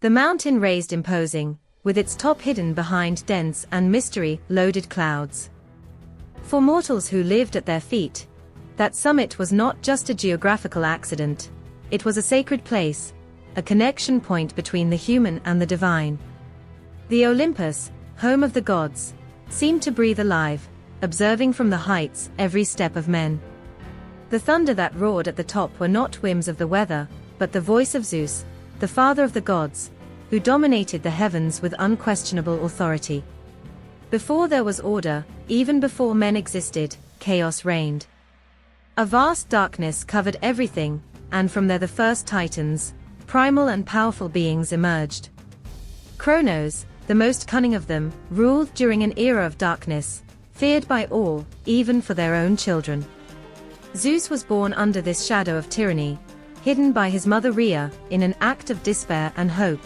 The mountain raised imposing, with its top hidden behind dense and mystery-loaded clouds. For mortals who lived at their feet, that summit was not just a geographical accident, it was a sacred place, a connection point between the human and the divine. The Olympus, home of the gods, seemed to breathe alive, observing from the heights every step of men. The thunder that roared at the top were not whims of the weather, but the voice of Zeus, the father of the gods, who dominated the heavens with unquestionable authority. Before there was order, even before men existed, chaos reigned. A vast darkness covered everything, and from there the first titans, primal and powerful beings, emerged. Kronos, the most cunning of them, ruled during an era of darkness, feared by all, even for their own children. Zeus was born under this shadow of tyranny, hidden by his mother Rhea, in an act of despair and hope.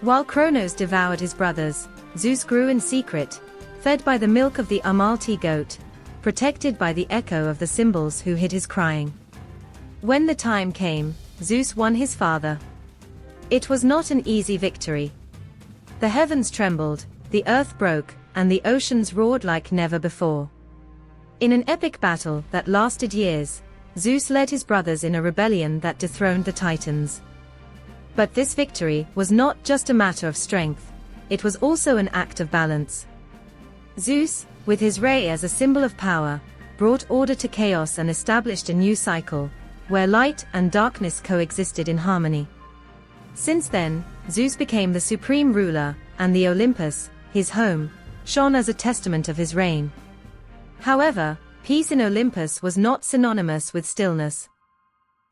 While Kronos devoured his brothers, Zeus grew in secret, fed by the milk of the Amalti goat, protected by the echo of the cymbals who hid his crying. When the time came, Zeus won his father. It was not an easy victory. The heavens trembled, the earth broke, and the oceans roared like never before. In an epic battle that lasted years, Zeus led his brothers in a rebellion that dethroned the Titans. But this victory was not just a matter of strength, it was also an act of balance. Zeus, with his ray as a symbol of power, brought order to chaos and established a new cycle, where light and darkness coexisted in harmony. Since then, Zeus became the supreme ruler, and the Olympus, his home, shone as a testament of his reign. However, peace in Olympus was not synonymous with stillness.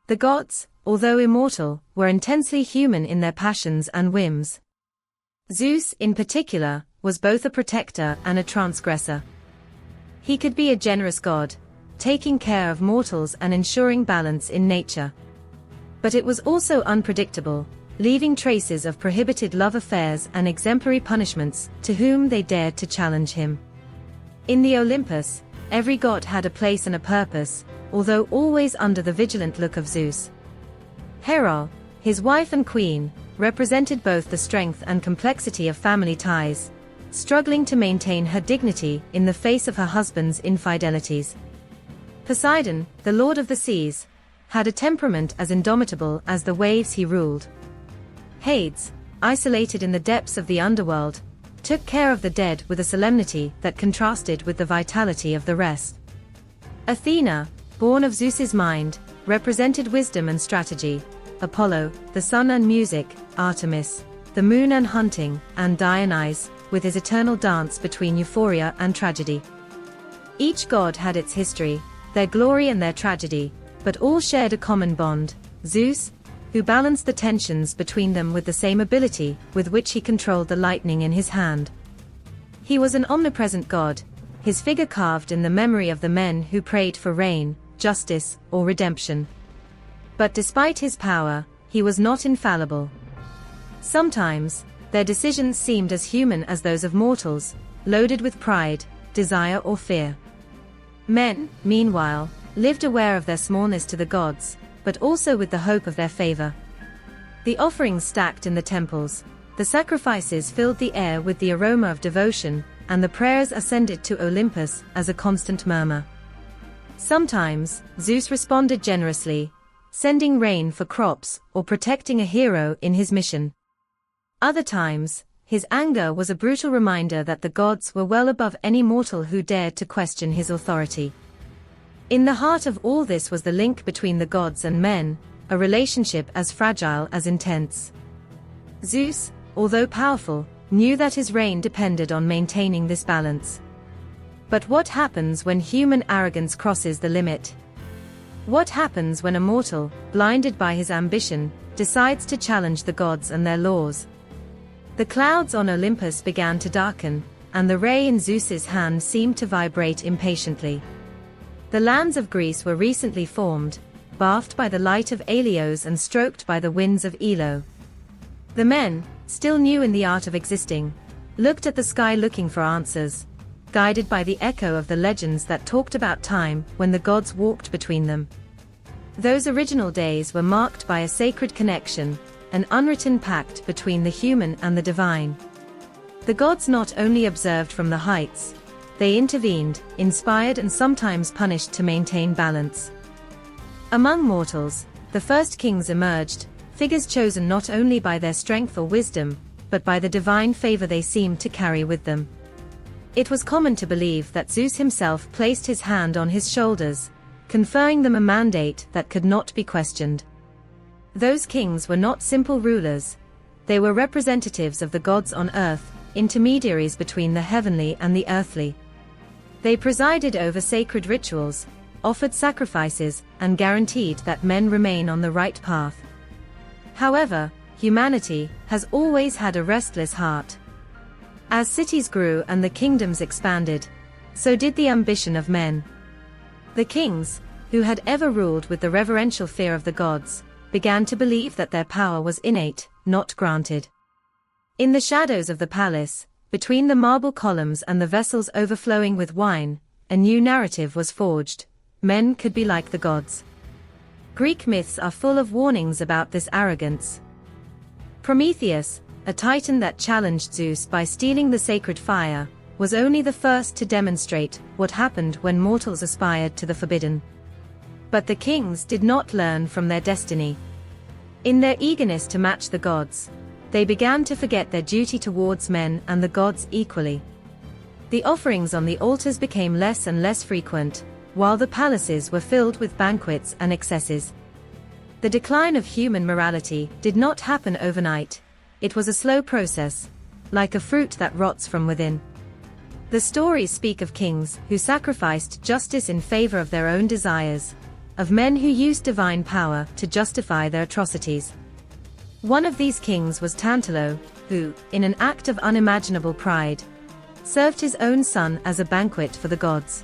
The gods, although immortal, were intensely human in their passions and whims. Zeus, in particular, was both a protector and a transgressor. He could be a generous god, taking care of mortals and ensuring balance in nature. But it was also unpredictable, leaving traces of prohibited love affairs and exemplary punishments to whom they dared to challenge him. In the Olympus, every god had a place and a purpose, although always under the vigilant look of Zeus. Hera, his wife and queen, represented both the strength and complexity of family ties, struggling to maintain her dignity in the face of her husband's infidelities. Poseidon, the lord of the seas, had a temperament as indomitable as the waves he ruled. Hades, isolated in the depths of the underworld, took care of the dead with a solemnity that contrasted with the vitality of the rest. Athena, born of Zeus's mind, represented wisdom and strategy. Apollo, the sun and music, Artemis, the moon and hunting, and Dionysus, with his eternal dance between euphoria and tragedy. Each god had its history, their glory and their tragedy, but all shared a common bond: Zeus, who balanced the tensions between them with the same ability with which he controlled the lightning in his hand. He was an omnipresent god, his figure carved in the memory of the men who prayed for rain, justice, or redemption. But despite his power, he was not infallible. Sometimes, their decisions seemed as human as those of mortals, loaded with pride, desire or fear. Men, meanwhile, lived aware of their smallness to the gods, but also with the hope of their favor. The offerings stacked in the temples, the sacrifices filled the air with the aroma of devotion, and the prayers ascended to Olympus as a constant murmur. Sometimes, Zeus responded generously, sending rain for crops or protecting a hero in his mission. Other times, his anger was a brutal reminder that the gods were well above any mortal who dared to question his authority. In the heart of all this was the link between the gods and men, a relationship as fragile as intense. Zeus, although powerful, knew that his reign depended on maintaining this balance. But what happens when human arrogance crosses the limit? What happens when a mortal, blinded by his ambition, decides to challenge the gods and their laws? The clouds on Olympus began to darken, and the ray in Zeus's hand seemed to vibrate impatiently. The lands of Greece were recently formed, bathed by the light of Helios and stroked by the winds of Ilo. The men, still new in the art of existing, looked at the sky looking for answers, guided by the echo of the legends that talked about time when the gods walked between them. Those original days were marked by a sacred connection, an unwritten pact between the human and the divine. The gods not only observed from the heights, they intervened, inspired and sometimes punished to maintain balance. Among mortals, the first kings emerged, figures chosen not only by their strength or wisdom, but by the divine favor they seemed to carry with them. It was common to believe that Zeus himself placed his hand on his shoulders, conferring them a mandate that could not be questioned. Those kings were not simple rulers, they were representatives of the gods on earth, intermediaries between the heavenly and the earthly. They presided over sacred rituals, offered sacrifices, and guaranteed that men remain on the right path. However, humanity has always had a restless heart. As cities grew and the kingdoms expanded, so did the ambition of men. The kings, who had ever ruled with the reverential fear of the gods, began to believe that their power was innate, not granted. In the shadows of the palace, between the marble columns and the vessels overflowing with wine, a new narrative was forged: men could be like the gods. Greek myths are full of warnings about this arrogance. Prometheus, a titan that challenged Zeus by stealing the sacred fire, was only the first to demonstrate what happened when mortals aspired to the forbidden. But the kings did not learn from their destiny. In their eagerness to match the gods, they began to forget their duty towards men and the gods equally. The offerings on the altars became less and less frequent, while the palaces were filled with banquets and excesses. The decline of human morality did not happen overnight. It was a slow process, like a fruit that rots from within. The stories speak of kings who sacrificed justice in favor of their own desires, of men who used divine power to justify their atrocities. One of these kings was Tantalo, who, in an act of unimaginable pride, served his own son as a banquet for the gods.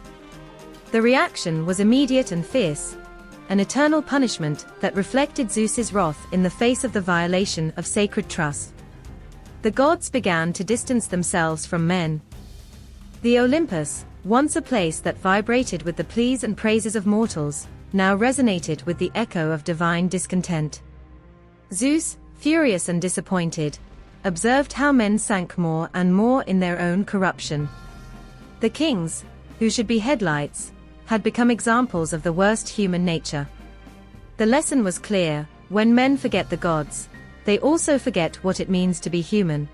The reaction was immediate and fierce, an eternal punishment that reflected Zeus's wrath in the face of the violation of sacred trust. The gods began to distance themselves from men. The Olympus, once a place that vibrated with the pleas and praises of mortals, now resonated with the echo of divine discontent. Zeus, furious and disappointed, observed how men sank more and more in their own corruption. The kings, who should be headlights, had become examples of the worst human nature. The lesson was clear: when men forget the gods, they also forget what it means to be human.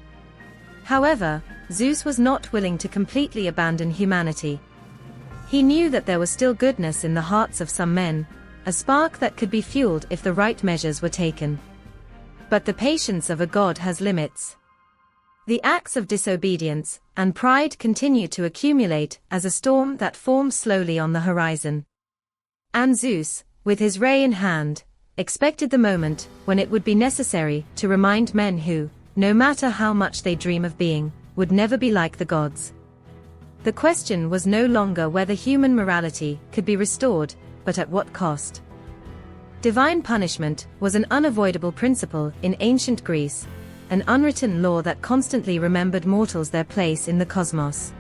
However, Zeus was not willing to completely abandon humanity. He knew that there was still goodness in the hearts of some men, a spark that could be fueled if the right measures were taken. But the patience of a god has limits. The acts of disobedience and pride continue to accumulate as a storm that forms slowly on the horizon. And Zeus, with his ray in hand, expected the moment when it would be necessary to remind men who, no matter how much they dream of being, would never be like the gods. The question was no longer whether human morality could be restored, but at what cost. Divine punishment was an unavoidable principle in ancient Greece, an unwritten law that constantly remembered mortals their place in the cosmos.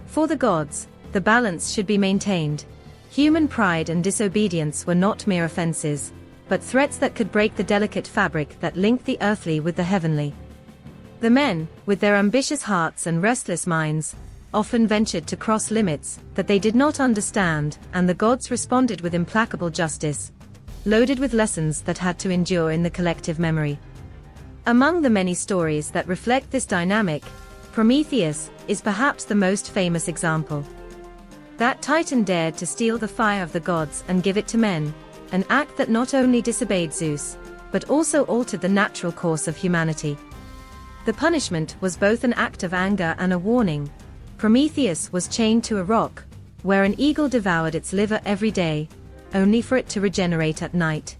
For the gods, the balance should be maintained. Human pride and disobedience were not mere offenses, but threats that could break the delicate fabric that linked the earthly with the heavenly. The men, with their ambitious hearts and restless minds, often ventured to cross limits that they did not understand, and the gods responded with implacable justice, loaded with lessons that had to endure in the collective memory. Among the many stories that reflect this dynamic, Prometheus is perhaps the most famous example. That titan dared to steal the fire of the gods and give it to men, an act that not only disobeyed Zeus, but also altered the natural course of humanity. The punishment was both an act of anger and a warning. Prometheus was chained to a rock, where an eagle devoured its liver every day, only for it to regenerate at night.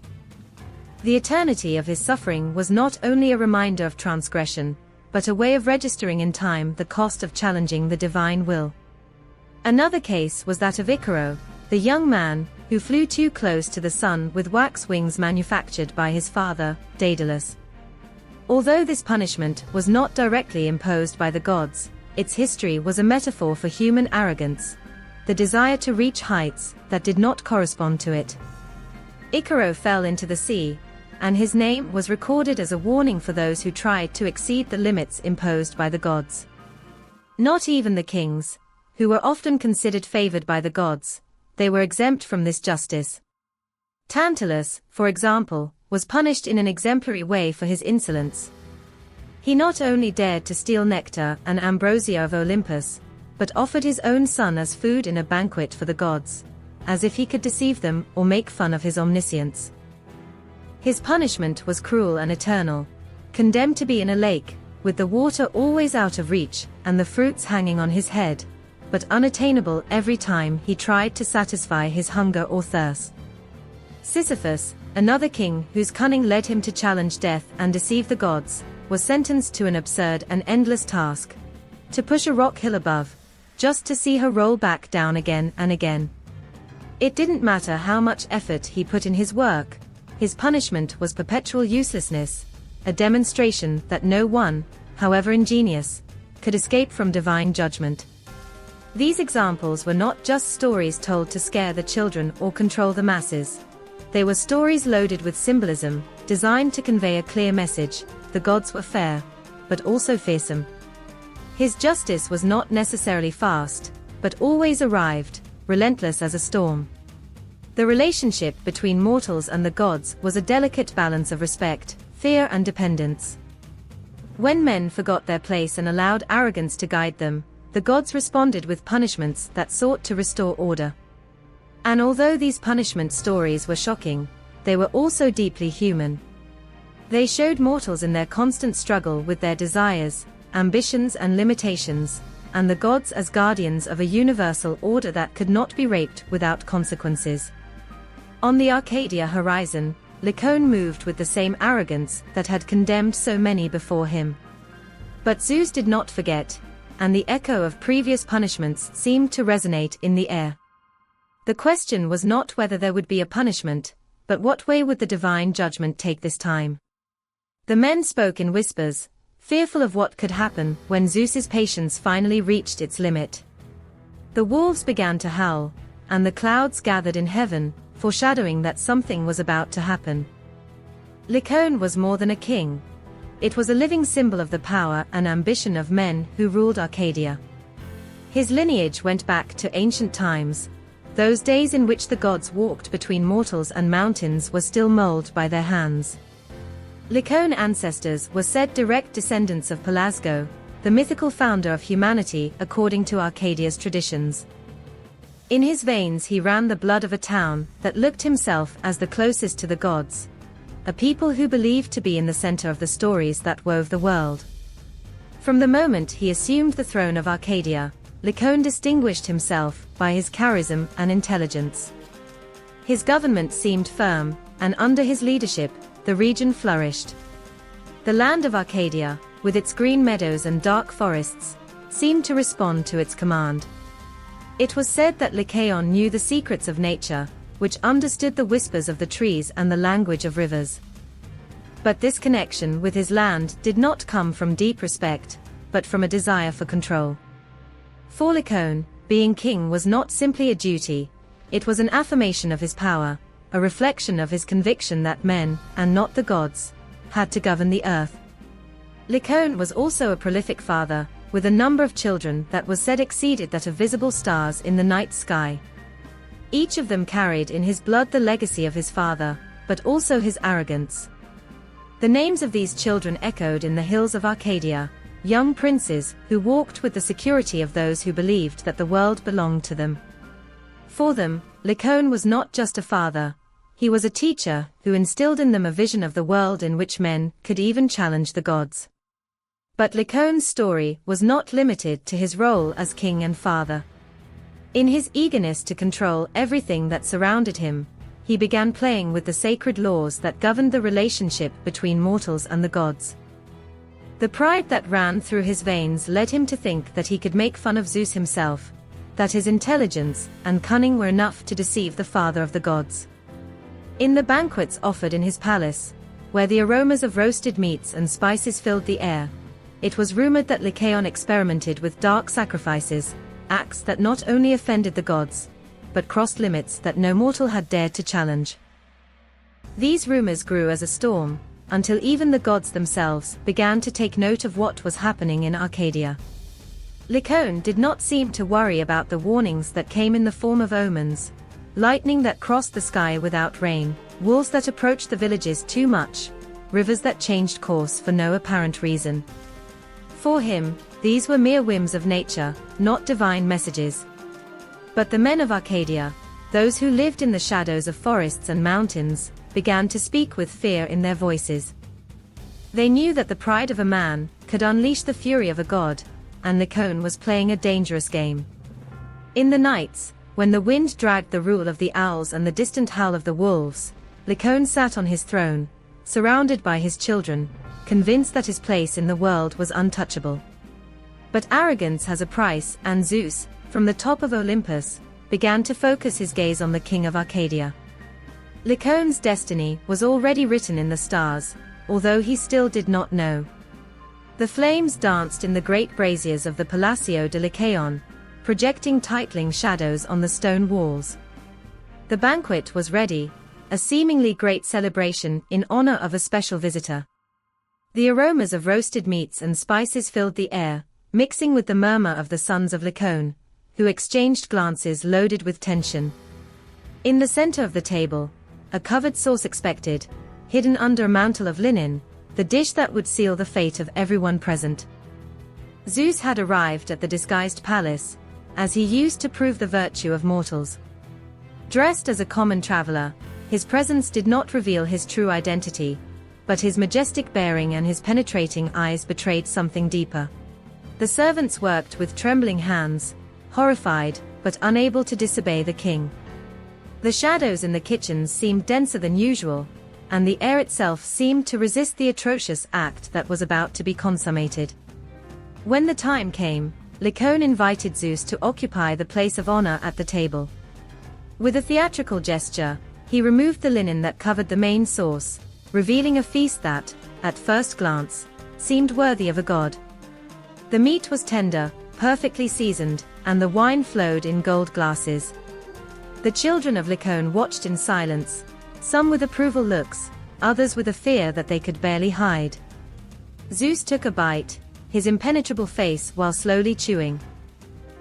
The eternity of his suffering was not only a reminder of transgression, but a way of registering in time the cost of challenging the divine will. Another case was that of Icaro, the young man who flew too close to the sun with wax wings manufactured by his father, Daedalus. Although this punishment was not directly imposed by the gods, its history was a metaphor for human arrogance, the desire to reach heights that did not correspond to it. Icaro fell into the sea, and his name was recorded as a warning for those who tried to exceed the limits imposed by the gods. Not even the kings, who were often considered favored by the gods, they were exempt from this justice. Tantalus, for example, was punished in an exemplary way for his insolence. He not only dared to steal nectar and ambrosia of Olympus, but offered his own son as food in a banquet for the gods, as if he could deceive them or make fun of his omniscience. His punishment was cruel and eternal, condemned to be in a lake, with the water always out of reach and the fruits hanging on his head, but unattainable every time he tried to satisfy his hunger or thirst. Sisyphus, another king whose cunning led him to challenge death and deceive the gods, was sentenced to an absurd and endless task: to push a rock hill above, just to see her roll back down again and again. It didn't matter how much effort he put in his work, his punishment was perpetual uselessness, a demonstration that no one, however ingenious, could escape from divine judgment. These examples were not just stories told to scare the children or control the masses. They were stories loaded with symbolism, designed to convey a clear message: the gods were fair, but also fearsome. His justice was not necessarily fast, but always arrived, relentless as a storm. The relationship between mortals and the gods was a delicate balance of respect, fear and dependence. When men forgot their place and allowed arrogance to guide them, the gods responded with punishments that sought to restore order. And although these punishment stories were shocking, they were also deeply human. They showed mortals in their constant struggle with their desires, ambitions and limitations, and the gods as guardians of a universal order that could not be raped without consequences. On the Arcadia horizon, Lycaon moved with the same arrogance that had condemned so many before him. But Zeus did not forget, and the echo of previous punishments seemed to resonate in the air. The question was not whether there would be a punishment, but what way would the divine judgment take this time? The men spoke in whispers, fearful of what could happen when Zeus's patience finally reached its limit. The wolves began to howl, and the clouds gathered in heaven, foreshadowing that something was about to happen. Lycaon was more than a king. It was a living symbol of the power and ambition of men who ruled Arcadia. His lineage went back to ancient times. Those days in which the gods walked between mortals and mountains were still molded by their hands. Lycaon ancestors were said direct descendants of Pelasgo, the mythical founder of humanity according to Arcadia's traditions. In his veins he ran the blood of a town that looked himself as the closest to the gods, a people who believed to be in the center of the stories that wove the world. From the moment he assumed the throne of Arcadia, Lycaon distinguished himself by his charisma and intelligence. His government seemed firm, and under his leadership, the region flourished. The land of Arcadia, with its green meadows and dark forests, seemed to respond to its command. It was said that Lycaon knew the secrets of nature, which understood the whispers of the trees and the language of rivers. But this connection with his land did not come from deep respect, but from a desire for control. For Lycaon, being king was not simply a duty, it was an affirmation of his power, a reflection of his conviction that men, and not the gods, had to govern the earth. Lycaon was also a prolific father, with a number of children that was said exceeded that of visible stars in the night sky. Each of them carried in his blood the legacy of his father, but also his arrogance. The names of these children echoed in the hills of Arcadia, young princes who walked with the security of those who believed that the world belonged to them. For them, Lycaon was not just a father, he was a teacher who instilled in them a vision of the world in which men could even challenge the gods. But Lycaon's story was not limited to his role as king and father. In his eagerness to control everything that surrounded him, he began playing with the sacred laws that governed the relationship between mortals and the gods. The pride that ran through his veins led him to think that he could make fun of Zeus himself, that his intelligence and cunning were enough to deceive the father of the gods. In the banquets offered in his palace, where the aromas of roasted meats and spices filled the air, it was rumored that Lycaon experimented with dark sacrifices, acts that not only offended the gods, but crossed limits that no mortal had dared to challenge. These rumors grew as a storm, until even the gods themselves began to take note of what was happening in Arcadia. Lycaon did not seem to worry about the warnings that came in the form of omens, lightning that crossed the sky without rain, wolves that approached the villages too much, rivers that changed course for no apparent reason. For him, these were mere whims of nature, not divine messages. But the men of Arcadia, those who lived in the shadows of forests and mountains, began to speak with fear in their voices. They knew that the pride of a man could unleash the fury of a god, and Lycaon was playing a dangerous game. In the nights, when the wind dragged the rule of the owls and the distant howl of the wolves, Lycaon sat on his throne, surrounded by his children, convinced that his place in the world was untouchable. But arrogance has a price, and Zeus, from the top of Olympus, began to focus his gaze on the king of Arcadia. Lycaon's destiny was already written in the stars, although he still did not know. The flames danced in the great braziers of the Palacio de Lycaon, projecting tightening shadows on the stone walls. The banquet was ready, a seemingly great celebration in honor of a special visitor. The aromas of roasted meats and spices filled the air, mixing with the murmur of the sons of Lycaon, who exchanged glances loaded with tension. In the center of the table, a covered sauce expected, hidden under a mantle of linen, the dish that would seal the fate of everyone present. Zeus had arrived at the disguised palace, as he used to prove the virtue of mortals. Dressed as a common traveler, his presence did not reveal his true identity, but his majestic bearing and his penetrating eyes betrayed something deeper. The servants worked with trembling hands, horrified, but unable to disobey the king. The shadows in the kitchens seemed denser than usual, and the air itself seemed to resist the atrocious act that was about to be consummated. When the time came, Lycaon invited Zeus to occupy the place of honor at the table. With a theatrical gesture, he removed the linen that covered the main sauce, revealing a feast that, at first glance, seemed worthy of a god. The meat was tender, perfectly seasoned, and the wine flowed in gold glasses. The children of Lycaon watched in silence, some with approval looks, others with a fear that they could barely hide. Zeus took a bite, his impenetrable face while slowly chewing.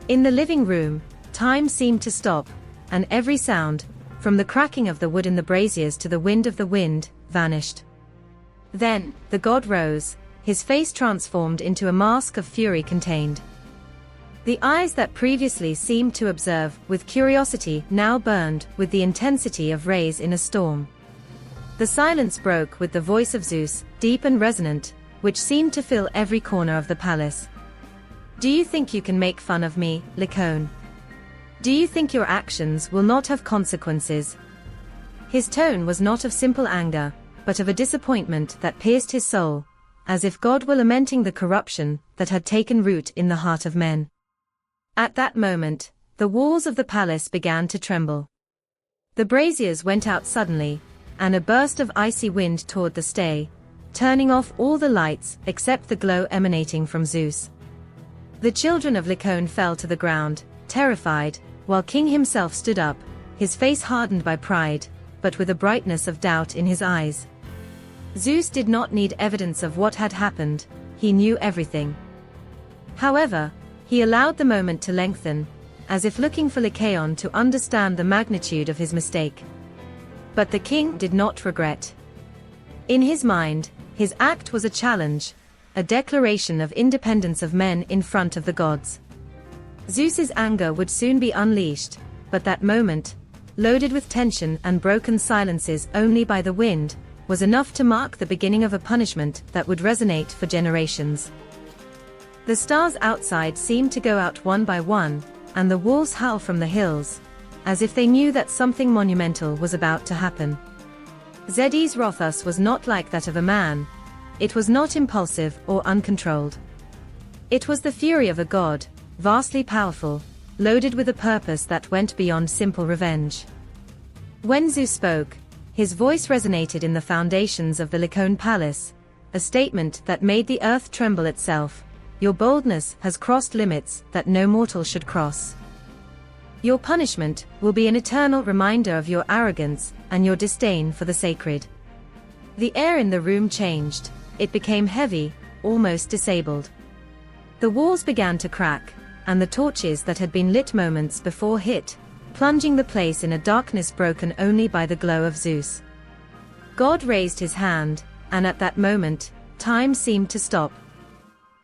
In the living room, time seemed to stop, and every sound, from the cracking of the wood in the braziers to the wind of the wind, vanished. Then, the god rose, his face transformed into a mask of fury contained. The eyes that previously seemed to observe with curiosity now burned with the intensity of rays in a storm. The silence broke with the voice of Zeus, deep and resonant, which seemed to fill every corner of the palace. "Do you think you can make fun of me, Lycaon? Do you think your actions will not have consequences?" His tone was not of simple anger, but of a disappointment that pierced his soul, as if God were lamenting the corruption that had taken root in the heart of men. At that moment, the walls of the palace began to tremble. The braziers went out suddenly, and a burst of icy wind tore the stay, turning off all the lights except the glow emanating from Zeus. The children of Lycaon fell to the ground, terrified, while King himself stood up, his face hardened by pride, but with a brightness of doubt in his eyes. Zeus did not need evidence of what had happened, he knew everything. However, he allowed the moment to lengthen, as if looking for Lycaon to understand the magnitude of his mistake. But the king did not regret. In his mind, his act was a challenge, a declaration of independence of men in front of the gods. Zeus's anger would soon be unleashed, but that moment, loaded with tension and broken silences only by the wind, was enough to mark the beginning of a punishment that would resonate for generations. The stars outside seemed to go out one by one, and the wolves howl from the hills, as if they knew that something monumental was about to happen. Zeus' wrath was not like that of a man. It was not impulsive or uncontrolled. It was the fury of a god, vastly powerful, loaded with a purpose that went beyond simple revenge. When Zeus spoke, his voice resonated in the foundations of the Lycaon palace, a statement that made the earth tremble itself. "Your boldness has crossed limits that no mortal should cross." Your punishment will be an eternal reminder of your arrogance and your disdain for the sacred." The air in the room changed. It became heavy, almost disabled. The walls began to crack, and the torches that had been lit moments before hit, plunging the place in a darkness broken only by the glow of Zeus. God raised his hand, and at that moment, time seemed to stop.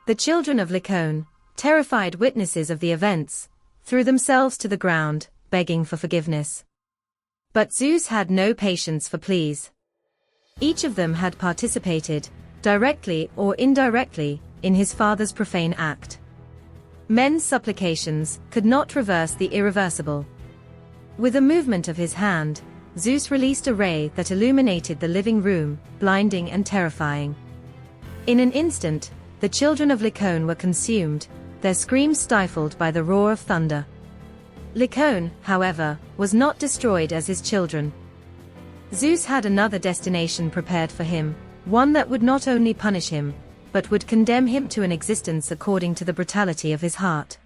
The children of Lycaon, terrified witnesses of the events, threw themselves to the ground, begging for forgiveness. But Zeus had no patience for pleas. Each of them had participated, directly or indirectly, in his father's profane act. Men's supplications could not reverse the irreversible. With a movement of his hand, Zeus released a ray that illuminated the living room, blinding and terrifying. In an instant, the children of Lycaon were consumed, their screams stifled by the roar of thunder. Lycaon, however, was not destroyed as his children. Zeus had another destination prepared for him, one that would not only punish him, but would condemn him to an existence according to the brutality of his heart.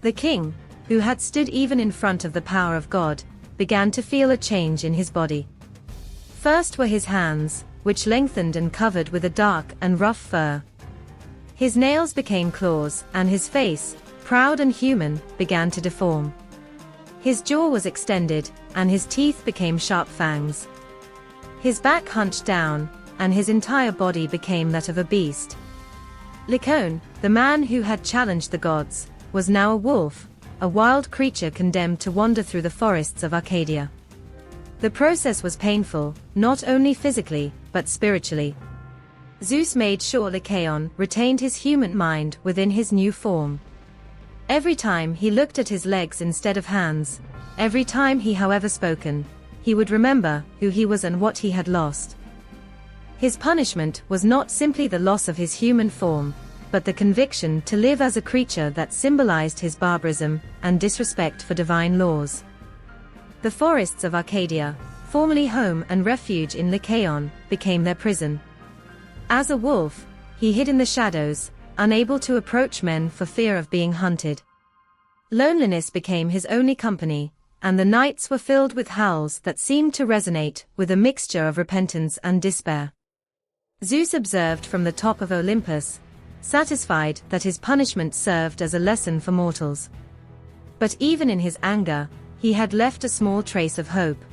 The king, who had stood even in front of the power of God, began to feel a change in his body. First were his hands, which lengthened and covered with a dark and rough fur. His nails became claws, and his face, proud and human, began to deform. His jaw was extended, and his teeth became sharp fangs. His back hunched down, and his entire body became that of a beast. Lycaon, the man who had challenged the gods, was now a wolf, a wild creature condemned to wander through the forests of Arcadia. The process was painful, not only physically, but spiritually. Zeus made sure Lycaon retained his human mind within his new form. Every time he looked at his legs instead of hands, every time he however spoken, he would remember who he was and what he had lost. His punishment was not simply the loss of his human form, but the conviction to live as a creature that symbolized his barbarism and disrespect for divine laws. The forests of Arcadia, formerly home and refuge in Lycaon, became their prison. As a wolf, he hid in the shadows, unable to approach men for fear of being hunted. Loneliness became his only company, and the nights were filled with howls that seemed to resonate with a mixture of repentance and despair. Zeus observed from the top of Olympus, satisfied that his punishment served as a lesson for mortals. But even in his anger, he had left a small trace of hope.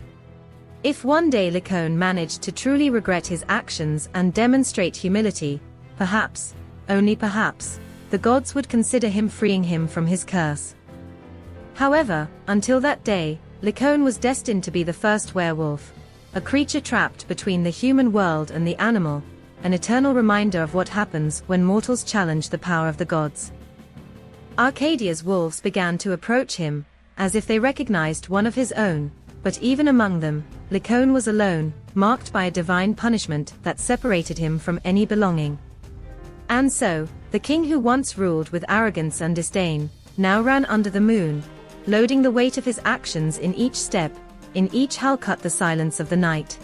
If one day Lycaon managed to truly regret his actions and demonstrate humility, perhaps, only perhaps, the gods would consider him freeing him from his curse. However, until that day, Lycaon was destined to be the first werewolf, a creature trapped between the human world and the animal, an eternal reminder of what happens when mortals challenge the power of the gods. Arcadia's wolves began to approach him, as if they recognized one of his own, but even among them, Lycaon was alone, marked by a divine punishment that separated him from any belonging. And so, the king who once ruled with arrogance and disdain, now ran under the moon, loading the weight of his actions in each step, in each howl cut the silence of the night.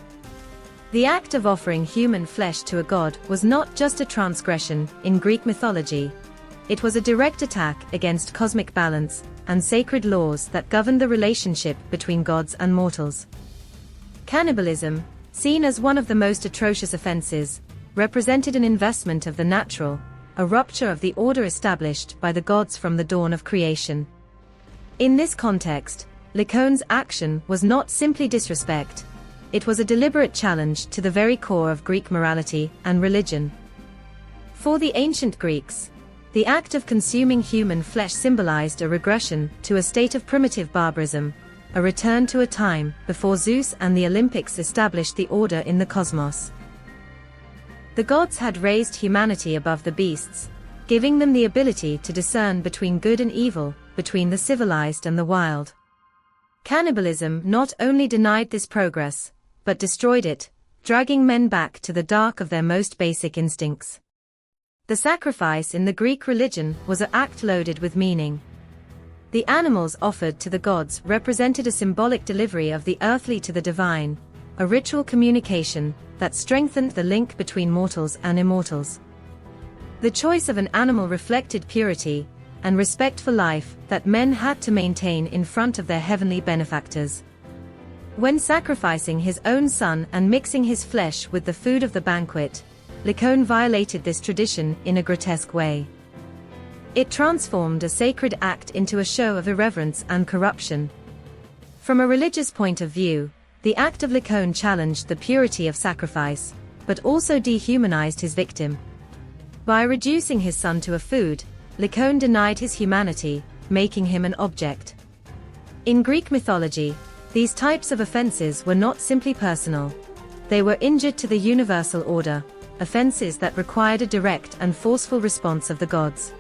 The act of offering human flesh to a god was not just a transgression in Greek mythology. It was a direct attack against cosmic balance and sacred laws that governed the relationship between gods and mortals. Cannibalism, seen as one of the most atrocious offenses, represented an investment of the natural, a rupture of the order established by the gods from the dawn of creation. In this context, Lycaon's action was not simply disrespect, it was a deliberate challenge to the very core of Greek morality and religion. For the ancient Greeks, the act of consuming human flesh symbolized a regression to a state of primitive barbarism, a return to a time before Zeus and the Olympics established the order in the cosmos. The gods had raised humanity above the beasts, giving them the ability to discern between good and evil, between the civilized and the wild. Cannibalism not only denied this progress, but destroyed it, dragging men back to the dark of their most basic instincts. The sacrifice in the Greek religion was an act loaded with meaning. The animals offered to the gods represented a symbolic delivery of the earthly to the divine, a ritual communication that strengthened the link between mortals and immortals. The choice of an animal reflected purity, and respect for life that men had to maintain in front of their heavenly benefactors. When sacrificing his own son and mixing his flesh with the food of the banquet, Lycaon violated this tradition in a grotesque way. It transformed a sacred act into a show of irreverence and corruption. From a religious point of view, the act of Lycaon challenged the purity of sacrifice, but also dehumanized his victim. By reducing his son to a food, Lycaon denied his humanity, making him an object. In Greek mythology, these types of offenses were not simply personal. They were injured to the universal order, offenses that required a direct and forceful response of the gods.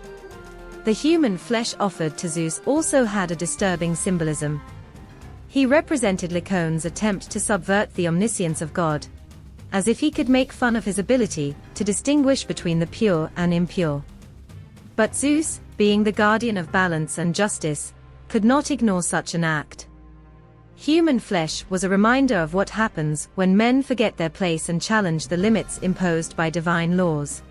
The human flesh offered to Zeus also had a disturbing symbolism. He represented Lycaon's attempt to subvert the omniscience of God, as if he could make fun of his ability to distinguish between the pure and impure. But Zeus, being the guardian of balance and justice, could not ignore such an act. Human flesh was a reminder of what happens when men forget their place and challenge the limits imposed by divine laws.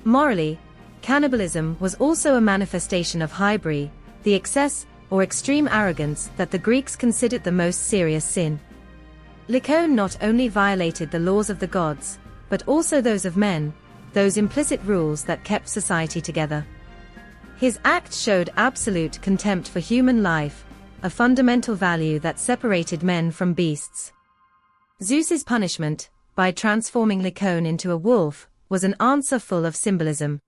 Morally, cannibalism was also a manifestation of hybris, the excess or extreme arrogance that the Greeks considered the most serious sin. Lycaon not only violated the laws of the gods, but also those of men, those implicit rules that kept society together. His act showed absolute contempt for human life, a fundamental value that separated men from beasts. Zeus's punishment, by transforming Lycaon into a wolf, was an answer full of symbolism.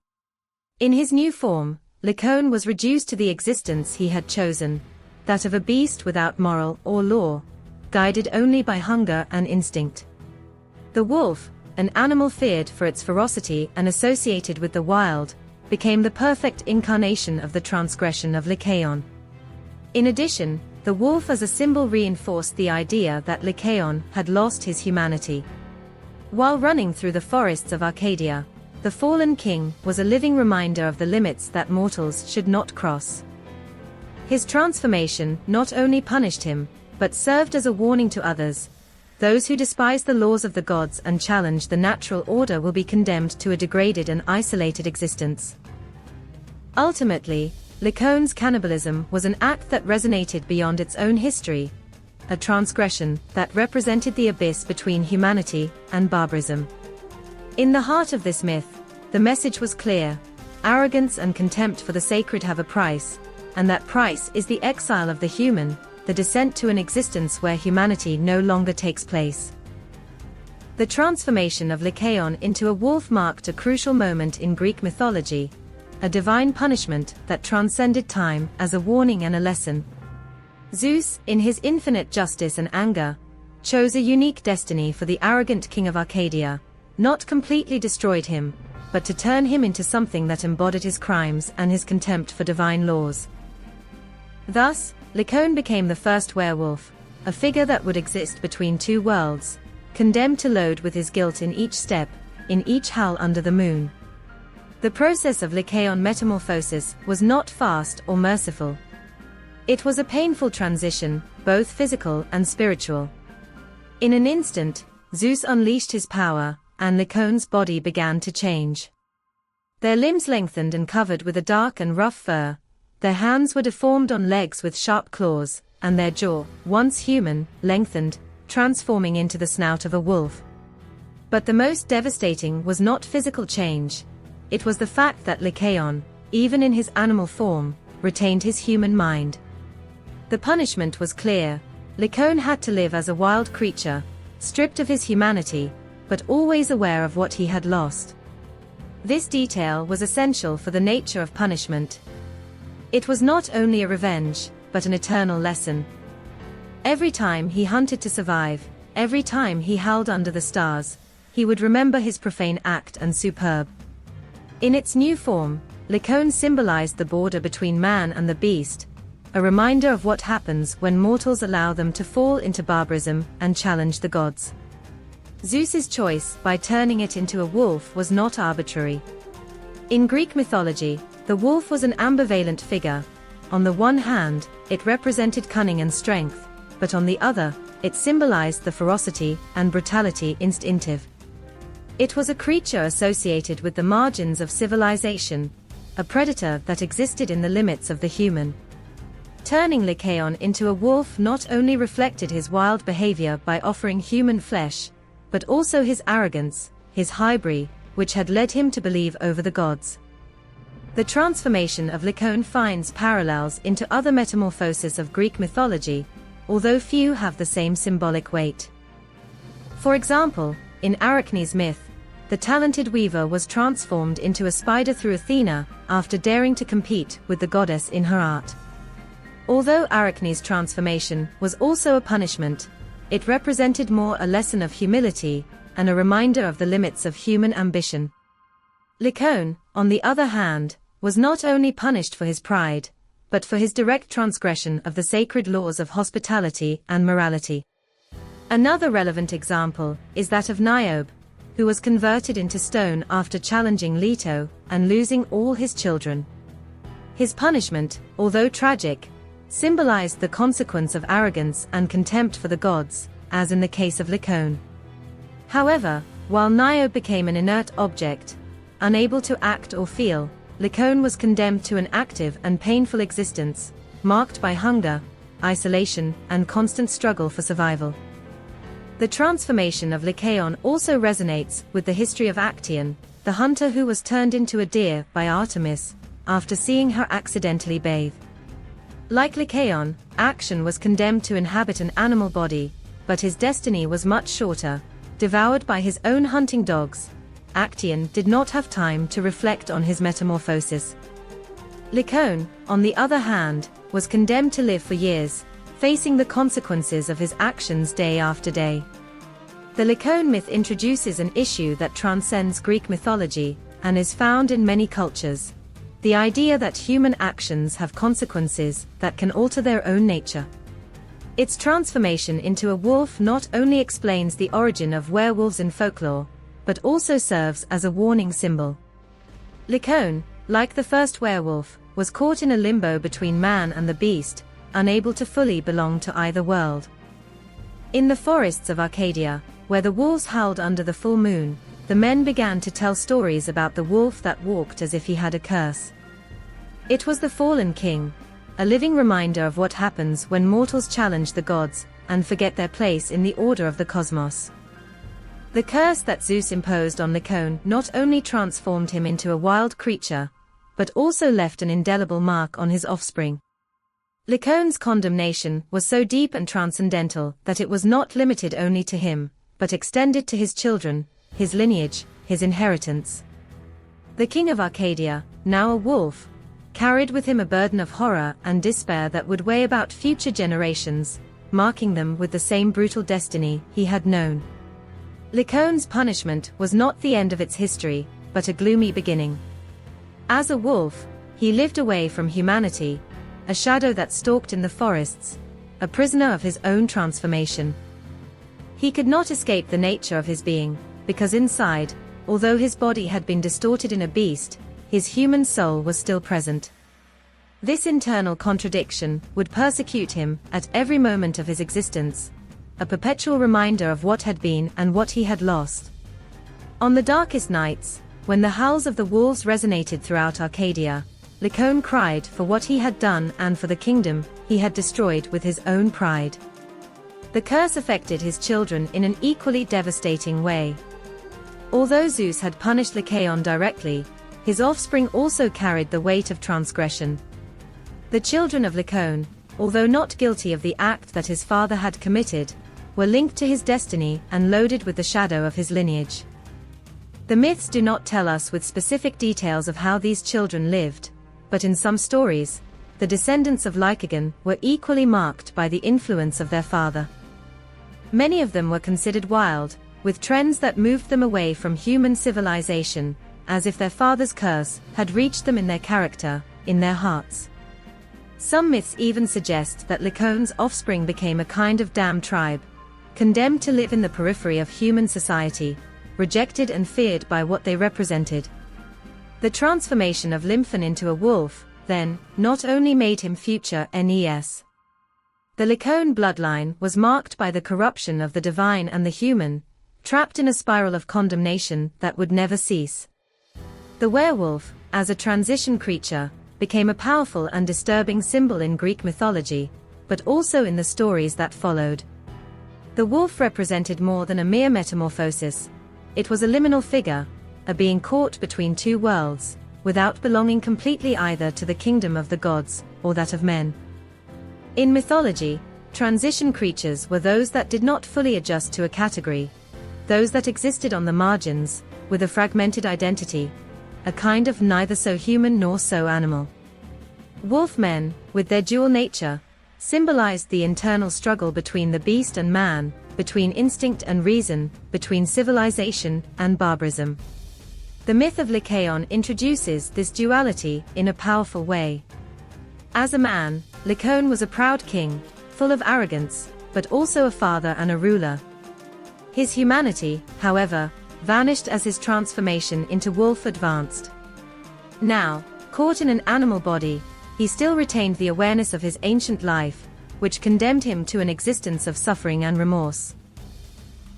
In his new form, Lycaon was reduced to the existence he had chosen, that of a beast without moral or law, guided only by hunger and instinct. The wolf, an animal feared for its ferocity and associated with the wild, became the perfect incarnation of the transgression of Lycaon. In addition, the wolf as a symbol reinforced the idea that Lycaon had lost his humanity. While running through the forests of Arcadia, the fallen king was a living reminder of the limits that mortals should not cross. His transformation not only punished him, but served as a warning to others. Those who despise the laws of the gods and challenge the natural order will be condemned to a degraded and isolated existence. Ultimately, Lycaon's cannibalism was an act that resonated beyond its own history, a transgression that represented the abyss between humanity and barbarism. In the heart of this myth, the message was clear: arrogance and contempt for the sacred have a price, and that price is the exile of the human, the descent to an existence where humanity no longer takes place. The transformation of Lycaon into a wolf marked a crucial moment in Greek mythology, a divine punishment that transcended time as a warning and a lesson. Zeus, in his infinite justice and anger, chose a unique destiny for the arrogant king of Arcadia, not completely destroyed him, but to turn him into something that embodied his crimes and his contempt for divine laws. Thus, Lycaon became the first werewolf, a figure that would exist between two worlds, condemned to load with his guilt in each step, in each howl under the moon. The process of Lycaon metamorphosis was not fast or merciful. It was a painful transition, both physical and spiritual. In an instant, Zeus unleashed his power, and Lycaon's body began to change. Their limbs lengthened and covered with a dark and rough fur, their hands were deformed on legs with sharp claws, and their jaw, once human, lengthened, transforming into the snout of a wolf. But the most devastating was not physical change. It was the fact that Lycaon, even in his animal form, retained his human mind. The punishment was clear: Lycaon had to live as a wild creature, stripped of his humanity, but always aware of what he had lost. This detail was essential for the nature of punishment. It was not only a revenge, but an eternal lesson. Every time he hunted to survive, every time he howled under the stars, he would remember his profane act and superb. In its new form, Lycaon symbolized the border between man and the beast, a reminder of what happens when mortals allow them to fall into barbarism and challenge the gods. Zeus's choice, by turning it into a wolf, was not arbitrary. In Greek mythology, the wolf was an ambivalent figure. On the one hand, it represented cunning and strength, but on the other, it symbolized the ferocity and brutality instinctive. It was a creature associated with the margins of civilization, a predator that existed in the limits of the human. Turning Lycaon into a wolf not only reflected his wild behavior by offering human flesh, but also his arrogance, his hybris, which had led him to believe over the gods. The transformation of Lycaon finds parallels into other metamorphoses of Greek mythology, although few have the same symbolic weight. For example, in Arachne's myth, the talented weaver was transformed into a spider through Athena after daring to compete with the goddess in her art. Although Arachne's transformation was also a punishment, it represented more a lesson of humility and a reminder of the limits of human ambition. Lycaon, on the other hand, was not only punished for his pride, but for his direct transgression of the sacred laws of hospitality and morality. Another relevant example is that of Niobe, who was converted into stone after challenging Leto and losing all his children. His punishment, although tragic, symbolized the consequence of arrogance and contempt for the gods, as in the case of Lycaon. However, while Niobe became an inert object, unable to act or feel, Lycaon was condemned to an active and painful existence, marked by hunger, isolation, and constant struggle for survival. The transformation of Lycaon also resonates with the history of Actaeon, the hunter who was turned into a deer by Artemis after seeing her accidentally bathe. Like Lycaon, Actaeon was condemned to inhabit an animal body, but his destiny was much shorter. Devoured by his own hunting dogs, Actaeon did not have time to reflect on his metamorphosis. Lycaon, on the other hand, was condemned to live for years, facing the consequences of his actions day after day. The Lycaon myth introduces an issue that transcends Greek mythology and is found in many cultures: the idea that human actions have consequences that can alter their own nature. Its transformation into a wolf not only explains the origin of werewolves in folklore, but also serves as a warning symbol. Lycaon, like the first werewolf, was caught in a limbo between man and the beast, unable to fully belong to either world. In the forests of Arcadia, where the wolves howled under the full moon, the men began to tell stories about the wolf that walked as if he had a curse. It was the fallen king, a living reminder of what happens when mortals challenge the gods and forget their place in the order of the cosmos. The curse that Zeus imposed on Lycaon not only transformed him into a wild creature, but also left an indelible mark on his offspring. Lycaon's condemnation was so deep and transcendental that it was not limited only to him, but extended to his children, his lineage, his inheritance. The king of Arcadia, now a wolf, carried with him a burden of horror and despair that would weigh about future generations, marking them with the same brutal destiny he had known. Lycaon's punishment was not the end of its history, but a gloomy beginning. As a wolf, he lived away from humanity, a shadow that stalked in the forests, a prisoner of his own transformation. He could not escape the nature of his being, because inside, although his body had been distorted in a beast, his human soul was still present. This internal contradiction would persecute him at every moment of his existence, a perpetual reminder of what had been and what he had lost. On the darkest nights, when the howls of the wolves resonated throughout Arcadia, Lycaon cried for what he had done and for the kingdom he had destroyed with his own pride. The curse affected his children in an equally devastating way. Although Zeus had punished Lycaon directly, his offspring also carried the weight of transgression. The children of Lycaon, although not guilty of the act that his father had committed, were linked to his destiny and loaded with the shadow of his lineage. The myths do not tell us with specific details of how these children lived, but in some stories, the descendants of Lycaon were equally marked by the influence of their father. Many of them were considered wild, with trends that moved them away from human civilization, as if their father's curse had reached them in their character, in their hearts. Some myths even suggest that Lycaon's offspring became a kind of damned tribe, condemned to live in the periphery of human society, rejected and feared by what they represented. The transformation of Lycaon into a wolf, then, not only made him future Nes. The Lycaon bloodline was marked by the corruption of the divine and the human, trapped in a spiral of condemnation that would never cease. The werewolf, as a transition creature, became a powerful and disturbing symbol in Greek mythology, but also in the stories that followed. The wolf represented more than a mere metamorphosis. It was a liminal figure, a being caught between two worlds, without belonging completely either to the kingdom of the gods or that of men. In mythology, transition creatures were those that did not fully adjust to a category, those that existed on the margins, with a fragmented identity, a kind of neither so human nor so animal. Wolf men, with their dual nature, symbolized the internal struggle between the beast and man, between instinct and reason, between civilization and barbarism. The myth of Lycaon introduces this duality in a powerful way. As a man, Lycaon was a proud king, full of arrogance, but also a father and a ruler. His humanity, however, vanished as his transformation into wolf advanced. Now, caught in an animal body, he still retained the awareness of his ancient life, which condemned him to an existence of suffering and remorse.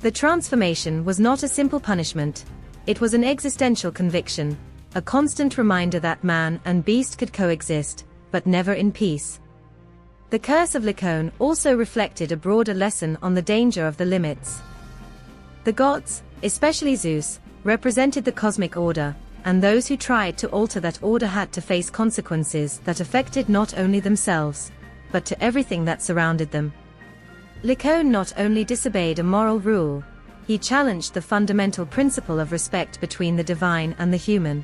The transformation was not a simple punishment, it was an existential conviction, a constant reminder that man and beast could coexist, but never in peace. The curse of Lycaon also reflected a broader lesson on the danger of the limits. The gods, especially Zeus, represented the cosmic order, and those who tried to alter that order had to face consequences that affected not only themselves, but to everything that surrounded them. Lycaon not only disobeyed a moral rule, he challenged the fundamental principle of respect between the divine and the human.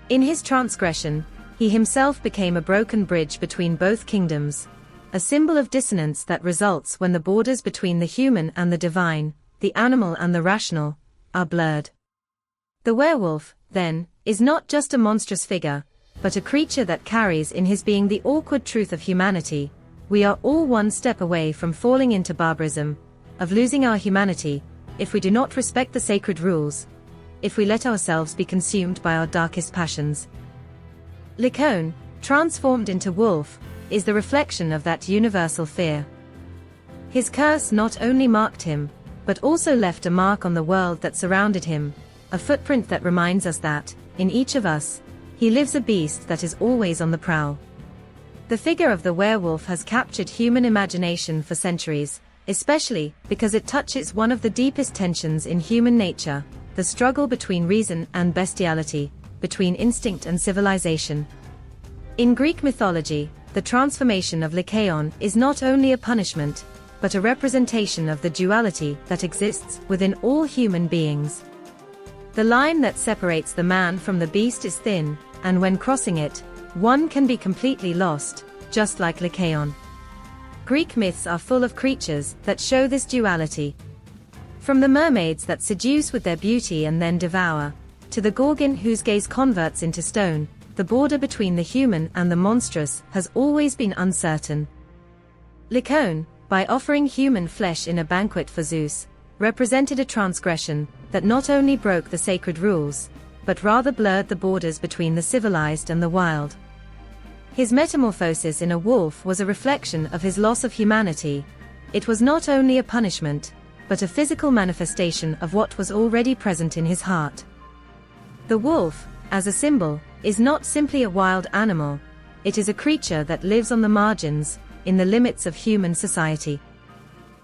In his transgression, he himself became a broken bridge between both kingdoms, a symbol of dissonance that results when the borders between the human and the divine, the animal and the rational, are blurred. The werewolf, then, is not just a monstrous figure, but a creature that carries in his being the awkward truth of humanity. We are all one step away from falling into barbarism, of losing our humanity, if we do not respect the sacred rules, if we let ourselves be consumed by our darkest passions. Lycaon, transformed into wolf, is the reflection of that universal fear. His curse not only marked him, but also left a mark on the world that surrounded him, a footprint that reminds us that, in each of us, he lives a beast that is always on the prowl. The figure of the werewolf has captured human imagination for centuries, especially because it touches one of the deepest tensions in human nature, the struggle between reason and bestiality, between instinct and civilization. In Greek mythology, the transformation of Lycaon is not only a punishment, but a representation of the duality that exists within all human beings. The line that separates the man from the beast is thin, and when crossing it, one can be completely lost, just like Lycaon. Greek myths are full of creatures that show this duality. From the mermaids that seduce with their beauty and then devour, to the Gorgon whose gaze converts into stone, the border between the human and the monstrous has always been uncertain. Lycaon, by offering human flesh in a banquet for Zeus, represented a transgression that not only broke the sacred rules, but rather blurred the borders between the civilized and the wild. His metamorphosis in a wolf was a reflection of his loss of humanity. It was not only a punishment, but a physical manifestation of what was already present in his heart. The wolf, as a symbol, is not simply a wild animal, it is a creature that lives on the margins, in the limits of human society.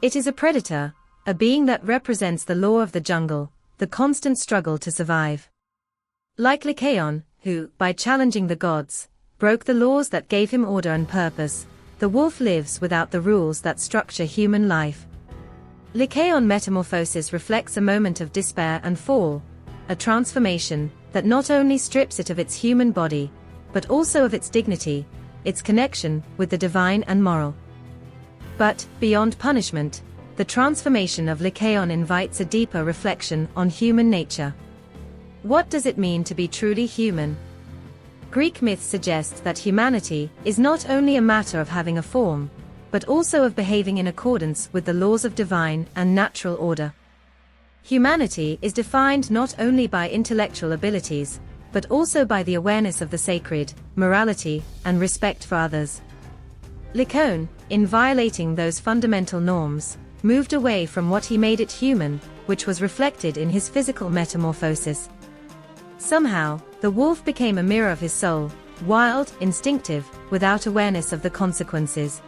It is a predator, a being that represents the law of the jungle, the constant struggle to survive. Like Lycaon, who, by challenging the gods, broke the laws that gave him order and purpose, the wolf lives without the rules that structure human life. Lycaon metamorphosis reflects a moment of despair and fall, a transformation that not only strips it of its human body, but also of its dignity, its connection with the divine and moral. But, beyond punishment, the transformation of Lycaon invites a deeper reflection on human nature. What does it mean to be truly human? Greek myth suggests that humanity is not only a matter of having a form, but also of behaving in accordance with the laws of divine and natural order. Humanity is defined not only by intellectual abilities, but also by the awareness of the sacred, morality, and respect for others. Lycaon, in violating those fundamental norms, moved away from what he made it human, which was reflected in his physical metamorphosis. Somehow, The wolf became a mirror of his soul, wild, instinctive, without awareness of the consequences.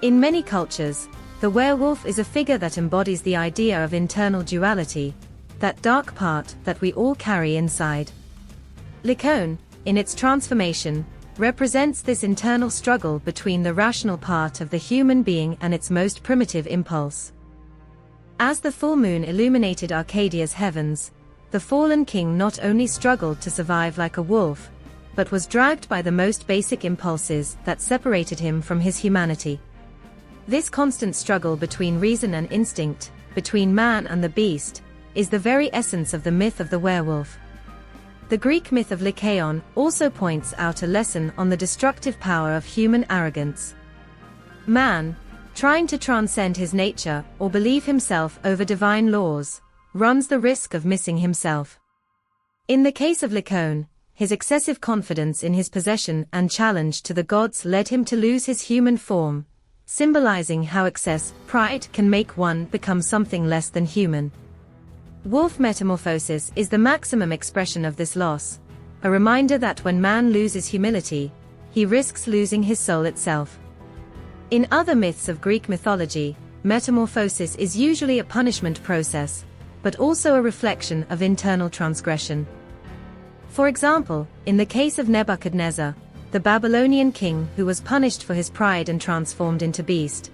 In many cultures, the werewolf is a figure that embodies the idea of internal duality, that dark part that we all carry inside. Lycaon, in its transformation, represents this internal struggle between the rational part of the human being and its most primitive impulse. As the full moon illuminated Arcadia's heavens, the fallen king not only struggled to survive like a wolf, but was dragged by the most basic impulses that separated him from his humanity. This constant struggle between reason and instinct, between man and the beast, is the very essence of the myth of the werewolf. The Greek myth of Lycaon also points out a lesson on the destructive power of human arrogance. Man, trying to transcend his nature or believe himself over divine laws, runs the risk of missing himself. In the case of Lycaon, his excessive confidence in his possession and challenge to the gods led him to lose his human form, symbolizing how excess, pride can make one become something less than human. Wolf metamorphosis is the maximum expression of this loss, a reminder that when man loses humility, he risks losing his soul itself. In other myths of Greek mythology, metamorphosis is usually a punishment process, but also a reflection of internal transgression. For example, in the case of Nebuchadnezzar, the Babylonian king who was punished for his pride and transformed into beast,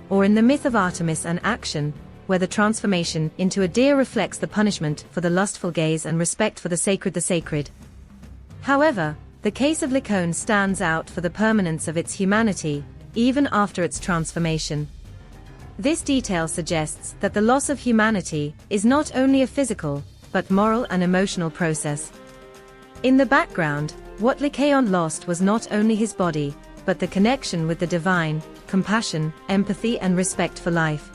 or in the myth of Artemis and Action, where the transformation into a deer reflects the punishment for the lustful gaze and respect for the sacred. However, the case of Lycaon stands out for the permanence of its humanity, even after its transformation. This detail suggests that the loss of humanity is not only a physical, but moral and emotional process. In the background, what Lycaon lost was not only his body, but the connection with the divine, compassion, empathy and respect for life.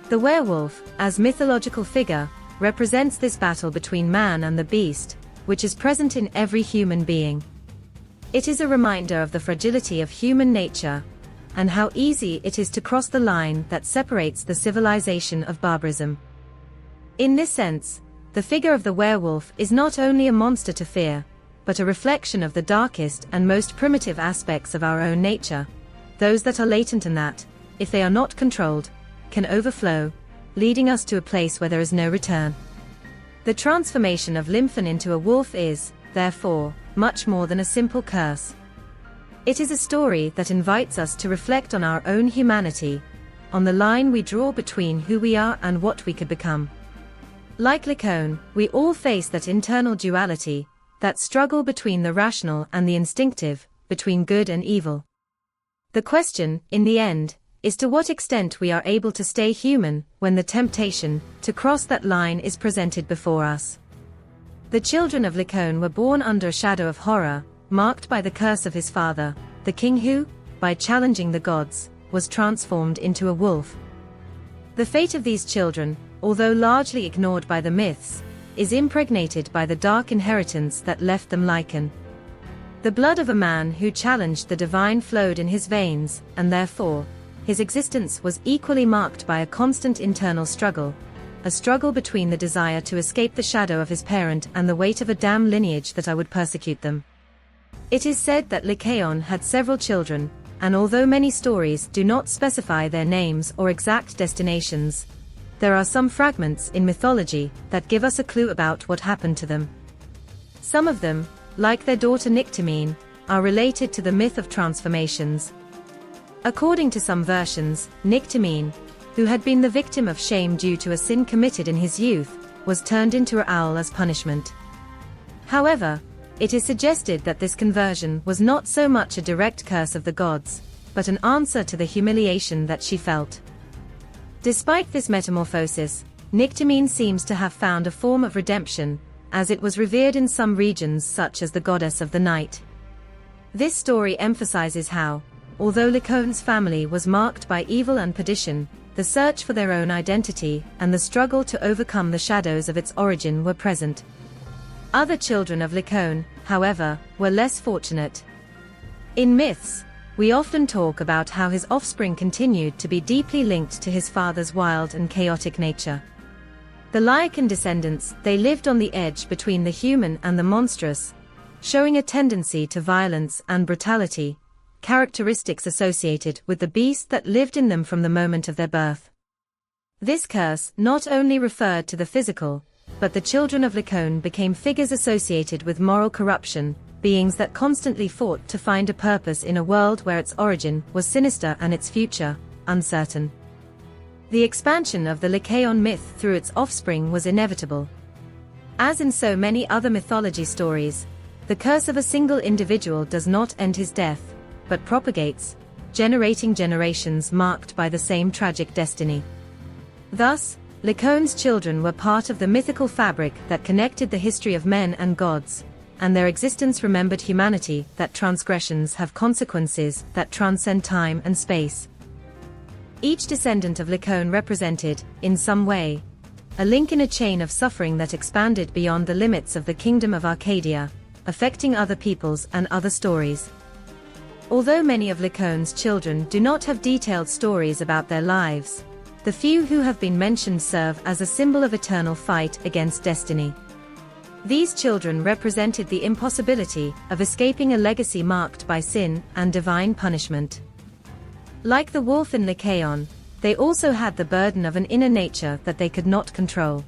The werewolf, as mythological figure, represents this battle between man and the beast, which is present in every human being. It is a reminder of the fragility of human nature, and how easy it is to cross the line that separates the civilization of barbarism. In this sense, the figure of the werewolf is not only a monster to fear, but a reflection of the darkest and most primitive aspects of our own nature, those that are latent and that, if they are not controlled, can overflow, leading us to a place where there is no return. The transformation of Lycaon into a wolf is, therefore, much more than a simple curse. It is a story that invites us to reflect on our own humanity, on the line we draw between who we are and what we could become. Like Lycaon, we all face that internal duality, that struggle between the rational and the instinctive, between good and evil. The question, in the end, is to what extent we are able to stay human when the temptation to cross that line is presented before us. The children of Lycaon were born under a shadow of horror, marked by the curse of his father, the king who, by challenging the gods, was transformed into a wolf. The fate of these children, although largely ignored by the myths, is impregnated by the dark inheritance that left them Lycaon. The blood of a man who challenged the divine flowed in his veins, and therefore, his existence was equally marked by a constant internal struggle, a struggle between the desire to escape the shadow of his parent and the weight of a damned lineage that I would persecute them. It is said that Lycaon had several children, and although many stories do not specify their names or exact destinations, there are some fragments in mythology that give us a clue about what happened to them. Some of them, like their daughter Nyctimene, are related to the myth of transformations. According to some versions, Nyctimene, who had been the victim of shame due to a sin committed in his youth, was turned into an owl as punishment. However, it is suggested that this conversion was not so much a direct curse of the gods, but an answer to the humiliation that she felt. Despite this metamorphosis, Nyctimene seems to have found a form of redemption, as it was revered in some regions such as the goddess of the night. This story emphasizes how, although Lycaon's family was marked by evil and perdition, the search for their own identity and the struggle to overcome the shadows of its origin were present. Other children of Lycaon, however, were less fortunate. In myths, we often talk about how his offspring continued to be deeply linked to his father's wild and chaotic nature. The Lycaon descendants, they lived on the edge between the human and the monstrous, showing a tendency to violence and brutality, characteristics associated with the beast that lived in them from the moment of their birth. This curse not only referred to the physical, but the children of Lycaon became figures associated with moral corruption, beings that constantly fought to find a purpose in a world where its origin was sinister and its future uncertain. The expansion of the Lycaon myth through its offspring was inevitable. As in so many other mythology stories, the curse of a single individual does not end his death, but propagates, generating generations marked by the same tragic destiny. Thus, Lycaon's children were part of the mythical fabric that connected the history of men and gods, and their existence remembered humanity that transgressions have consequences that transcend time and space. Each descendant of Lycaon represented, in some way, a link in a chain of suffering that expanded beyond the limits of the kingdom of Arcadia, affecting other peoples and other stories. Although many of Lycaon's children do not have detailed stories about their lives, the few who have been mentioned serve as a symbol of eternal fight against destiny. These children represented the impossibility of escaping a legacy marked by sin and divine punishment. Like the wolf in Lycaon, they also had the burden of an inner nature that they could not control.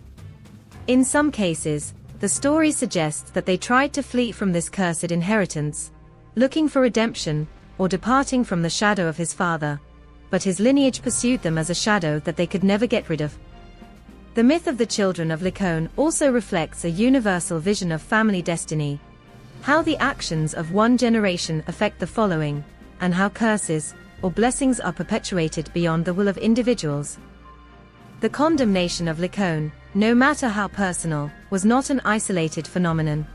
In some cases, the story suggests that they tried to flee from this cursed inheritance, looking for redemption, or departing from the shadow of his father, but his lineage pursued them as a shadow that they could never get rid of. The myth of the children of Lycaon also reflects a universal vision of family destiny, how the actions of one generation affect the following, and how curses, or blessings are perpetuated beyond the will of individuals. The condemnation of Lycaon, no matter how personal, was not an isolated phenomenon.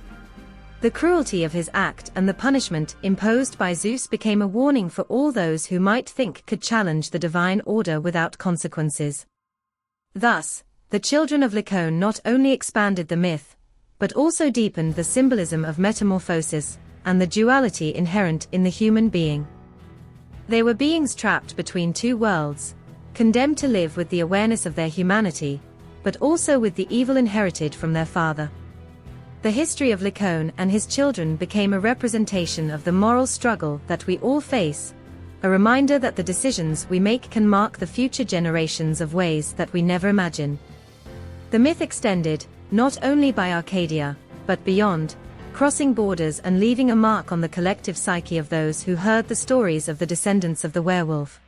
The cruelty of his act and the punishment imposed by Zeus became a warning for all those who might think could challenge the divine order without consequences. Thus, the children of Lycaon not only expanded the myth, but also deepened the symbolism of metamorphosis and the duality inherent in the human being. They were beings trapped between two worlds, condemned to live with the awareness of their humanity, but also with the evil inherited from their father. The history of Lycaon and his children became a representation of the moral struggle that we all face, a reminder that the decisions we make can mark the future generations of ways that we never imagine. The myth extended, not only by Arcadia, but beyond, crossing borders and leaving a mark on the collective psyche of those who heard the stories of the descendants of the werewolf.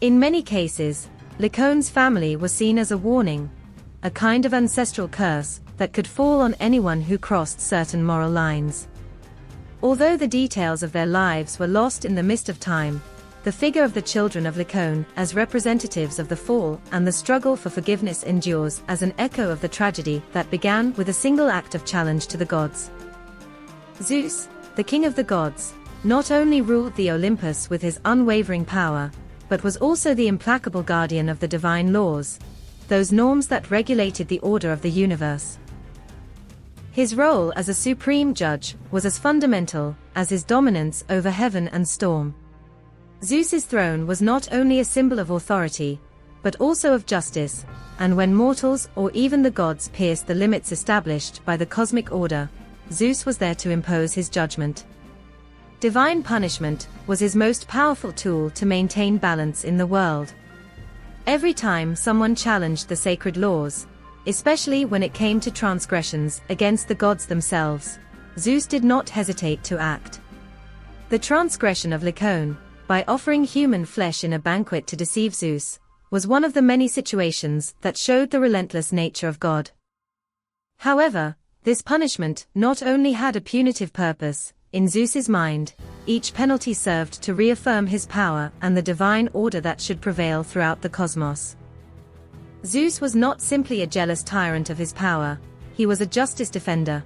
In many cases, Lycaon's family was seen as a warning, a kind of ancestral curse that could fall on anyone who crossed certain moral lines. Although the details of their lives were lost in the mist of time, the figure of the children of Lycaon as representatives of the fall and the struggle for forgiveness endures as an echo of the tragedy that began with a single act of challenge to the gods. Zeus, the king of the gods, not only ruled the Olympus with his unwavering power, but was also the implacable guardian of the divine laws, those norms that regulated the order of the universe. His role as a supreme judge was as fundamental as his dominance over heaven and storm. Zeus's throne was not only a symbol of authority, but also of justice, and when mortals or even the gods pierced the limits established by the cosmic order, Zeus was there to impose his judgment. Divine punishment was his most powerful tool to maintain balance in the world. Every time someone challenged the sacred laws, especially when it came to transgressions against the gods themselves, Zeus did not hesitate to act. The transgression of Lycaon, by offering human flesh in a banquet to deceive Zeus, was one of the many situations that showed the relentless nature of God. However, this punishment not only had a punitive purpose. In Zeus's mind, each penalty served to reaffirm his power and the divine order that should prevail throughout the cosmos. Zeus was not simply a jealous tyrant of his power, he was a justice defender.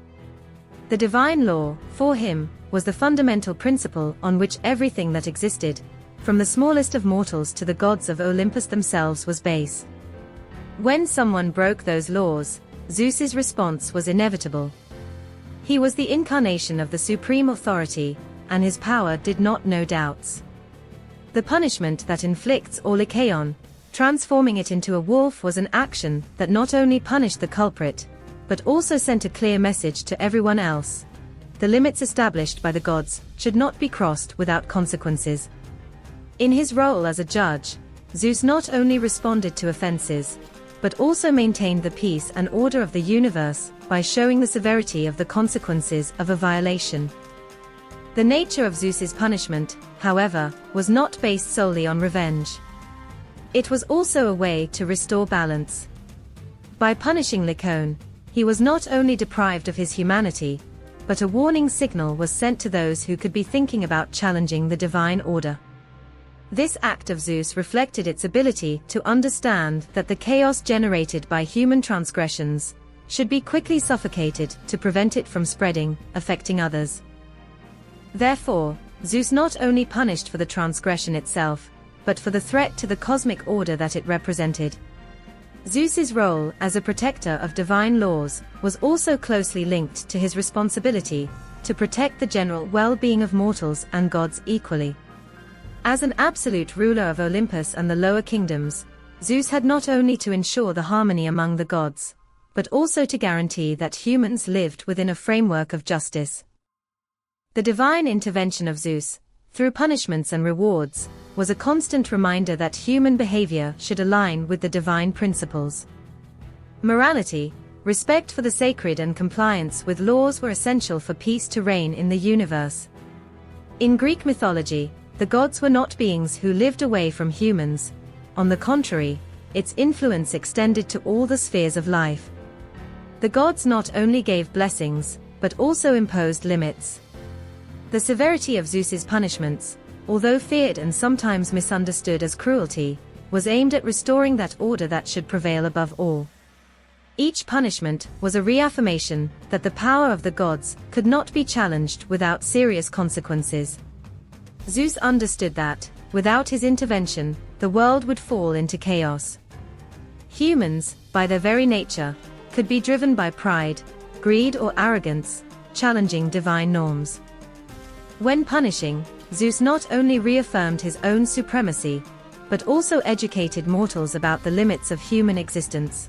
The divine law, for him, was the fundamental principle on which everything that existed, from the smallest of mortals to the gods of Olympus themselves, was based. When someone broke those laws, Zeus's response was inevitable. He was the incarnation of the supreme authority, and his power did not know doubts. The punishment that inflicts or Lycaon Transforming it into a wolf was an action that not only punished the culprit, but also sent a clear message to everyone else. The limits established by the gods should not be crossed without consequences. In his role as a judge, Zeus not only responded to offenses, but also maintained the peace and order of the universe by showing the severity of the consequences of a violation. The nature of Zeus's punishment, however, was not based solely on revenge. It was also a way to restore balance. By punishing Lycaon, he was not only deprived of his humanity, but a warning signal was sent to those who could be thinking about challenging the divine order. This act of Zeus reflected its ability to understand that the chaos generated by human transgressions should be quickly suffocated to prevent it from spreading, affecting others. Therefore, Zeus not only punished for the transgression itself, but for the threat to the cosmic order that it represented. Zeus's role as a protector of divine laws was also closely linked to his responsibility to protect the general well-being of mortals and gods equally. As an absolute ruler of Olympus and the lower kingdoms, Zeus had not only to ensure the harmony among the gods, but also to guarantee that humans lived within a framework of justice. The divine intervention of Zeus, through punishments and rewards, was a constant reminder that human behavior should align with the divine principles. Morality, respect for the sacred and compliance with laws were essential for peace to reign in the universe. In Greek mythology, the gods were not beings who lived away from humans. On the contrary, its influence extended to all the spheres of life. The gods not only gave blessings, but also imposed limits. The severity of Zeus's punishments, although feared and sometimes misunderstood as cruelty, was aimed at restoring that order that should prevail above all. Each punishment was a reaffirmation that the power of the gods could not be challenged without serious consequences. Zeus understood that, without his intervention, the world would fall into chaos. Humans, by their very nature, could be driven by pride, greed or arrogance, challenging divine norms. When punishing, Zeus not only reaffirmed his own supremacy, but also educated mortals about the limits of human existence.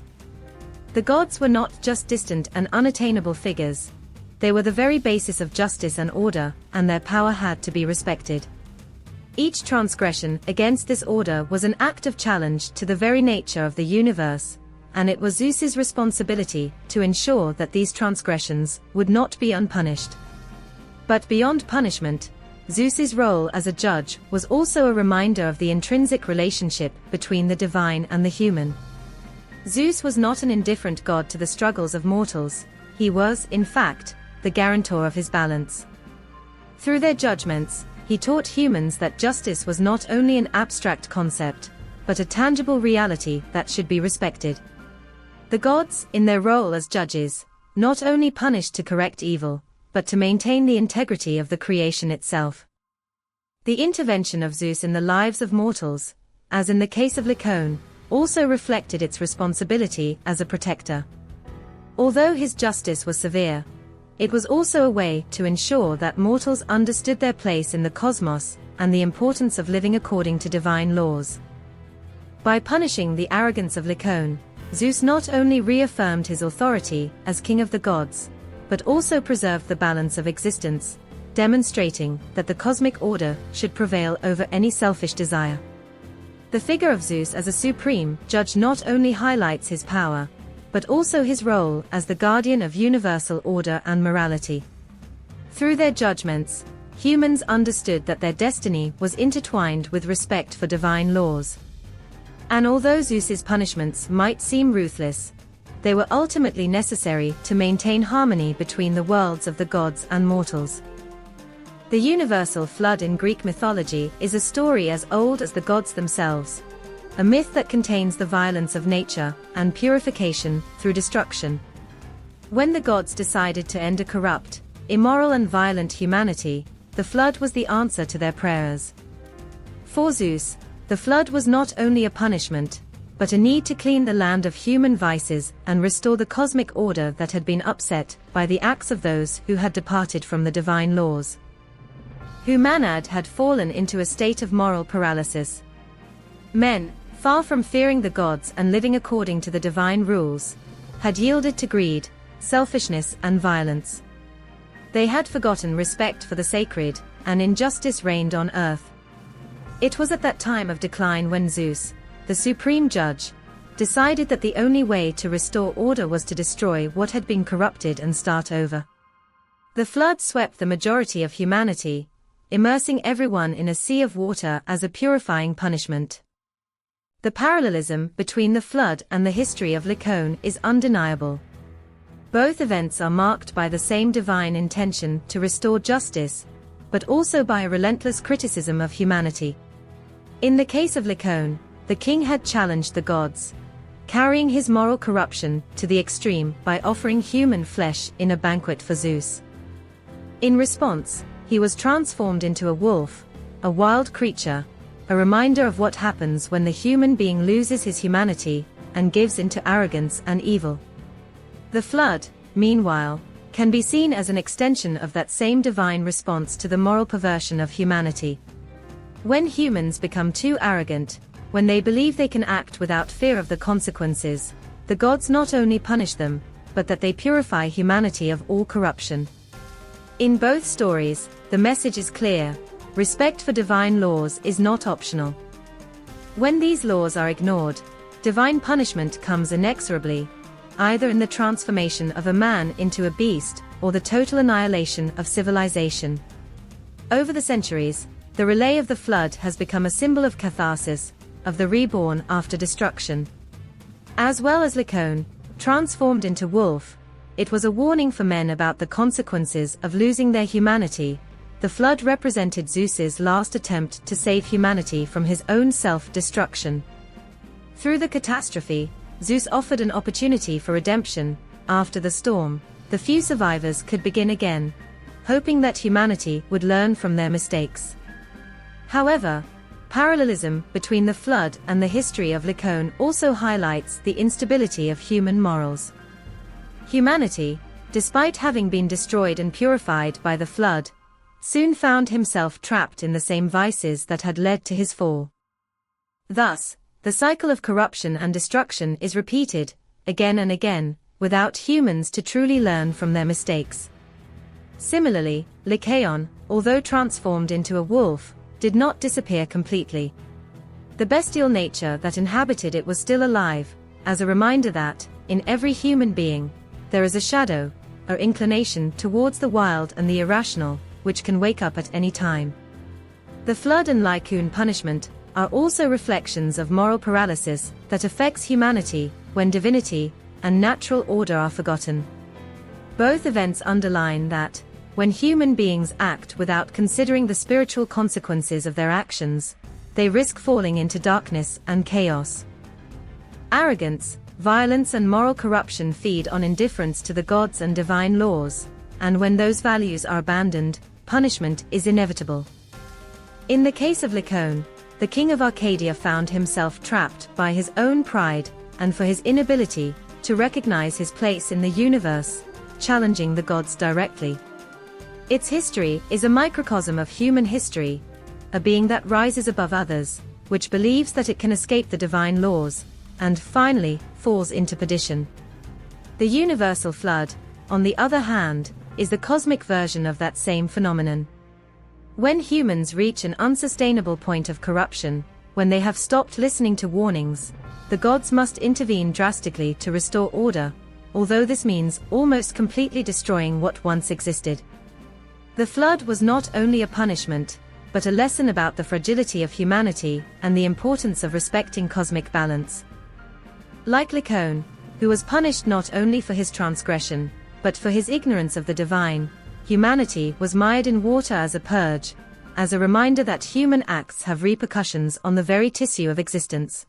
The gods were not just distant and unattainable figures. They were the very basis of justice and order, and their power had to be respected. Each transgression against this order was an act of challenge to the very nature of the universe, and it was Zeus's responsibility to ensure that these transgressions would not be unpunished. But beyond punishment, Zeus's role as a judge was also a reminder of the intrinsic relationship between the divine and the human. Zeus was not an indifferent god to the struggles of mortals. He was, in fact, the guarantor of his balance. Through their judgments, he taught humans that justice was not only an abstract concept, but a tangible reality that should be respected. The gods, in their role as judges, not only punished to correct evil, but to maintain the integrity of the creation itself. The intervention of Zeus in the lives of mortals, as in the case of Lycaon, also reflected its responsibility as a protector. Although his justice was severe, it was also a way to ensure that mortals understood their place in the cosmos and the importance of living according to divine laws. By punishing the arrogance of Lycaon, Zeus not only reaffirmed his authority as king of the gods, but also preserved the balance of existence, demonstrating that the cosmic order should prevail over any selfish desire. The figure of Zeus as a supreme judge not only highlights his power, but also his role as the guardian of universal order and morality. Through their judgments, humans understood that their destiny was intertwined with respect for divine laws. And although Zeus's punishments might seem ruthless, they were ultimately necessary to maintain harmony between the worlds of the gods and mortals. The universal flood in Greek mythology is a story as old as the gods themselves, a myth that contains the violence of nature and purification through destruction. When the gods decided to end a corrupt, immoral and violent humanity, the flood was the answer to their prayers. For Zeus, the flood was not only a punishment, but a need to clean the land of human vices and restore the cosmic order that had been upset by the acts of those who had departed from the divine laws. Humanity had fallen into a state of moral paralysis. Men, far from fearing the gods and living according to the divine rules, had yielded to greed, selfishness and violence. They had forgotten respect for the sacred, and injustice reigned on earth. It was at that time of decline when Zeus, the supreme judge, decided that the only way to restore order was to destroy what had been corrupted and start over. The flood swept the majority of humanity, immersing everyone in a sea of water as a purifying punishment. The parallelism between the flood and the history of Lycaon is undeniable. Both events are marked by the same divine intention to restore justice, but also by a relentless criticism of humanity. In the case of Lycaon, the king had challenged the gods, carrying his moral corruption to the extreme by offering human flesh in a banquet for Zeus. In response, he was transformed into a wolf, a wild creature, a reminder of what happens when the human being loses his humanity and gives into arrogance and evil. The flood, meanwhile, can be seen as an extension of that same divine response to the moral perversion of humanity. When humans become too arrogant, when they believe they can act without fear of the consequences, the gods not only punish them, but that they purify humanity of all corruption. In both stories, the message is clear: respect for divine laws is not optional. When these laws are ignored, divine punishment comes inexorably, either in the transformation of a man into a beast, or the total annihilation of civilization. Over the centuries, the relay of the flood has become a symbol of catharsis, of the reborn after destruction. As well as Lycaon, transformed into wolf, it was a warning for men about the consequences of losing their humanity. The flood represented Zeus's last attempt to save humanity from his own self-destruction. Through the catastrophe, Zeus offered an opportunity for redemption. After the storm, the few survivors could begin again, hoping that humanity would learn from their mistakes. However, parallelism between the flood and the history of Lycaon also highlights the instability of human morals. Humanity, despite having been destroyed and purified by the flood, soon found himself trapped in the same vices that had led to his fall. Thus, the cycle of corruption and destruction is repeated, again and again, without humans to truly learn from their mistakes. Similarly, Lycaon, although transformed into a wolf, did not disappear completely. The bestial nature that inhabited it was still alive, as a reminder that, in every human being, there is a shadow, or inclination towards the wild and the irrational, which can wake up at any time. The flood and Lycaon punishment are also reflections of moral paralysis that affects humanity when divinity and natural order are forgotten. Both events underline that, when human beings act without considering the spiritual consequences of their actions, they risk falling into darkness and chaos. Arrogance, violence and moral corruption feed on indifference to the gods and divine laws, and when those values are abandoned, punishment is inevitable. In the case of Lycaon, the king of Arcadia found himself trapped by his own pride and for his inability to recognize his place in the universe, challenging the gods directly. Its history is a microcosm of human history, a being that rises above others, which believes that it can escape the divine laws, and finally, falls into perdition. The universal flood, on the other hand, is the cosmic version of that same phenomenon. When humans reach an unsustainable point of corruption, when they have stopped listening to warnings, the gods must intervene drastically to restore order, although this means almost completely destroying what once existed. The flood was not only a punishment, but a lesson about the fragility of humanity and the importance of respecting cosmic balance. Like Lycaon, who was punished not only for his transgression, but for his ignorance of the divine, humanity was mired in water as a purge, as a reminder that human acts have repercussions on the very tissue of existence.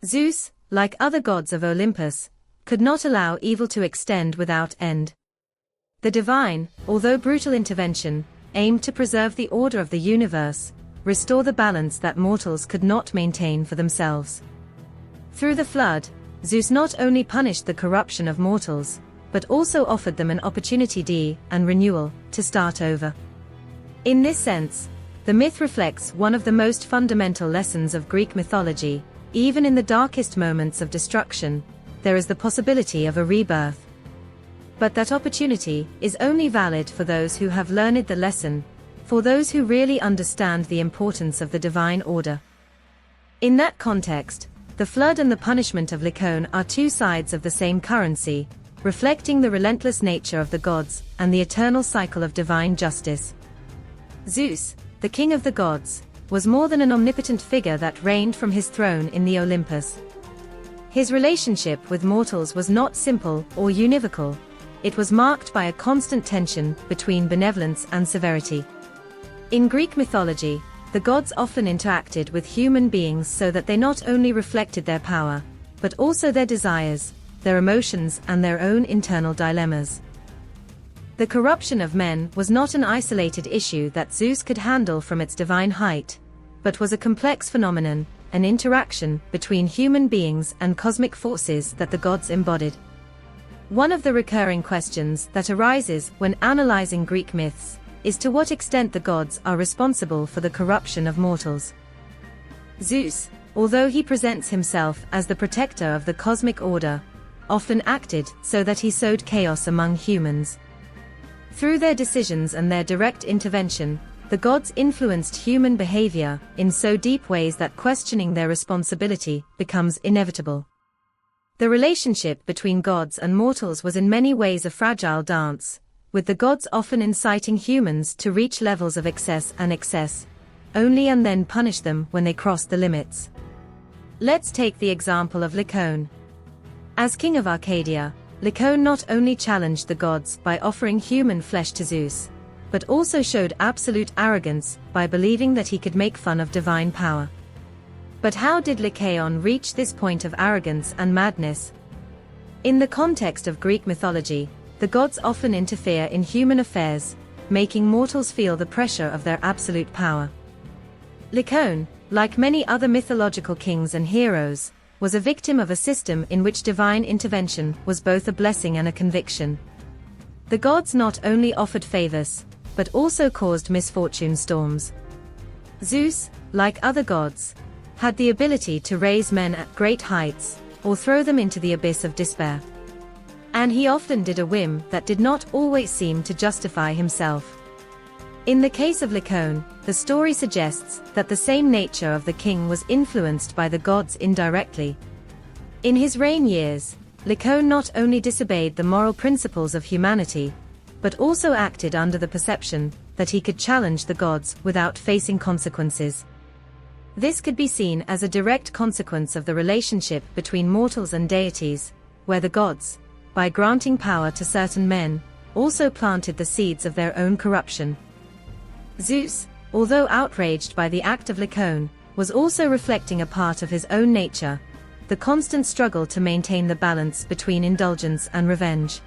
Zeus, like other gods of Olympus, could not allow evil to extend without end. The divine, although brutal intervention, aimed to preserve the order of the universe, restore the balance that mortals could not maintain for themselves. Through the flood, Zeus not only punished the corruption of mortals, but also offered them an opportunity and renewal to start over. In this sense, The myth reflects one of the most fundamental lessons of Greek mythology. Even in the darkest moments of destruction, there is the possibility of a rebirth. But that opportunity is only valid for those who have learned the lesson, for those who really understand the importance of the divine order. In that context, the flood and the punishment of Lycaon are two sides of the same currency, reflecting the relentless nature of the gods and the eternal cycle of divine justice. Zeus, the king of the gods, was more than an omnipotent figure that reigned from his throne in the Olympus. His relationship with mortals was not simple or univocal. It was marked by a constant tension between benevolence and severity. In Greek mythology, the gods often interacted with human beings so that they not only reflected their power, but also their desires, their emotions, and their own internal dilemmas. The corruption of men was not an isolated issue that Zeus could handle from its divine height, but was a complex phenomenon, an interaction between human beings and cosmic forces that the gods embodied. One of the recurring questions that arises when analyzing Greek myths is to what extent the gods are responsible for the corruption of mortals. Zeus, although he presents himself as the protector of the cosmic order, often acted so that he sowed chaos among humans. Through their decisions and their direct intervention, the gods influenced human behavior in so deep ways that questioning their responsibility becomes inevitable. The relationship between gods and mortals was in many ways a fragile dance, with the gods often inciting humans to reach levels of excess only and then punish them when they cross the limits. Let's take the example of Lycaon. As king of Arcadia, Lycaon not only challenged the gods by offering human flesh to Zeus, but also showed absolute arrogance by believing that he could make fun of divine power. But how did Lycaon reach this point of arrogance and madness? In the context of Greek mythology, the gods often interfere in human affairs, making mortals feel the pressure of their absolute power. Lycaon, like many other mythological kings and heroes, was a victim of a system in which divine intervention was both a blessing and a conviction. The gods not only offered favors, but also caused misfortune storms. Zeus, like other gods, had the ability to raise men at great heights, or throw them into the abyss of despair. And he often did a whim that did not always seem to justify himself. In the case of Lycaon, the story suggests that the same nature of the king was influenced by the gods indirectly. In his reign years, Lycaon not only disobeyed the moral principles of humanity, but also acted under the perception that he could challenge the gods without facing consequences. This could be seen as a direct consequence of the relationship between mortals and deities, where the gods, by granting power to certain men, also planted the seeds of their own corruption. Zeus, although outraged by the act of Lycaon, was also reflecting a part of his own nature, the constant struggle to maintain the balance between indulgence and revenge.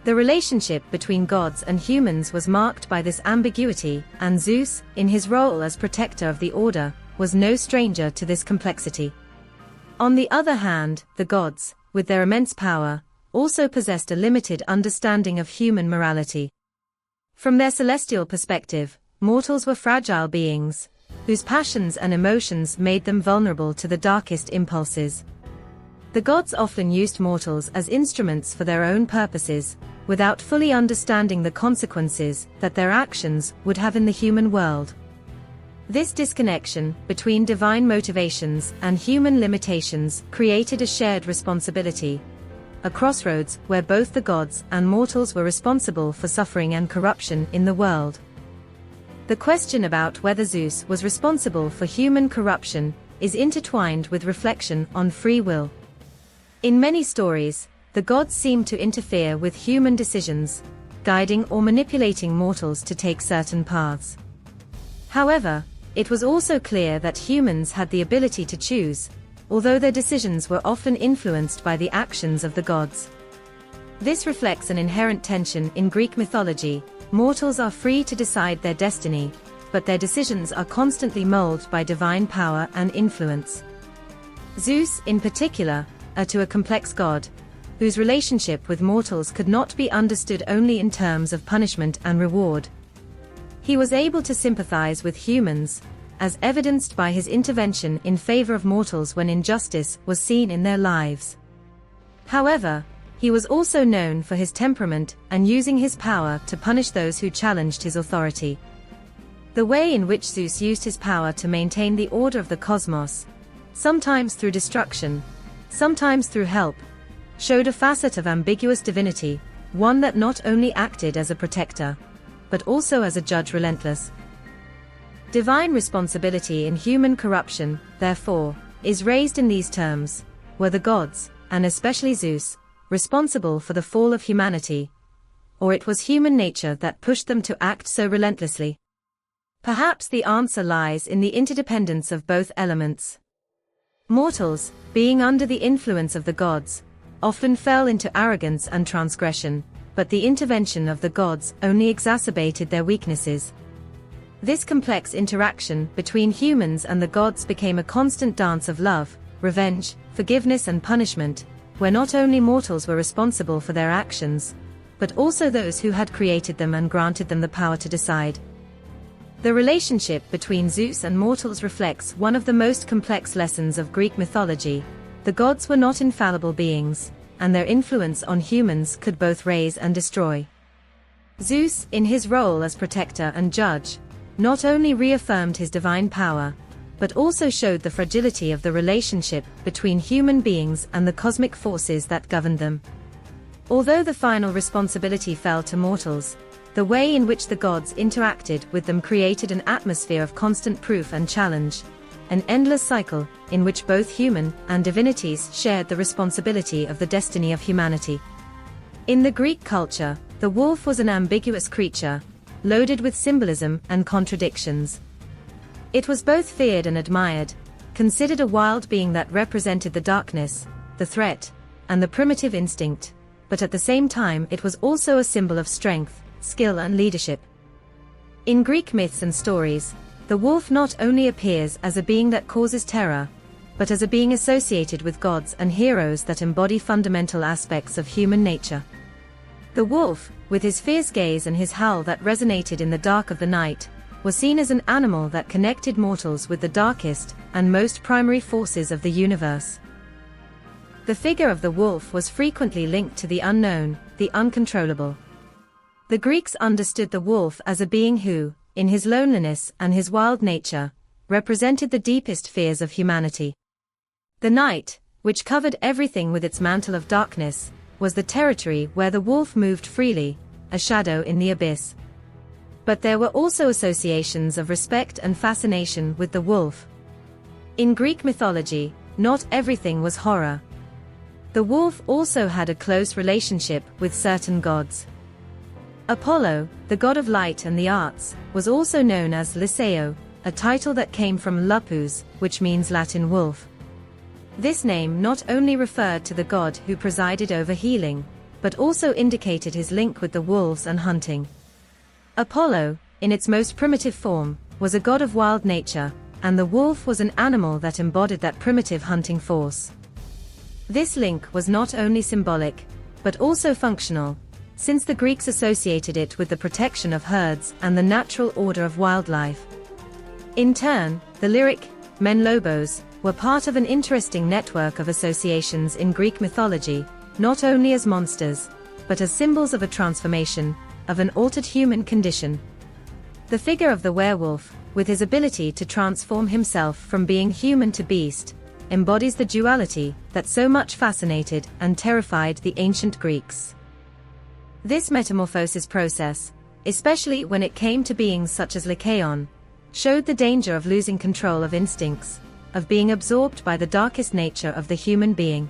The relationship between gods and humans was marked by this ambiguity, and Zeus, in his role as protector of the order, was no stranger to this complexity. On the other hand, the gods, with their immense power, also possessed a limited understanding of human morality. From their celestial perspective, mortals were fragile beings, whose passions and emotions made them vulnerable to the darkest impulses. The gods often used mortals as instruments for their own purposes, without fully understanding the consequences that their actions would have in the human world. This disconnection between divine motivations and human limitations created a shared responsibility, a crossroads where both the gods and mortals were responsible for suffering and corruption in the world. The question about whether Zeus was responsible for human corruption is intertwined with reflection on free will. In many stories, the gods seem to interfere with human decisions, guiding or manipulating mortals to take certain paths. However, it was also clear that humans had the ability to choose, although their decisions were often influenced by the actions of the gods. This reflects an inherent tension in Greek mythology. Mortals are free to decide their destiny, but their decisions are constantly molded by divine power and influence. Zeus, in particular, to a complex god, whose relationship with mortals could not be understood only in terms of punishment and reward. He was able to sympathize with humans, as evidenced by his intervention in favor of mortals when injustice was seen in their lives. However, he was also known for his temperament and using his power to punish those who challenged his authority. The way in which Zeus used his power to maintain the order of the cosmos, sometimes through destruction, sometimes through help, showed a facet of ambiguous divinity, one that not only acted as a protector, but also as a judge relentless. Divine responsibility in human corruption, therefore, is raised in these terms: were the gods, and especially Zeus, responsible for the fall of humanity, or it was human nature that pushed them to act so relentlessly? Perhaps the answer lies in the interdependence of both elements. Mortals, being under the influence of the gods, often fell into arrogance and transgression, but the intervention of the gods only exacerbated their weaknesses. This complex interaction between humans and the gods became a constant dance of love, revenge, forgiveness and punishment, where not only mortals were responsible for their actions, but also those who had created them and granted them the power to decide. The relationship between Zeus and mortals reflects one of the most complex lessons of Greek mythology. The gods were not infallible beings, and their influence on humans could both raise and destroy. Zeus, in his role as protector and judge, not only reaffirmed his divine power, but also showed the fragility of the relationship between human beings and the cosmic forces that governed them. Although the final responsibility fell to mortals, the way in which the gods interacted with them created an atmosphere of constant proof and challenge, an endless cycle in which both human and divinities shared the responsibility of the destiny of humanity. In the Greek culture, the wolf was an ambiguous creature, loaded with symbolism and contradictions. It was both feared and admired, considered a wild being that represented the darkness, the threat, and the primitive instinct, but at the same time it was also a symbol of strength, skill and leadership. In Greek myths and stories, the wolf not only appears as a being that causes terror, but as a being associated with gods and heroes that embody fundamental aspects of human nature. The wolf, with his fierce gaze and his howl that resonated in the dark of the night, was seen as an animal that connected mortals with the darkest and most primary forces of the universe. The figure of the wolf was frequently linked to the unknown, the uncontrollable. The Greeks understood the wolf as a being who, in his loneliness and his wild nature, represented the deepest fears of humanity. The night, which covered everything with its mantle of darkness, was the territory where the wolf moved freely, a shadow in the abyss. But there were also associations of respect and fascination with the wolf. In Greek mythology, not everything was horror. The wolf also had a close relationship with certain gods. Apollo, the god of light and the arts, was also known as Lycaon, a title that came from lupus, which means Latin wolf. This name not only referred to the god who presided over healing, but also indicated his link with the wolves and hunting. Apollo, in its most primitive form, was a god of wild nature, and the wolf was an animal that embodied that primitive hunting force. This link was not only symbolic, but also functional, since the Greeks associated it with the protection of herds and the natural order of wildlife. In turn, the lyric men lobos were part of an interesting network of associations in Greek mythology, not only as monsters, but as symbols of a transformation, of an altered human condition. The figure of the werewolf, with his ability to transform himself from being human to beast, embodies the duality that so much fascinated and terrified the ancient Greeks. This metamorphosis process, especially when it came to beings such as Lycaon, showed the danger of losing control of instincts, of being absorbed by the darkest nature of the human being.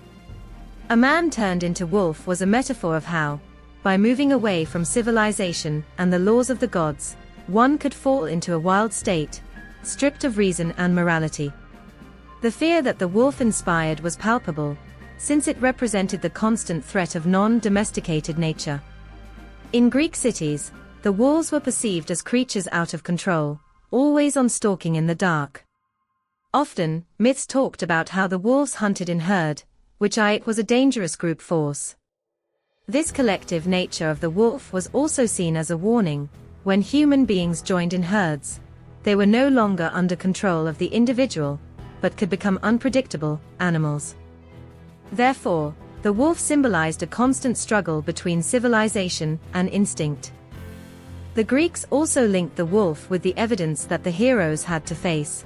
A man turned into wolf was a metaphor of how, by moving away from civilization and the laws of the gods, one could fall into a wild state, stripped of reason and morality. The fear that the wolf inspired was palpable, since it represented the constant threat of non-domesticated nature. In Greek cities, the wolves were perceived as creatures out of control, always on stalking in the dark. Often, myths talked about how the wolves hunted in herd, which was a dangerous group force. This collective nature of the wolf was also seen as a warning, when human beings joined in herds, they were no longer under control of the individual, but could become unpredictable animals. Therefore, the wolf symbolized a constant struggle between civilization and instinct. The Greeks also linked the wolf with the evidence that the heroes had to face.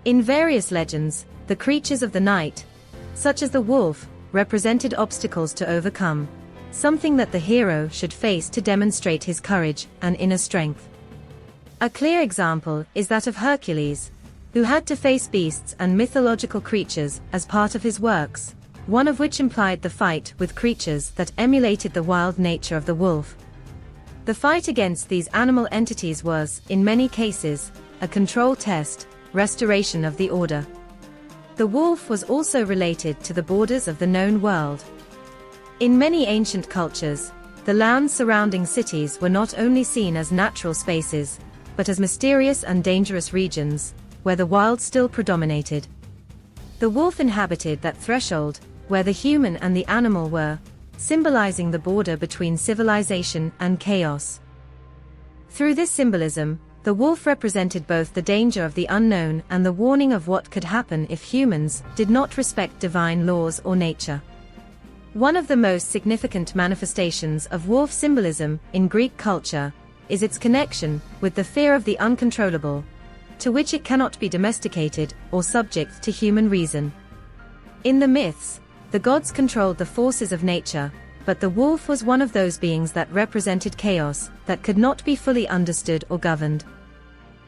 In various legends, the creatures of the night, such as the wolf, represented obstacles to overcome, something that the hero should face to demonstrate his courage and inner strength. A clear example is that of Hercules, who had to face beasts and mythological creatures as part of his works, one of which implied the fight with creatures that emulated the wild nature of the wolf. The fight against these animal entities was, in many cases, a control test, restoration of the order. The wolf was also related to the borders of the known world. In many ancient cultures, the lands surrounding cities were not only seen as natural spaces, but as mysterious and dangerous regions, where the wild still predominated. The wolf inhabited that threshold, where the human and the animal were, symbolizing the border between civilization and chaos. Through this symbolism, the wolf represented both the danger of the unknown and the warning of what could happen if humans did not respect divine laws or nature. One of the most significant manifestations of wolf symbolism in Greek culture is its connection with the fear of the uncontrollable, to which it cannot be domesticated or subject to human reason. In the myths, the gods controlled the forces of nature, but the wolf was one of those beings that represented chaos, that could not be fully understood or governed.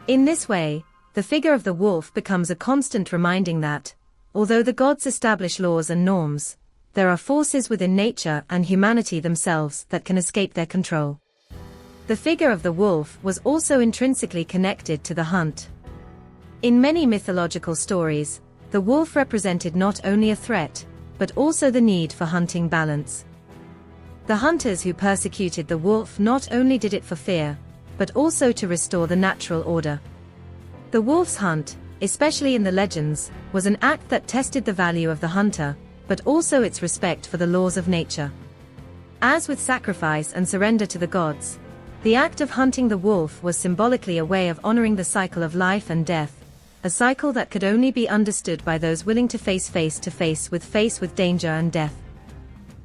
In this way, the figure of the wolf becomes a constant reminding that, although the gods establish laws and norms, there are forces within nature and humanity themselves that can escape their control. The figure of the wolf was also intrinsically connected to the hunt. In many mythological stories, the wolf represented not only a threat, but also the need for hunting balance. The hunters who persecuted the wolf not only did it for fear, but also to restore the natural order. The wolf's hunt, especially in the legends, was an act that tested the value of the hunter, but also its respect for the laws of nature. As with sacrifice and surrender to the gods, the act of hunting the wolf was symbolically a way of honoring the cycle of life and death, a cycle that could only be understood by those willing to face with danger and death.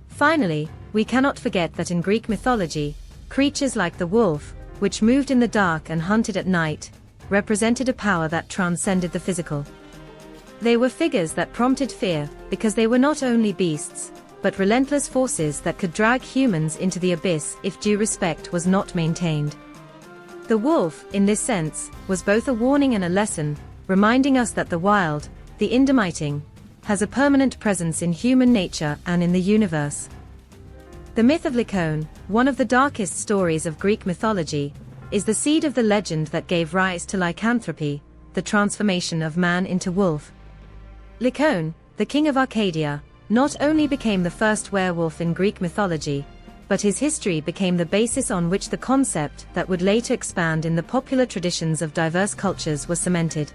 Finally, we cannot forget that in Greek mythology, creatures like the wolf, which moved in the dark and hunted at night, represented a power that transcended the physical. They were figures that prompted fear, because they were not only beasts, but relentless forces that could drag humans into the abyss if due respect was not maintained. The wolf, in this sense, was both a warning and a lesson, reminding us that the wild, the indomiting, has a permanent presence in human nature and in the universe. The myth of Lycaon, one of the darkest stories of Greek mythology, is the seed of the legend that gave rise to lycanthropy, the transformation of man into wolf. Lycaon, the king of Arcadia, not only became the first werewolf in Greek mythology, but his history became the basis on which the concept that would later expand in the popular traditions of diverse cultures was cemented.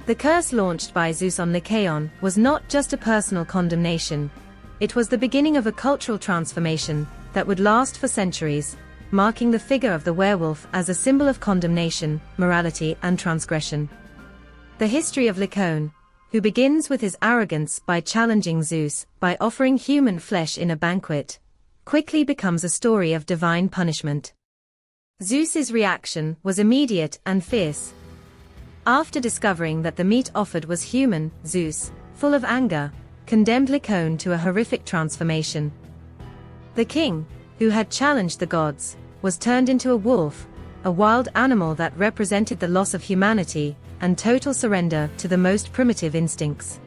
The curse launched by Zeus on Licaon was not just a personal condemnation, it was the beginning of a cultural transformation that would last for centuries, marking the figure of the werewolf as a symbol of condemnation, morality and transgression. The history of Lycaon, who begins with his arrogance by challenging Zeus by offering human flesh in a banquet, quickly becomes a story of divine punishment. Zeus's reaction was immediate and fierce. After discovering that the meat offered was human, Zeus, full of anger, condemned Lycaon to a horrific transformation. The king, who had challenged the gods, was turned into a wolf, a wild animal that represented the loss of humanity and total surrender to the most primitive instincts.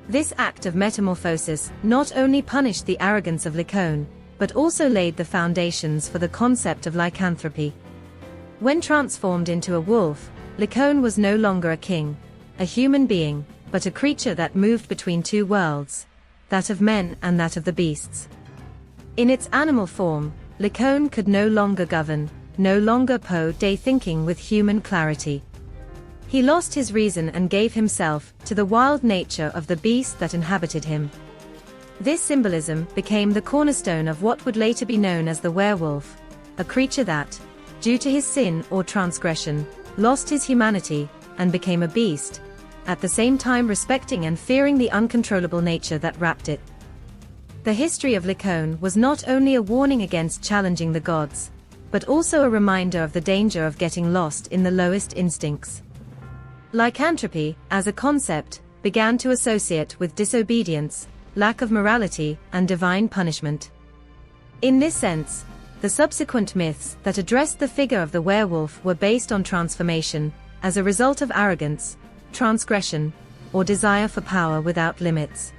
This act of metamorphosis not only punished the arrogance of Lycaon, but also laid the foundations for the concept of lycanthropy. When transformed into a wolf, Lycaon was no longer a king, a human being, but a creature that moved between two worlds, that of men and that of the beasts. In its animal form, Lycaon could no longer govern, no longer po-day thinking with human clarity. He lost his reason and gave himself to the wild nature of the beast that inhabited him. This symbolism became the cornerstone of what would later be known as the werewolf, a creature that, due to his sin or transgression, lost his humanity, and became a beast, at the same time respecting and fearing the uncontrollable nature that wrapped it. The history of Lycaon was not only a warning against challenging the gods, but also a reminder of the danger of getting lost in the lowest instincts. Lycanthropy, as a concept, began to associate with disobedience, lack of morality, and divine punishment. In this sense, the subsequent myths that addressed the figure of the werewolf were based on transformation, as a result of arrogance, transgression, or desire for power without limits.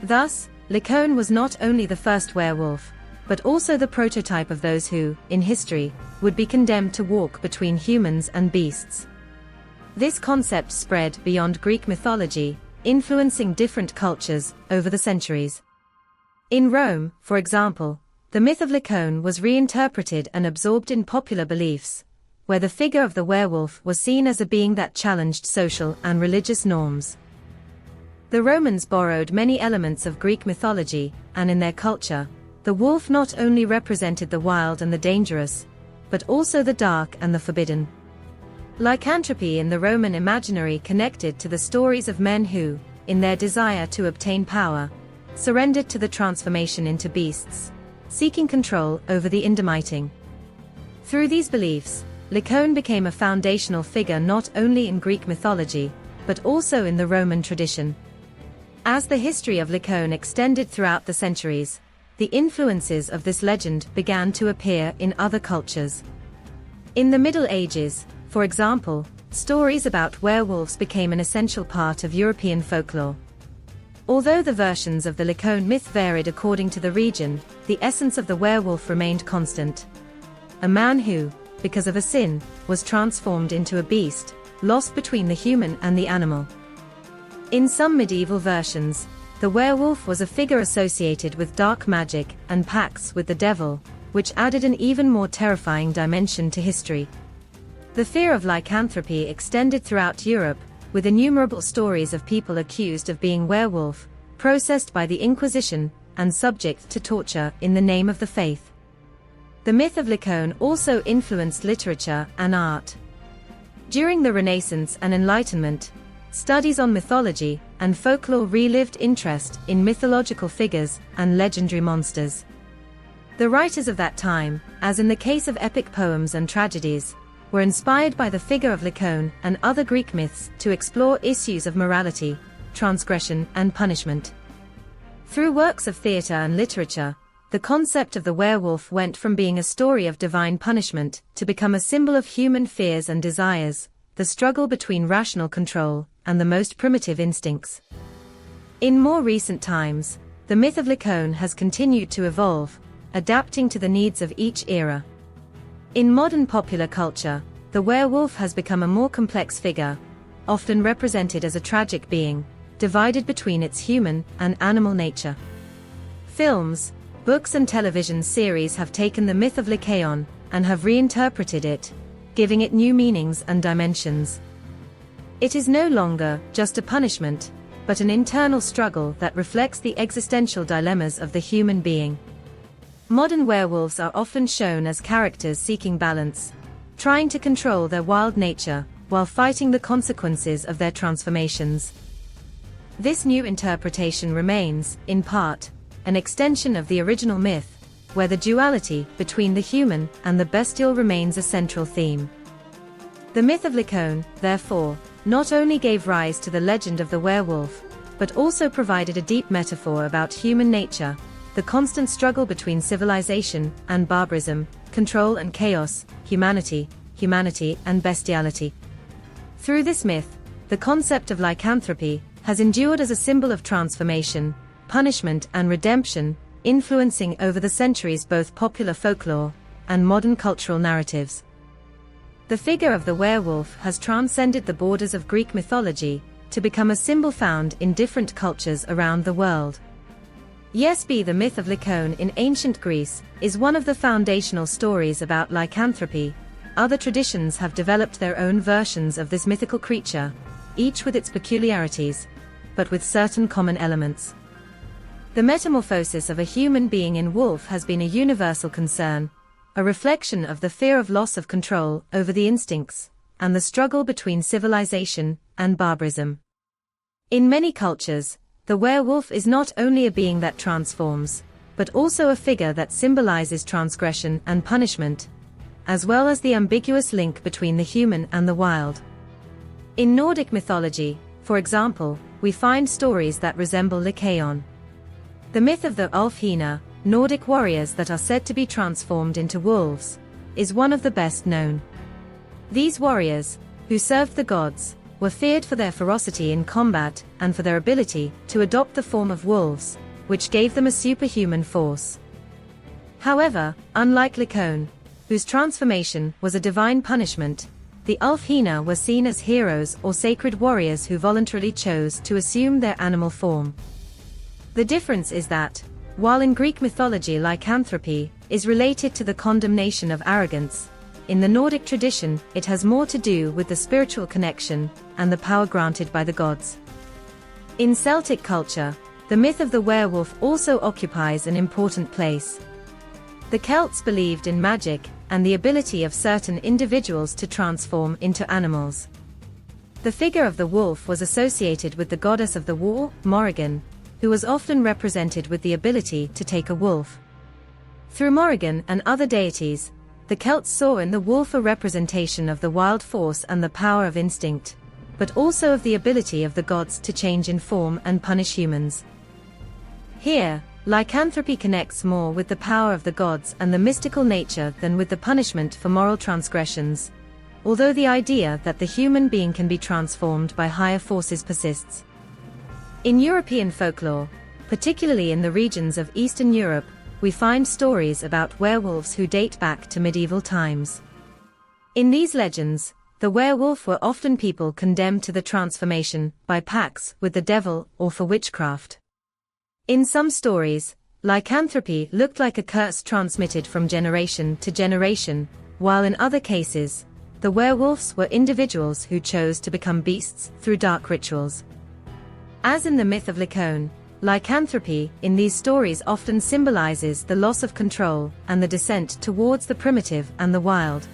Thus, Lycaon was not only the first werewolf, but also the prototype of those who, in history, would be condemned to walk between humans and beasts. This concept spread beyond Greek mythology, influencing different cultures over the centuries. In Rome, for example, the myth of Lycaon was reinterpreted and absorbed in popular beliefs, where the figure of the werewolf was seen as a being that challenged social and religious norms. The Romans borrowed many elements of Greek mythology, and in their culture, the wolf not only represented the wild and the dangerous, but also the dark and the forbidden. Lycanthropy in the Roman imaginary connected to the stories of men who, in their desire to obtain power, surrendered to the transformation into beasts, seeking control over the indemiting. Through these beliefs, Lycaon became a foundational figure not only in Greek mythology, but also in the Roman tradition. As the history of Lycaon extended throughout the centuries, the influences of this legend began to appear in other cultures. In the Middle Ages, for example, stories about werewolves became an essential part of European folklore. Although the versions of the Lycaon myth varied according to the region, the essence of the werewolf remained constant. A man who, because of a sin, was transformed into a beast, lost between the human and the animal. In some medieval versions, the werewolf was a figure associated with dark magic and pacts with the devil, which added an even more terrifying dimension to history. The fear of lycanthropy extended throughout Europe, with innumerable stories of people accused of being werewolf, processed by the Inquisition, and subject to torture in the name of the faith. The myth of Lycaon also influenced literature and art. During the Renaissance and Enlightenment, studies on mythology and folklore relived interest in mythological figures and legendary monsters. The writers of that time, as in the case of epic poems and tragedies, were inspired by the figure of Lycaon and other Greek myths to explore issues of morality, transgression, and punishment. Through works of theatre and literature, the concept of the werewolf went from being a story of divine punishment to become a symbol of human fears and desires, the struggle between rational control and the most primitive instincts. In more recent times, the myth of Lycaon has continued to evolve, adapting to the needs of each era. In modern popular culture, the werewolf has become a more complex figure, often represented as a tragic being, divided between its human and animal nature. Films, books and television series have taken the myth of Lycaon and have reinterpreted it, giving it new meanings and dimensions. It is no longer just a punishment, but an internal struggle that reflects the existential dilemmas of the human being. Modern werewolves are often shown as characters seeking balance, trying to control their wild nature, while fighting the consequences of their transformations. This new interpretation remains, in part, an extension of the original myth, where the duality between the human and the bestial remains a central theme. The myth of Lycaon, therefore, not only gave rise to the legend of the werewolf, but also provided a deep metaphor about human nature, the constant struggle between civilization and barbarism, control and chaos, humanity and bestiality. Through this myth, the concept of lycanthropy has endured as a symbol of transformation, punishment and redemption, influencing over the centuries both popular folklore and modern cultural narratives. The figure of the werewolf has transcended the borders of Greek mythology to become a symbol found in different cultures around the world. Yes, the myth of Lycaon in ancient Greece is one of the foundational stories about lycanthropy. Other traditions have developed their own versions of this mythical creature, each with its peculiarities, but with certain common elements. The metamorphosis of a human being in wolf has been a universal concern, a reflection of the fear of loss of control over the instincts, and the struggle between civilization and barbarism. In many cultures, the werewolf is not only a being that transforms, but also a figure that symbolizes transgression and punishment, as well as the ambiguous link between the human and the wild. In Nordic mythology, for example, we find stories that resemble Lycaon. The myth of the Ulfhina, Nordic warriors that are said to be transformed into wolves, is one of the best known. These warriors, who served the gods, were feared for their ferocity in combat and for their ability to adopt the form of wolves, which gave them a superhuman force. However, unlike Lycaon, whose transformation was a divine punishment, the Ulfhina were seen as heroes or sacred warriors who voluntarily chose to assume their animal form. The difference is that, while in Greek mythology lycanthropy is related to the condemnation of arrogance, in the Nordic tradition it has more to do with the spiritual connection and the power granted by the gods. In Celtic culture, the myth of the werewolf also occupies an important place. The Celts believed in magic and the ability of certain individuals to transform into animals. The figure of the wolf was associated with the goddess of the war, Morrigan, who was often represented with the ability to take a wolf. Through Morrigan and other deities, the Celts saw in the wolf a representation of the wild force and the power of instinct, but also of the ability of the gods to change in form and punish humans. Here, lycanthropy connects more with the power of the gods and the mystical nature than with the punishment for moral transgressions, although the idea that the human being can be transformed by higher forces persists. In European folklore, particularly in the regions of Eastern Europe, we find stories about werewolves who date back to medieval times. In these legends, the werewolf were often people condemned to the transformation by pacts with the devil or for witchcraft. In some stories, lycanthropy looked like a curse transmitted from generation to generation, while in other cases, the werewolves were individuals who chose to become beasts through dark rituals. As in the myth of Lycaon, lycanthropy in these stories often symbolizes the loss of control and the descent towards the primitive and the wild.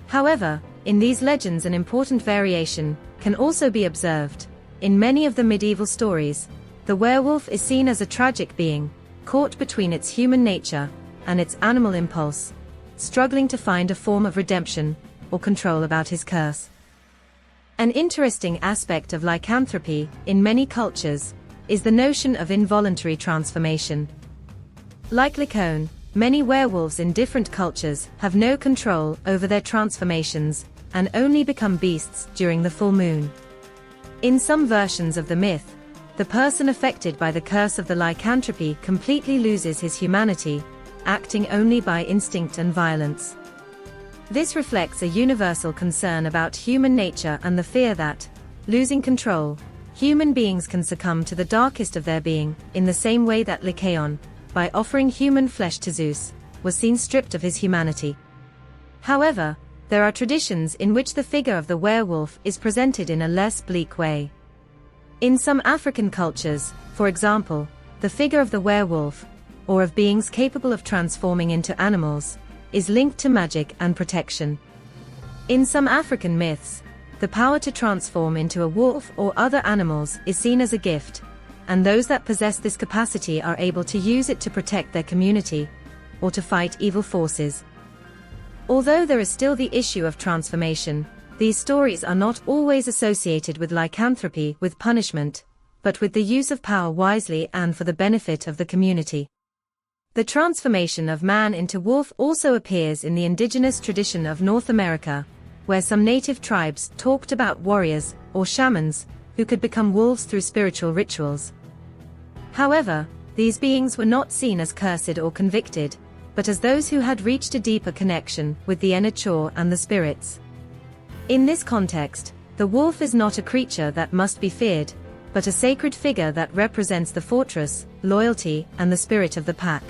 However, in these legends an important variation can also be observed. In many of the medieval stories, the werewolf is seen as a tragic being, caught between its human nature and its animal impulse, struggling to find a form of redemption or control about his curse. An interesting aspect of lycanthropy in many cultures is the notion of involuntary transformation. Like Lycaon, many werewolves in different cultures have no control over their transformations and only become beasts during the full moon. In some versions of the myth, the person affected by the curse of the lycanthropy completely loses his humanity, acting only by instinct and violence. This reflects a universal concern about human nature and the fear that, losing control, human beings can succumb to the darkest of their being, in the same way that Lycaon, by offering human flesh to Zeus, was seen stripped of his humanity. However, there are traditions in which the figure of the werewolf is presented in a less bleak way. In some African cultures, for example, the figure of the werewolf, or of beings capable of transforming into animals, is linked to magic and protection. In some African myths, the power to transform into a wolf or other animals is seen as a gift, and those that possess this capacity are able to use it to protect their community, or to fight evil forces. Although there is still the issue of transformation, these stories are not always associated with lycanthropy with punishment, but with the use of power wisely and for the benefit of the community. The transformation of man into wolf also appears in the indigenous tradition of North America, where some native tribes talked about warriors, or shamans, who could become wolves through spiritual rituals. However, these beings were not seen as cursed or convicted, but as those who had reached a deeper connection with the nature and the spirits. In this context, the wolf is not a creature that must be feared, but a sacred figure that represents the fortress, loyalty, and the spirit of the pack.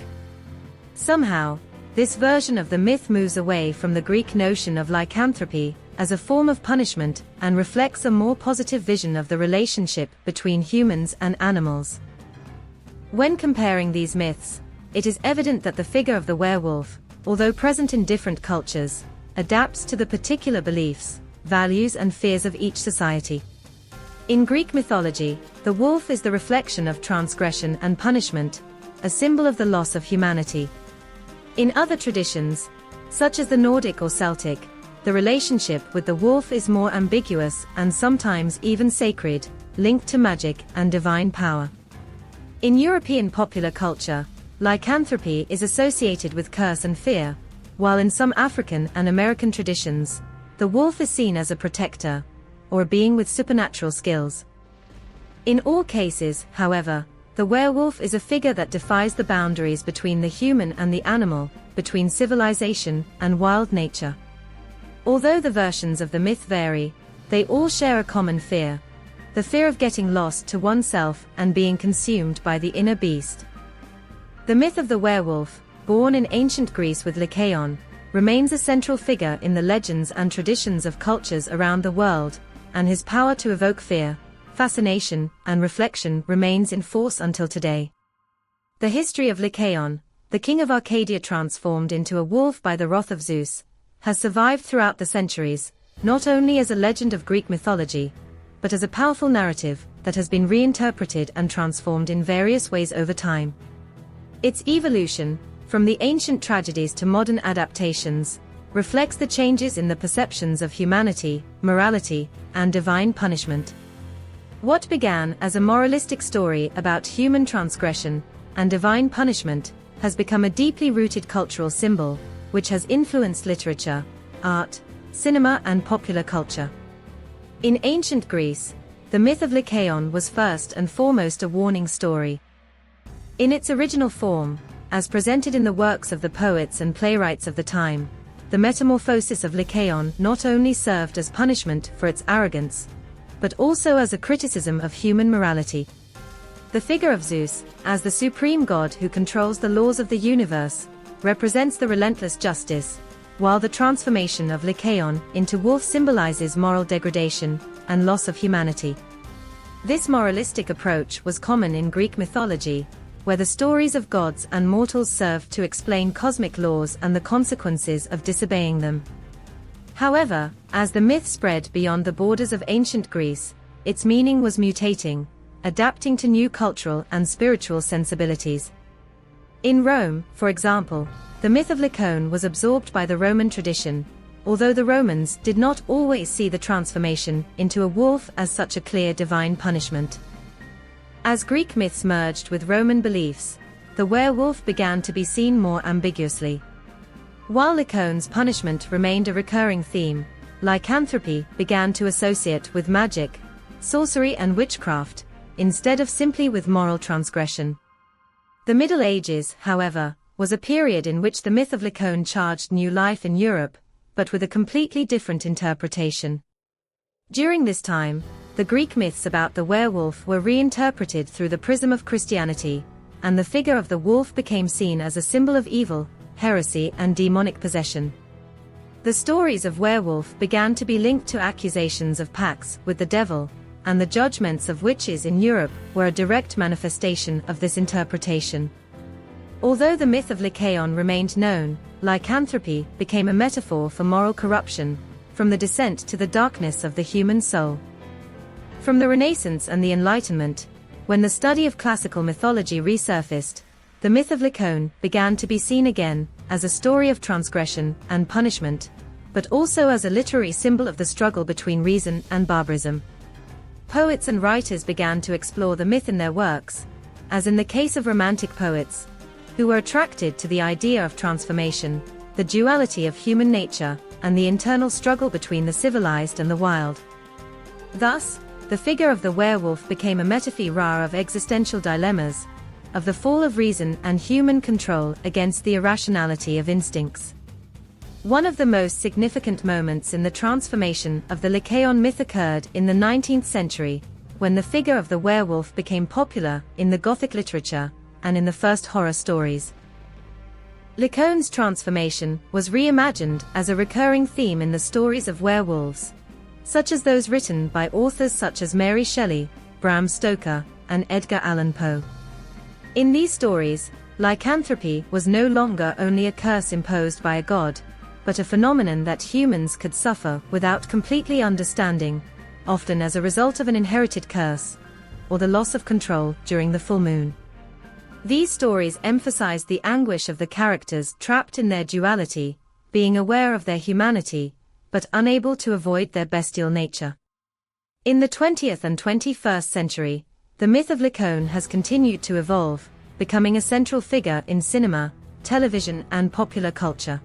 Somehow, this version of the myth moves away from the Greek notion of lycanthropy as a form of punishment and reflects a more positive vision of the relationship between humans and animals. When comparing these myths, it is evident that the figure of the werewolf, although present in different cultures, adapts to the particular beliefs, values and fears of each society. In Greek mythology, the wolf is the reflection of transgression and punishment, a symbol of the loss of humanity. In other traditions, such as the Nordic or Celtic, the relationship with the wolf is more ambiguous and sometimes even sacred, linked to magic and divine power. In European popular culture, lycanthropy is associated with curse and fear, while in some African and American traditions, the wolf is seen as a protector, or a being with supernatural skills. In all cases, however, the werewolf is a figure that defies the boundaries between the human and the animal, between civilization and wild nature. Although the versions of the myth vary, they all share a common fear: the fear of getting lost to oneself and being consumed by the inner beast. The myth of the werewolf, born in ancient Greece with Lycaon, remains a central figure in the legends and traditions of cultures around the world, and his power to evoke fear, fascination, and reflection remains in force until today. The history of Lycaon, the king of Arcadia transformed into a wolf by the wrath of Zeus, has survived throughout the centuries, not only as a legend of Greek mythology, but as a powerful narrative that has been reinterpreted and transformed in various ways over time. Its evolution, from the ancient tragedies to modern adaptations, reflects the changes in the perceptions of humanity, morality, and divine punishment. What began as a moralistic story about human transgression and divine punishment has become a deeply rooted cultural symbol, which has influenced literature, art, cinema, and popular culture. In ancient Greece, the myth of Lycaon was first and foremost a warning story. In its original form, as presented in the works of the poets and playwrights of the time, the metamorphosis of Lycaon not only served as punishment for its arrogance, but also as a criticism of human morality. The figure of Zeus, as the supreme god who controls the laws of the universe, represents the relentless justice, while the transformation of Lycaon into wolf symbolizes moral degradation and loss of humanity. This moralistic approach was common in Greek mythology, where the stories of gods and mortals served to explain cosmic laws and the consequences of disobeying them. However, as the myth spread beyond the borders of ancient Greece, its meaning was mutating, adapting to new cultural and spiritual sensibilities. In Rome, for example, the myth of Lycaon was absorbed by the Roman tradition, although the Romans did not always see the transformation into a wolf as such a clear divine punishment. As Greek myths merged with Roman beliefs, the werewolf began to be seen more ambiguously. While Lycaon's punishment remained a recurring theme, lycanthropy began to associate with magic, sorcery and witchcraft, instead of simply with moral transgression. The Middle Ages, however, was a period in which the myth of Lycaon charged new life in Europe, but with a completely different interpretation. During this time, the Greek myths about the werewolf were reinterpreted through the prism of Christianity, and the figure of the wolf became seen as a symbol of evil, heresy, and demonic possession. The stories of werewolf began to be linked to accusations of pacts with the devil, and the judgments of witches in Europe were a direct manifestation of this interpretation. Although the myth of Lycaon remained known, lycanthropy became a metaphor for moral corruption, from the descent to the darkness of the human soul. From the Renaissance and the Enlightenment, when the study of classical mythology resurfaced, the myth of Lycaon began to be seen again as a story of transgression and punishment, but also as a literary symbol of the struggle between reason and barbarism. Poets and writers began to explore the myth in their works, as in the case of Romantic poets, who were attracted to the idea of transformation, the duality of human nature, and the internal struggle between the civilized and the wild. Thus, the figure of the werewolf became a metaphor of existential dilemmas, of the fall of reason and human control against the irrationality of instincts. One of the most significant moments in the transformation of the Lycaon myth occurred in the 19th century, when the figure of the werewolf became popular in the Gothic literature and in the first horror stories. Lycaon's transformation was reimagined as a recurring theme in the stories of werewolves, such as those written by authors such as Mary Shelley, Bram Stoker, and Edgar Allan Poe. In these stories, Lycanthropy was no longer only a curse imposed by a god, but a phenomenon that humans could suffer without completely understanding, often as a result of an inherited curse, or the loss of control during the full moon. These stories emphasized the anguish of the characters trapped in their duality, being aware of their humanity, but unable to avoid their bestial nature. In the 20th and 21st century, the myth of Lycaon has continued to evolve, becoming a central figure in cinema, television, and popular culture.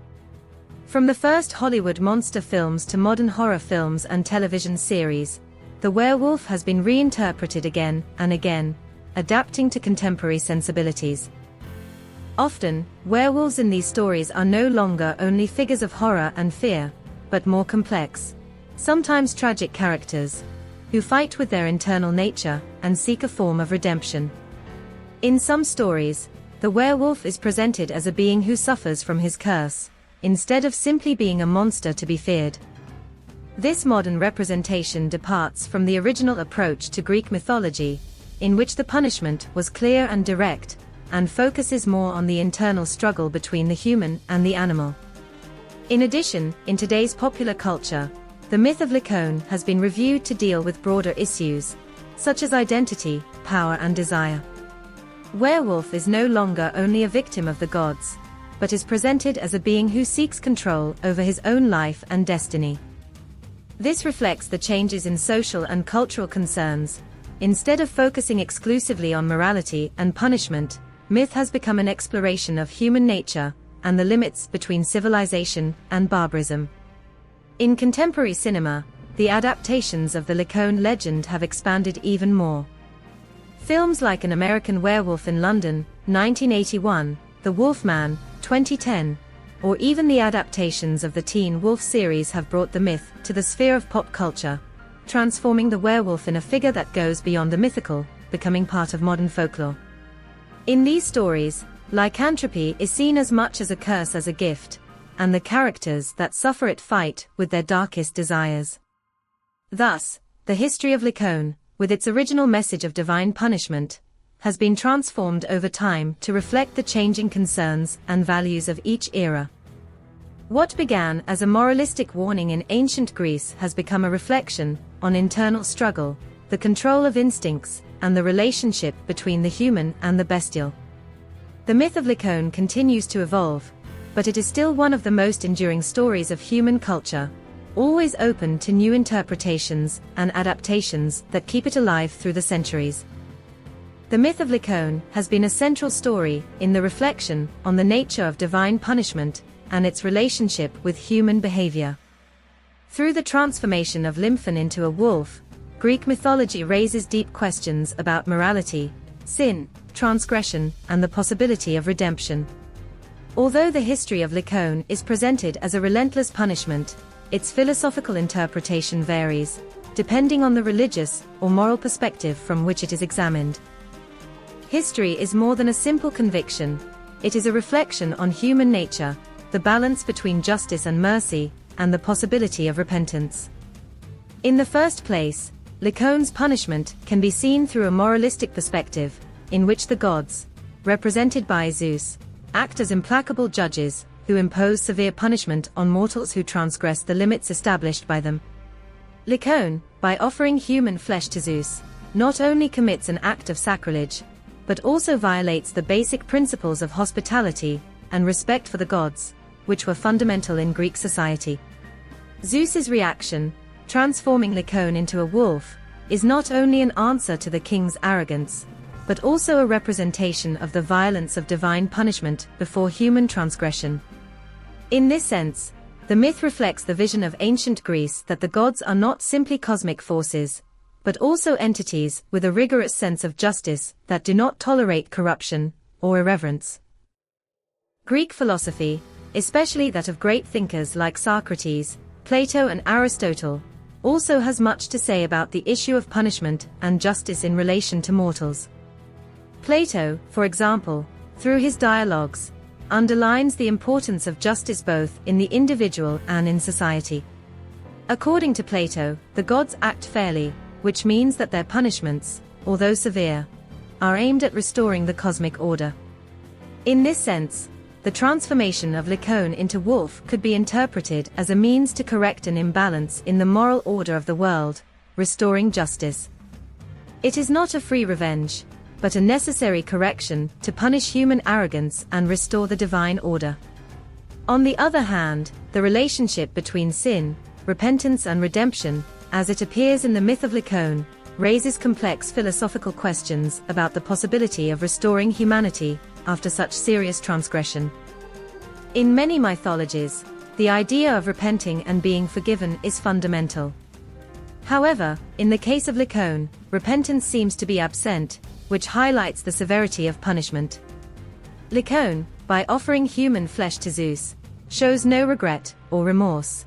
From the first Hollywood monster films to modern horror films and television series, the werewolf has been reinterpreted again and again, adapting to contemporary sensibilities. Often, werewolves in these stories are no longer only figures of horror and fear, but more complex, sometimes tragic characters, who fight with their internal nature and seek a form of redemption. In some stories, the werewolf is presented as a being who suffers from his curse, instead of simply being a monster to be feared. This modern representation departs from the original approach to Greek mythology, in which the punishment was clear and direct, and focuses more on the internal struggle between the human and the animal. In addition, in today's popular culture, the myth of Lycaon has been reviewed to deal with broader issues, such as identity, power, and desire. Werewolf is no longer only a victim of the gods, but is presented as a being who seeks control over his own life and destiny. This reflects the changes in social and cultural concerns. Instead of focusing exclusively on morality and punishment, myth has become an exploration of human nature and the limits between civilization and barbarism. In contemporary cinema, the adaptations of the Lycaon legend have expanded even more. Films like An American Werewolf in London, 1981, The Wolfman, 2010, or even the adaptations of the Teen Wolf series have brought the myth to the sphere of pop culture, transforming the werewolf in a figure that goes beyond the mythical, becoming part of modern folklore. In these stories, lycanthropy is seen as much as a curse as a gift, and the characters that suffer it fight with their darkest desires. Thus, the history of Lycaon, with its original message of divine punishment, has been transformed over time to reflect the changing concerns and values of each era. What began as a moralistic warning in ancient Greece has become a reflection on internal struggle, the control of instincts, and the relationship between the human and the bestial. The myth of Lycaon continues to evolve, but it is still one of the most enduring stories of human culture, always open to new interpretations and adaptations that keep it alive through the centuries. The myth of Lycaon has been a central story in the reflection on the nature of divine punishment and its relationship with human behavior. Through the transformation of Lycaon into a wolf, Greek mythology raises deep questions about morality, sin, transgression, and the possibility of redemption. Although the history of Lycaon is presented as a relentless punishment, its philosophical interpretation varies, depending on the religious or moral perspective from which it is examined. History is more than a simple conviction, it is a reflection on human nature, the balance between justice and mercy, and the possibility of repentance. In the first place, Lycaon's punishment can be seen through a moralistic perspective, in which the gods, represented by Zeus, act as implacable judges who impose severe punishment on mortals who transgress the limits established by them. Lycaon, by offering human flesh to Zeus, not only commits an act of sacrilege, but also violates the basic principles of hospitality and respect for the gods, which were fundamental in Greek society. Zeus's reaction, transforming Lycaon into a wolf, is not only an answer to the king's arrogance, but also a representation of the violence of divine punishment before human transgression. In this sense, the myth reflects the vision of ancient Greece that the gods are not simply cosmic forces, but also entities with a rigorous sense of justice that do not tolerate corruption or irreverence. Greek philosophy, especially that of great thinkers like Socrates, Plato, and Aristotle, also has much to say about the issue of punishment and justice in relation to mortals. Plato, for example, through his dialogues, underlines the importance of justice both in the individual and in society. According to Plato, the gods act fairly, which means that their punishments, although severe, are aimed at restoring the cosmic order. In this sense, the transformation of Lycaon into wolf could be interpreted as a means to correct an imbalance in the moral order of the world, restoring justice. It is not a free revenge, but a necessary correction to punish human arrogance and restore the divine order. On the other hand, the relationship between sin, repentance and redemption, as it appears in the myth of Lycaon, raises complex philosophical questions about the possibility of restoring humanity after such serious transgression. In many mythologies, the idea of repenting and being forgiven is fundamental. However, in the case of Lycaon, repentance seems to be absent, which highlights the severity of punishment. Lycaon, by offering human flesh to Zeus, shows no regret or remorse.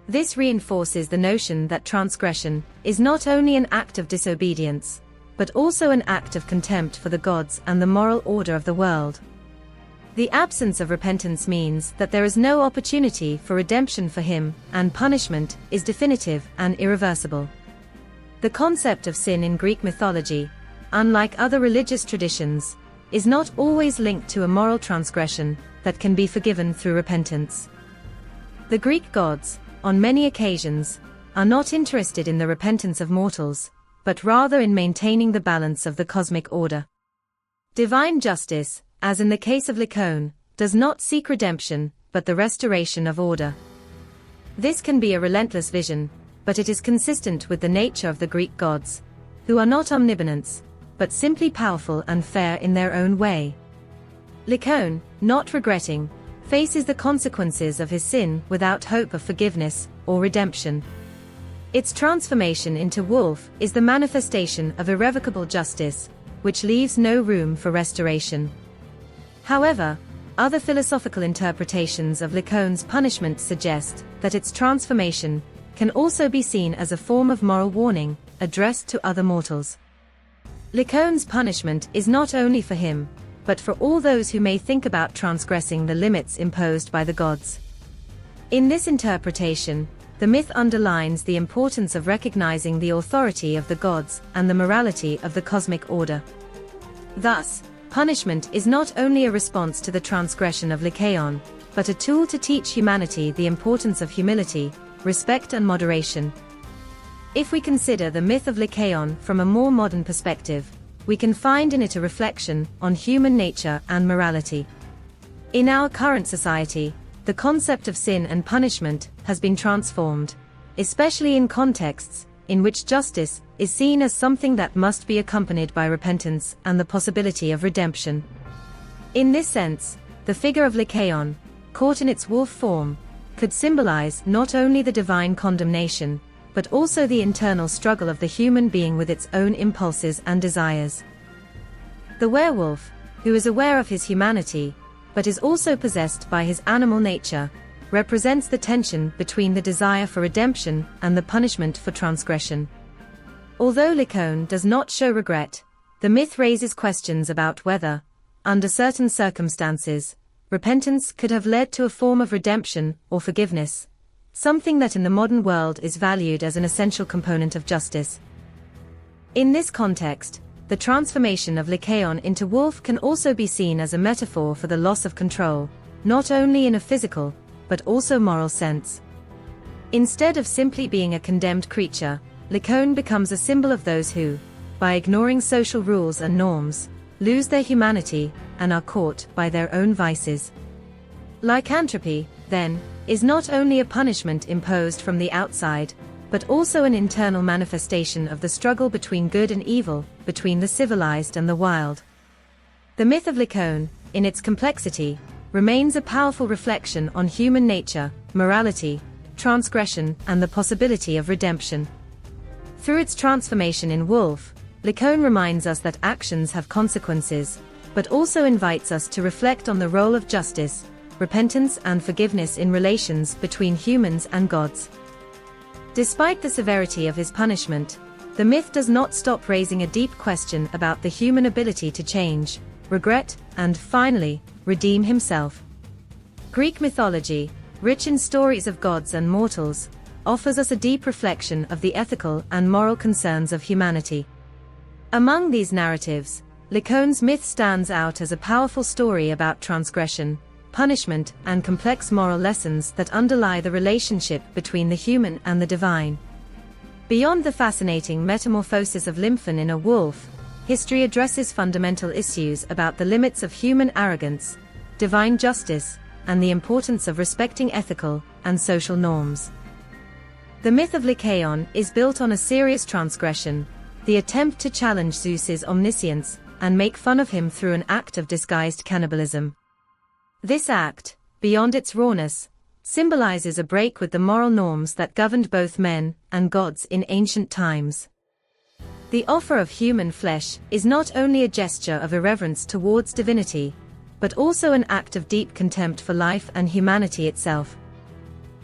This reinforces the notion that transgression is not only an act of disobedience, but also an act of contempt for the gods and the moral order of the world. The absence of repentance means that there is no opportunity for redemption for him, and punishment is definitive and irreversible. The concept of sin in Greek mythology, unlike other religious traditions, is not always linked to a moral transgression that can be forgiven through repentance. The Greek gods, on many occasions, are not interested in the repentance of mortals, but rather in maintaining the balance of the cosmic order. Divine justice, as in the case of Lycaon, does not seek redemption, but the restoration of order. This can be a relentless vision, but it is consistent with the nature of the Greek gods, who are not omnipotents, but simply powerful and fair in their own way. Lycaon, not regretting, faces the consequences of his sin without hope of forgiveness or redemption. Its transformation into wolf is the manifestation of irrevocable justice, which leaves no room for restoration. However, other philosophical interpretations of Lycaon's punishment suggest that its transformation can also be seen as a form of moral warning addressed to other mortals. Lycaon's punishment is not only for him, but for all those who may think about transgressing the limits imposed by the gods. In this interpretation, the myth underlines the importance of recognizing the authority of the gods and the morality of the cosmic order. Thus, punishment is not only a response to the transgression of Lycaon, but a tool to teach humanity the importance of humility, respect and moderation. If we consider the myth of Lycaon from a more modern perspective, we can find in it a reflection on human nature and morality. In our current society, the concept of sin and punishment has been transformed, especially in contexts in which justice is seen as something that must be accompanied by repentance and the possibility of redemption. In this sense, the figure of Lycaon, caught in its wolf form, could symbolize not only the divine condemnation, but also the internal struggle of the human being with its own impulses and desires. The werewolf, who is aware of his humanity, but is also possessed by his animal nature, represents the tension between the desire for redemption and the punishment for transgression. Although Lycaon does not show regret, the myth raises questions about whether, under certain circumstances, repentance could have led to a form of redemption or forgiveness, something that in the modern world is valued as an essential component of justice. In this context, the transformation of Lycaon into wolf can also be seen as a metaphor for the loss of control, not only in a physical, but also moral sense. Instead of simply being a condemned creature, Lycaon becomes a symbol of those who, by ignoring social rules and norms, lose their humanity and are caught by their own vices. Lycanthropy, then, is not only a punishment imposed from the outside, but also an internal manifestation of the struggle between good and evil, between the civilized and the wild. The myth of Lycaon, in its complexity, remains a powerful reflection on human nature, morality, transgression, and the possibility of redemption. Through its transformation in wolf, Lycaon reminds us that actions have consequences, but also invites us to reflect on the role of justice, repentance and forgiveness in relations between humans and gods. Despite the severity of his punishment, the myth does not stop raising a deep question about the human ability to change, regret, and finally, redeem himself. Greek mythology, rich in stories of gods and mortals, offers us a deep reflection of the ethical and moral concerns of humanity. Among these narratives, Lycaon's myth stands out as a powerful story about transgression, punishment, and complex moral lessons that underlie the relationship between the human and the divine. Beyond the fascinating metamorphosis of Lycaon in a wolf, history addresses fundamental issues about the limits of human arrogance, divine justice, and the importance of respecting ethical and social norms. The myth of Lycaon is built on a serious transgression, the attempt to challenge Zeus's omniscience and make fun of him through an act of disguised cannibalism. This act, beyond its rawness, symbolizes a break with the moral norms that governed both men and gods in ancient times. The offer of human flesh is not only a gesture of irreverence towards divinity, but also an act of deep contempt for life and humanity itself.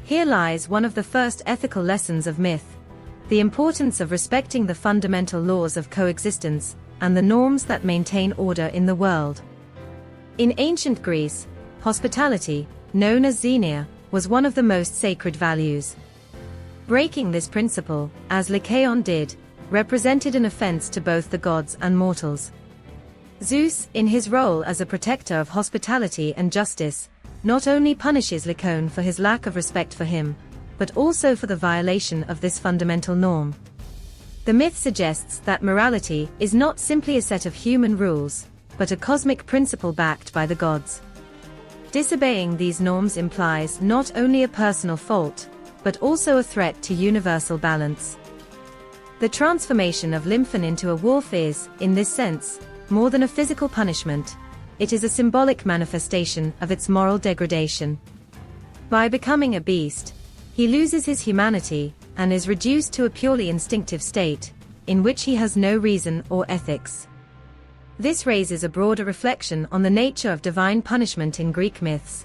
Here lies one of the first ethical lessons of myth: the importance of respecting the fundamental laws of coexistence and the norms that maintain order in the world. In ancient Greece, hospitality, known as xenia, was one of the most sacred values. Breaking this principle, as Lycaon did, represented an offense to both the gods and mortals. Zeus, in his role as a protector of hospitality and justice, not only punishes Lycaon for his lack of respect for him, but also for the violation of this fundamental norm. The myth suggests that morality is not simply a set of human rules, but a cosmic principle backed by the gods. Disobeying these norms implies not only a personal fault, but also a threat to universal balance. The transformation of Lycaon into a wolf is, in this sense, more than a physical punishment. It is a symbolic manifestation of its moral degradation. By becoming a beast, he loses his humanity and is reduced to a purely instinctive state, in which he has no reason or ethics. This raises a broader reflection on the nature of divine punishment in Greek myths.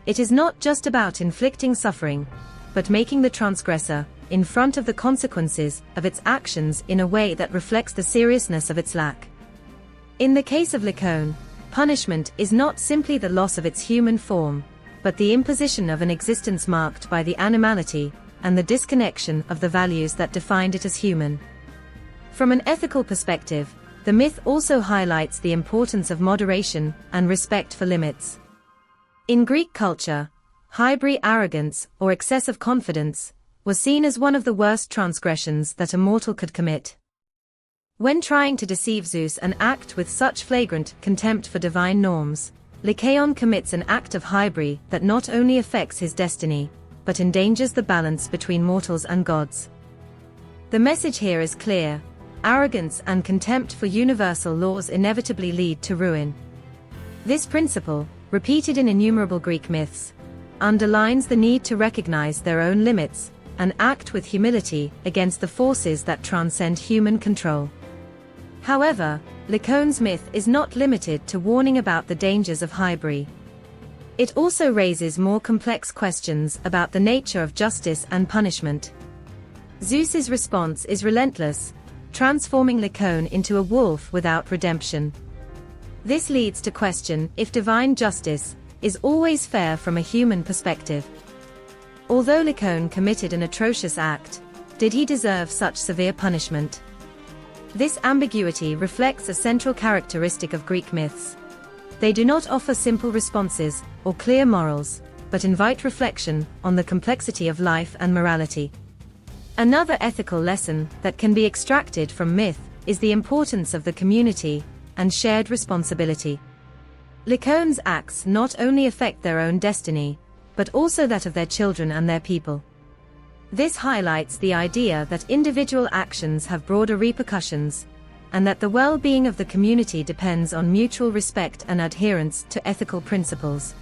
It is not just about inflicting suffering, but making the transgressor in front of the consequences of its actions in a way that reflects the seriousness of its lack. In the case of Lycaon, punishment is not simply the loss of its human form, but the imposition of an existence marked by the animality and the disconnection of the values that defined it as human. From an ethical perspective, the myth also highlights the importance of moderation and respect for limits. In Greek culture, hybrid arrogance or excessive confidence was seen as one of the worst transgressions that a mortal could commit. When trying to deceive Zeus and act with such flagrant contempt for divine norms, Lycaon commits an act of hybrid that not only affects his destiny, but endangers the balance between mortals and gods. The message here is clear: arrogance and contempt for universal laws inevitably lead to ruin. This principle, repeated in innumerable Greek myths, underlines the need to recognize their own limits and act with humility against the forces that transcend human control. However, Lycaon's myth is not limited to warning about the dangers of hybrid. It also raises more complex questions about the nature of justice and punishment. Zeus's response is relentless, transforming Lycaon into a wolf without redemption. This leads to question if divine justice is always fair from a human perspective. Although Lycaon committed an atrocious act, did he deserve such severe punishment? This ambiguity reflects a central characteristic of Greek myths. They do not offer simple responses or clear morals, but invite reflection on the complexity of life and morality. Another ethical lesson that can be extracted from myth is the importance of the community and shared responsibility. Lycaon's acts not only affect their own destiny, but also that of their children and their people. This highlights the idea that individual actions have broader repercussions, and that the well-being of the community depends on mutual respect and adherence to ethical principles.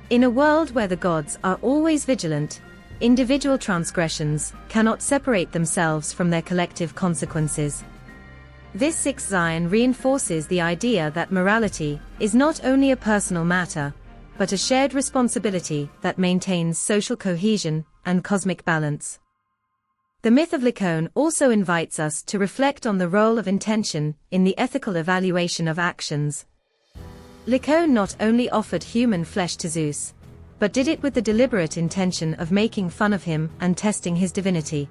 In a world where the gods are always vigilant, individual transgressions cannot separate themselves from their collective consequences. This sixth Zion reinforces the idea that morality is not only a personal matter, but a shared responsibility that maintains social cohesion and cosmic balance. The myth of Lycaon also invites us to reflect on the role of intention in the ethical evaluation of actions. Lycaon not only offered human flesh to Zeus, but did it with the deliberate intention of making fun of him and testing his divinity.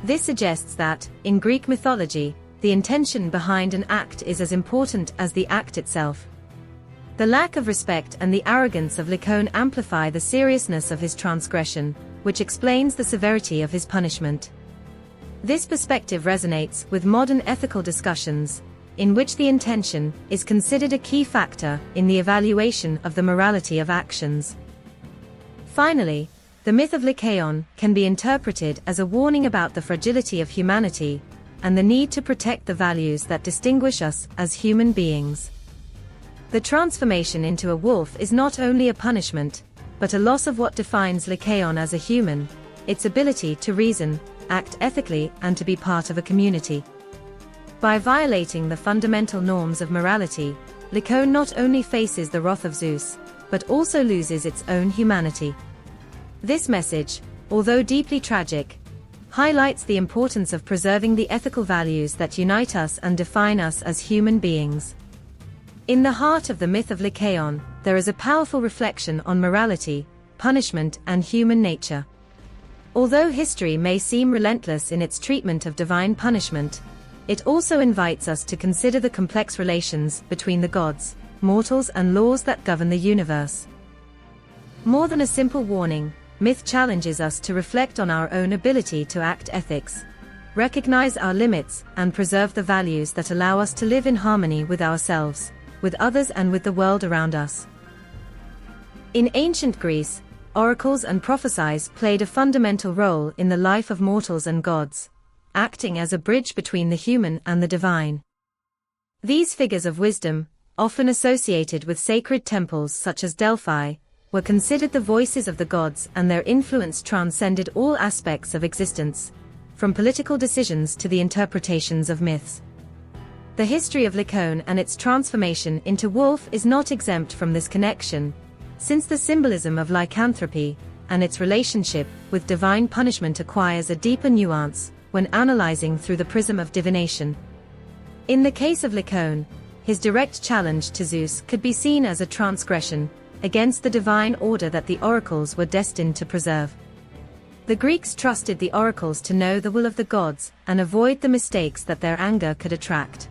This suggests that, in Greek mythology, the intention behind an act is as important as the act itself. The lack of respect and the arrogance of Lycaon amplify the seriousness of his transgression, which explains the severity of his punishment. This perspective resonates with modern ethical discussions, in which the intention is considered a key factor in the evaluation of the morality of actions. Finally, the myth of Lycaon can be interpreted as a warning about the fragility of humanity and the need to protect the values that distinguish us as human beings. The transformation into a wolf is not only a punishment, but a loss of what defines Lycaon as a human, its ability to reason, act ethically, and to be part of a community. By violating the fundamental norms of morality, Lycaon not only faces the wrath of Zeus, but also loses its own humanity. This message, although deeply tragic, highlights the importance of preserving the ethical values that unite us and define us as human beings. In the heart of the myth of Lycaon, there is a powerful reflection on morality, punishment, and human nature. Although history may seem relentless in its treatment of divine punishment, it also invites us to consider the complex relations between the gods, mortals, and laws that govern the universe. More than a simple warning, myth challenges us to reflect on our own ability to act ethics, recognize our limits, and preserve the values that allow us to live in harmony with ourselves, with others, and with the world around us. In ancient Greece, oracles and prophecies played a fundamental role in the life of mortals and gods, acting as a bridge between the human and the divine. These figures of wisdom, often associated with sacred temples such as Delphi, were considered the voices of the gods, and their influence transcended all aspects of existence, from political decisions to the interpretations of myths. The history of Lycaon and its transformation into wolf is not exempt from this connection, since the symbolism of lycanthropy and its relationship with divine punishment acquires a deeper nuance when analyzing through the prism of divination. In the case of Lycaon, his direct challenge to Zeus could be seen as a transgression against the divine order that the oracles were destined to preserve. The Greeks trusted the oracles to know the will of the gods and avoid the mistakes that their anger could attract.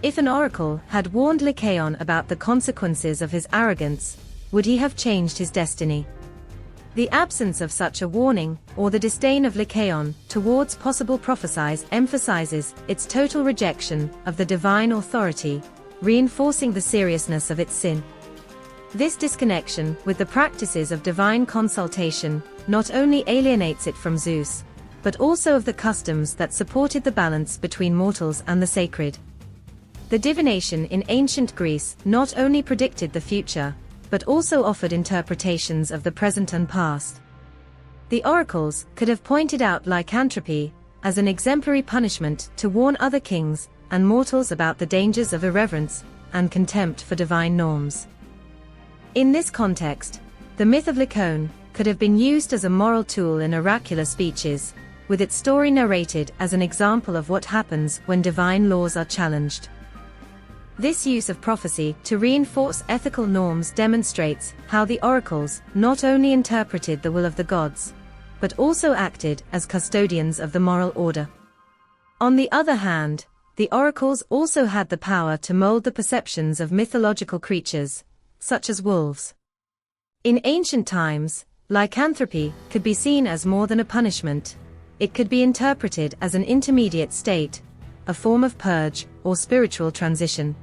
If an oracle had warned Lycaon about the consequences of his arrogance, would he have changed his destiny? The absence of such a warning, or the disdain of Lycaon towards possible prophecies, emphasizes its total rejection of the divine authority, reinforcing the seriousness of its sin. This disconnection with the practices of divine consultation not only alienates it from Zeus, but also of the customs that supported the balance between mortals and the sacred. The divination in ancient Greece not only predicted the future, but also offered interpretations of the present and past. The oracles could have pointed out lycanthropy as an exemplary punishment to warn other kings and mortals about the dangers of irreverence and contempt for divine norms. In this context, the myth of Lycaon could have been used as a moral tool in oracular speeches, with its story narrated as an example of what happens when divine laws are challenged. This use of prophecy to reinforce ethical norms demonstrates how the oracles not only interpreted the will of the gods, but also acted as custodians of the moral order. On the other hand, the oracles also had the power to mold the perceptions of mythological creatures, such as wolves. In ancient times, lycanthropy could be seen as more than a punishment. It could be interpreted as an intermediate state, a form of purge or spiritual transition.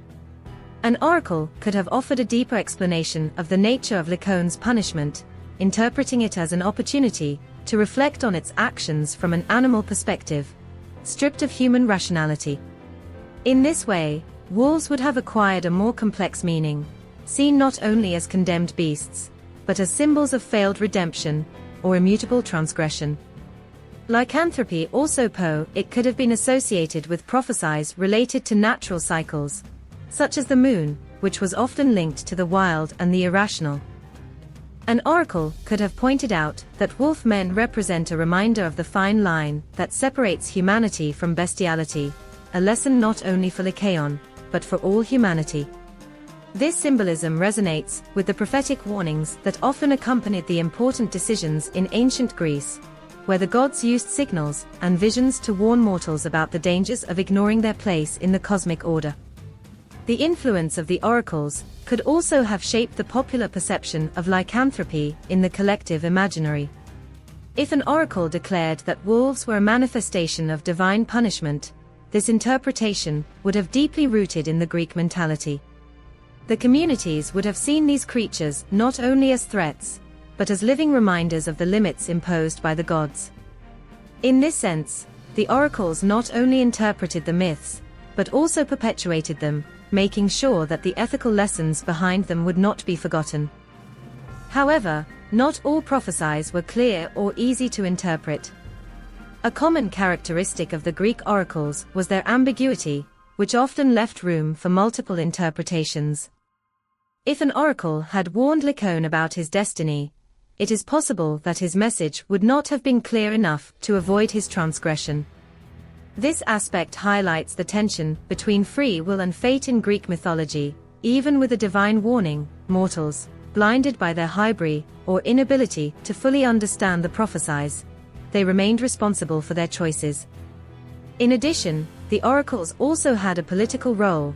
An oracle could have offered a deeper explanation of the nature of Lycaon's punishment, interpreting it as an opportunity to reflect on its actions from an animal perspective, stripped of human rationality. In this way, wolves would have acquired a more complex meaning, seen not only as condemned beasts, but as symbols of failed redemption or immutable transgression. Lycanthropy also it could have been associated with prophecies related to natural cycles, such as the moon, which was often linked to the wild and the irrational. An oracle could have pointed out that wolf men represent a reminder of the fine line that separates humanity from bestiality, a lesson not only for Lycaon, but for all humanity. This symbolism resonates with the prophetic warnings that often accompanied the important decisions in ancient Greece, where the gods used signals and visions to warn mortals about the dangers of ignoring their place in the cosmic order. The influence of the oracles could also have shaped the popular perception of lycanthropy in the collective imaginary. If an oracle declared that wolves were a manifestation of divine punishment, this interpretation would have deeply rooted in the Greek mentality. The communities would have seen these creatures not only as threats, but as living reminders of the limits imposed by the gods. In this sense, the oracles not only interpreted the myths, but also perpetuated them, making sure that the ethical lessons behind them would not be forgotten. However, not all prophecies were clear or easy to interpret. A common characteristic of the Greek oracles was their ambiguity, which often left room for multiple interpretations. If an oracle had warned Lycaon about his destiny, it is possible that his message would not have been clear enough to avoid his transgression. This aspect highlights the tension between free will and fate in Greek mythology. Even with a divine warning, mortals, blinded by their hybris or inability to fully understand the prophecies, they remained responsible for their choices. In addition, the oracles also had a political role,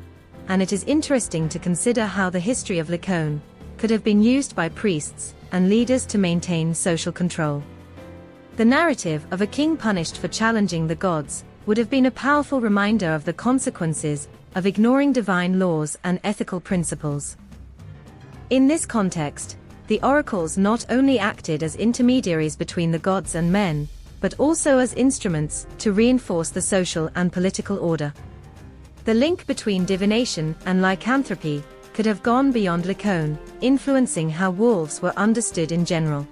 and it is interesting to consider how the history of Lycaon could have been used by priests and leaders to maintain social control. The narrative of a king punished for challenging the gods would have been a powerful reminder of the consequences of ignoring divine laws and ethical principles. In this context, the oracles not only acted as intermediaries between the gods and men, but also as instruments to reinforce the social and political order. The link between divination and lycanthropy could have gone beyond Lycaon, influencing how wolves were understood in general.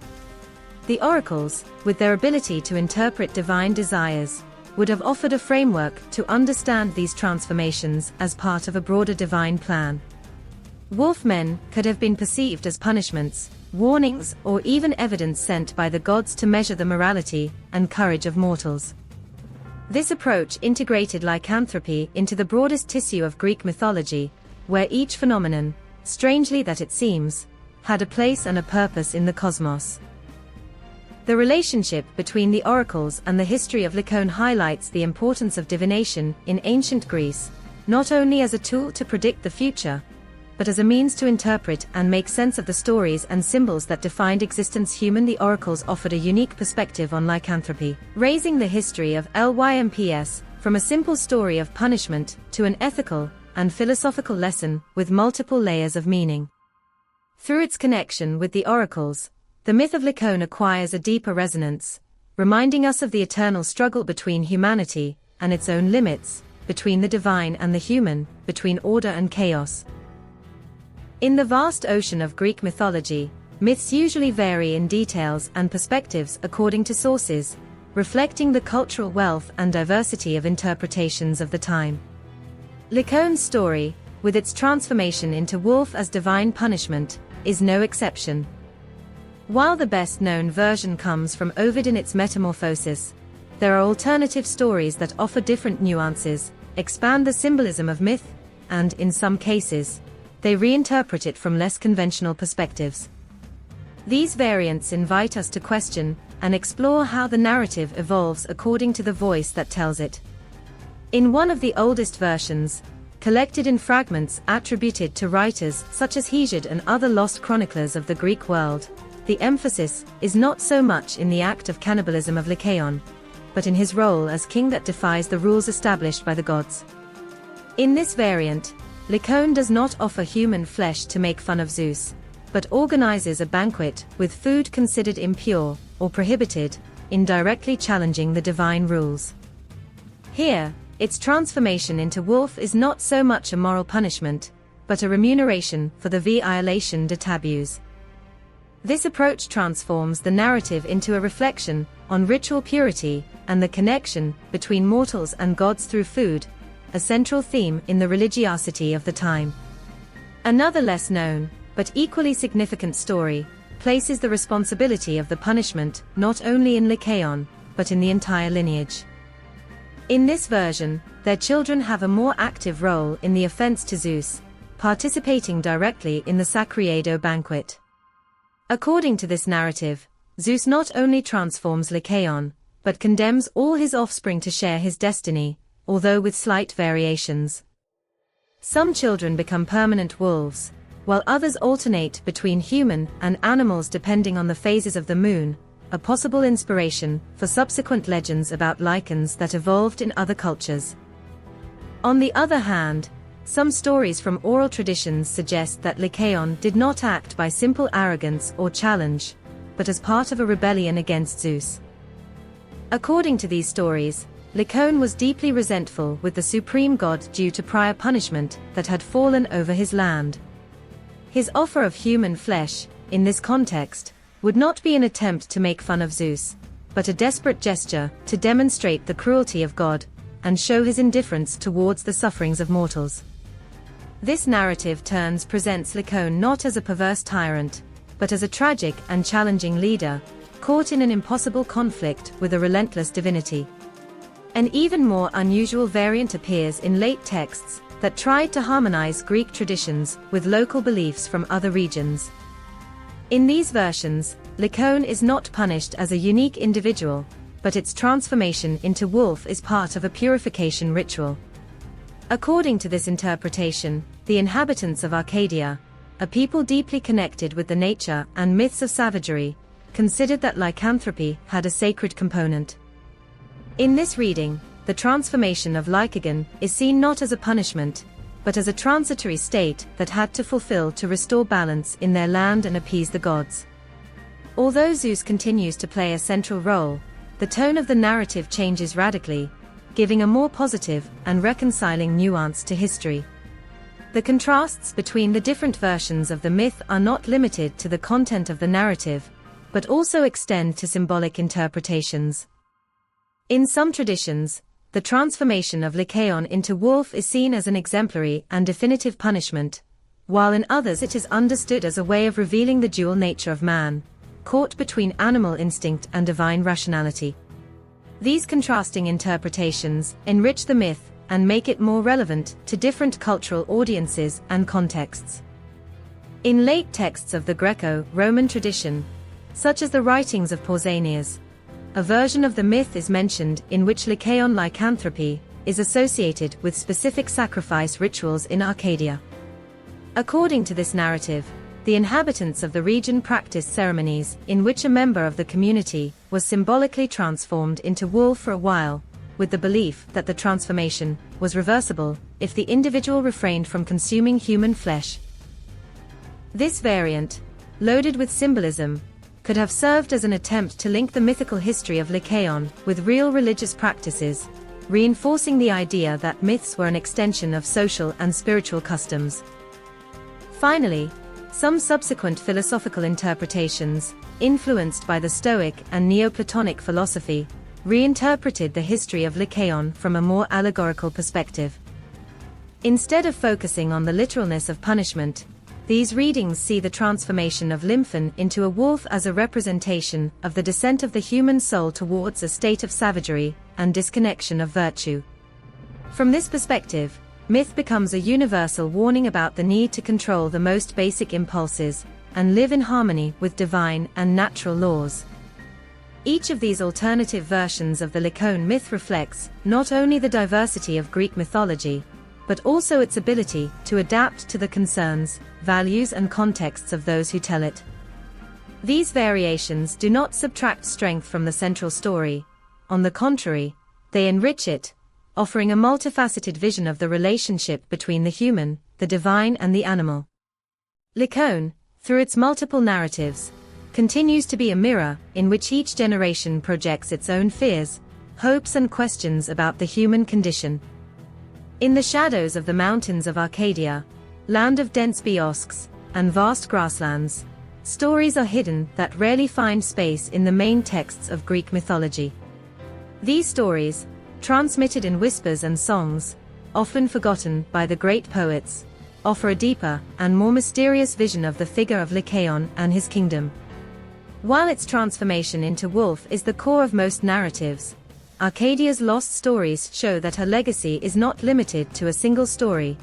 The oracles, with their ability to interpret divine desires, would have offered a framework to understand these transformations as part of a broader divine plan. Wolf-men could have been perceived as punishments, warnings, or even evidence sent by the gods to measure the morality and courage of mortals. This approach integrated lycanthropy into the broadest tissue of Greek mythology, where each phenomenon, strangely that it seems, had a place and a purpose in the cosmos. The relationship between the oracles and the history of Lycaon highlights the importance of divination in ancient Greece, not only as a tool to predict the future, but as a means to interpret and make sense of the stories and symbols that defined existence. The oracles offered a unique perspective on lycanthropy, raising the history of Lymps from a simple story of punishment to an ethical and philosophical lesson with multiple layers of meaning. Through its connection with the oracles, the myth of Lycaon acquires a deeper resonance, reminding us of the eternal struggle between humanity and its own limits, between the divine and the human, between order and chaos. In the vast ocean of Greek mythology, myths usually vary in details and perspectives according to sources, reflecting the cultural wealth and diversity of interpretations of the time. Lycaon's story, with its transformation into wolf as divine punishment, is no exception. While the best-known version comes from Ovid in its Metamorphosis, there are alternative stories that offer different nuances, expand the symbolism of myth, and, in some cases, they reinterpret it from less conventional perspectives. These variants invite us to question and explore how the narrative evolves according to the voice that tells it. In one of the oldest versions, collected in fragments attributed to writers such as Hesiod and other lost chroniclers of the Greek world, the emphasis is not so much in the act of cannibalism of Lycaon, but in his role as king that defies the rules established by the gods. In this variant, Lycaon does not offer human flesh to make fun of Zeus, but organizes a banquet with food considered impure or prohibited, indirectly challenging the divine rules. Here, its transformation into wolf is not so much a moral punishment, but a remuneration for the violation de tabus. This approach transforms the narrative into a reflection on ritual purity and the connection between mortals and gods through food, a central theme in the religiosity of the time. Another less known, but equally significant story, places the responsibility of the punishment not only in Lycaon, but in the entire lineage. In this version, their children have a more active role in the offense to Zeus, participating directly in the Sacriedo banquet. According to this narrative, Zeus not only transforms Lycaon, but condemns all his offspring to share his destiny, although with slight variations. Some children become permanent wolves, while others alternate between human and animals depending on the phases of the moon, a possible inspiration for subsequent legends about Lycans that evolved in other cultures. On the other hand, some stories from oral traditions suggest that Lycaon did not act by simple arrogance or challenge, but as part of a rebellion against Zeus. According to these stories, Lycaon was deeply resentful with the supreme god due to prior punishment that had fallen over his land. His offer of human flesh, in this context, would not be an attempt to make fun of Zeus, but a desperate gesture to demonstrate the cruelty of God and show his indifference towards the sufferings of mortals. This narrative presents Lycaon not as a perverse tyrant, but as a tragic and challenging leader, caught in an impossible conflict with a relentless divinity. An even more unusual variant appears in late texts that tried to harmonize Greek traditions with local beliefs from other regions. In these versions, Lycaon is not punished as a unique individual, but its transformation into wolf is part of a purification ritual. According to this interpretation, the inhabitants of Arcadia, a people deeply connected with the nature and myths of savagery, considered that lycanthropy had a sacred component. In this reading, the transformation of Lycaon is seen not as a punishment, but as a transitory state that had to fulfill to restore balance in their land and appease the gods. Although Zeus continues to play a central role, the tone of the narrative changes radically, giving a more positive and reconciling nuance to history. The contrasts between the different versions of the myth are not limited to the content of the narrative, but also extend to symbolic interpretations. In some traditions, the transformation of Lycaon into wolf is seen as an exemplary and definitive punishment, while in others it is understood as a way of revealing the dual nature of man, caught between animal instinct and divine rationality. These contrasting interpretations enrich the myth and make it more relevant to different cultural audiences and contexts. In late texts of the Greco-Roman tradition, such as the writings of Pausanias, a version of the myth is mentioned in which Lycaon lycanthropy is associated with specific sacrifice rituals in Arcadia. According to this narrative, the inhabitants of the region practiced ceremonies in which a member of the community was symbolically transformed into wolf for a while, with the belief that the transformation was reversible if the individual refrained from consuming human flesh. This variant, loaded with symbolism, could have served as an attempt to link the mythical history of Lycaon with real religious practices, reinforcing the idea that myths were an extension of social and spiritual customs. Finally, some subsequent philosophical interpretations, influenced by the Stoic and Neoplatonic philosophy, reinterpreted the history of Lycaon from a more allegorical perspective. Instead of focusing on the literalness of punishment, these readings see the transformation of Lycaon into a wolf as a representation of the descent of the human soul towards a state of savagery and disconnection of virtue. From this perspective, myth becomes a universal warning about the need to control the most basic impulses and live in harmony with divine and natural laws. Each of these alternative versions of the Lycaon myth reflects not only the diversity of Greek mythology, but also its ability to adapt to the concerns, values and contexts of those who tell it. These variations do not subtract strength from the central story. On the contrary, they enrich it, offering a multifaceted vision of the relationship between the human, the divine and the animal. Lycaon, through its multiple narratives, continues to be a mirror in which each generation projects its own fears, hopes and questions about the human condition. In the shadows of the mountains of Arcadia, land of dense bosques and vast grasslands, stories are hidden that rarely find space in the main texts of Greek mythology. These stories, transmitted in whispers and songs, often forgotten by the great poets, offer a deeper and more mysterious vision of the figure of Lycaon and his kingdom. While its transformation into wolf is the core of most narratives, Arcadia's lost stories show that her legacy is not limited to a single story,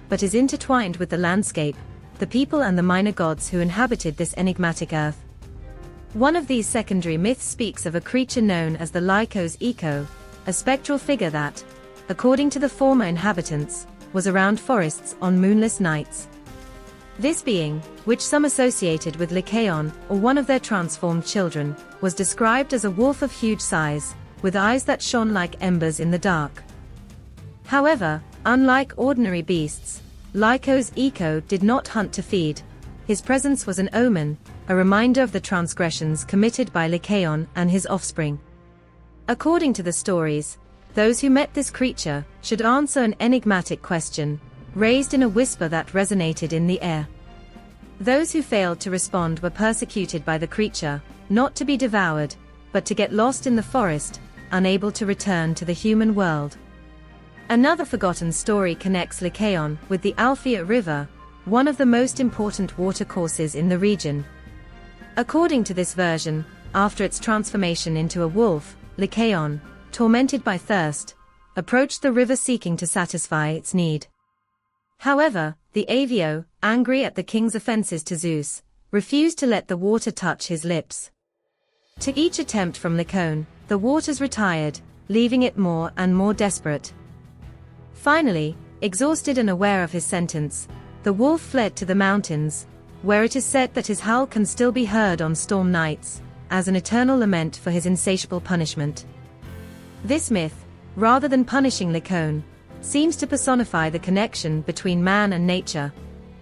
but is intertwined with the landscape, the people and the minor gods who inhabited this enigmatic earth. One of these secondary myths speaks of a creature known as the Lycos Eco, a spectral figure that, according to the former inhabitants, was around forests on moonless nights. This being, which some associated with Lycaon or one of their transformed children, was described as a wolf of huge size, with eyes that shone like embers in the dark. However, unlike ordinary beasts, Lycos Eco did not hunt to feed. His presence was an omen, a reminder of the transgressions committed by Lycaon and his offspring. According to the stories, those who met this creature should answer an enigmatic question, raised in a whisper that resonated in the air. Those who failed to respond were persecuted by the creature, not to be devoured, but to get lost in the forest, unable to return to the human world. Another forgotten story connects Lycaon with the Alpheia River, one of the most important watercourses in the region. According to this version, after its transformation into a wolf, Lycaon, tormented by thirst, approached the river seeking to satisfy its need. However, the Avio, angry at the king's offenses to Zeus, refused to let the water touch his lips. To each attempt from Lycaon, the waters retired, leaving it more and more desperate. Finally, exhausted and aware of his sentence, the wolf fled to the mountains, where it is said that his howl can still be heard on storm nights, as an eternal lament for his insatiable punishment. This myth, rather than punishing Lycaon, seems to personify the connection between man and nature,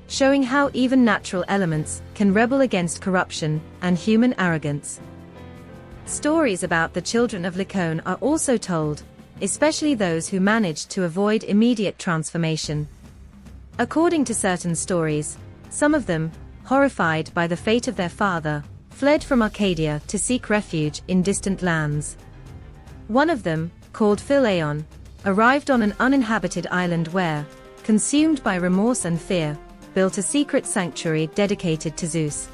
showing how even natural elements can rebel against corruption and human arrogance. Stories about the children of Lycaon are also told, especially those who managed to avoid immediate transformation. According to certain stories, some of them, horrified by the fate of their father, fled from Arcadia to seek refuge in distant lands. One of them, called Phileon, arrived on an uninhabited island where, consumed by remorse and fear, built a secret sanctuary dedicated to Zeus.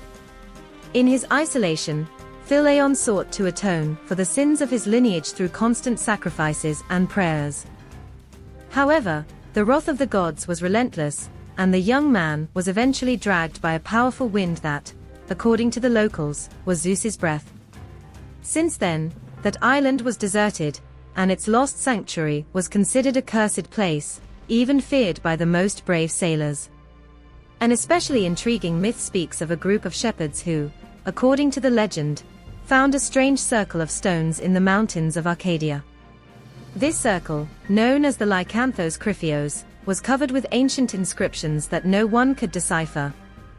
In his isolation, Phileon sought to atone for the sins of his lineage through constant sacrifices and prayers. However, the wrath of the gods was relentless, and the young man was eventually dragged by a powerful wind that, according to the locals, was Zeus's breath. Since then, that island was deserted, and its lost sanctuary was considered a cursed place, even feared by the most brave sailors. An especially intriguing myth speaks of a group of shepherds who, according to the legend, found a strange circle of stones in the mountains of Arcadia. This circle, known as the Lycanthos Kryphios, was covered with ancient inscriptions that no one could decipher,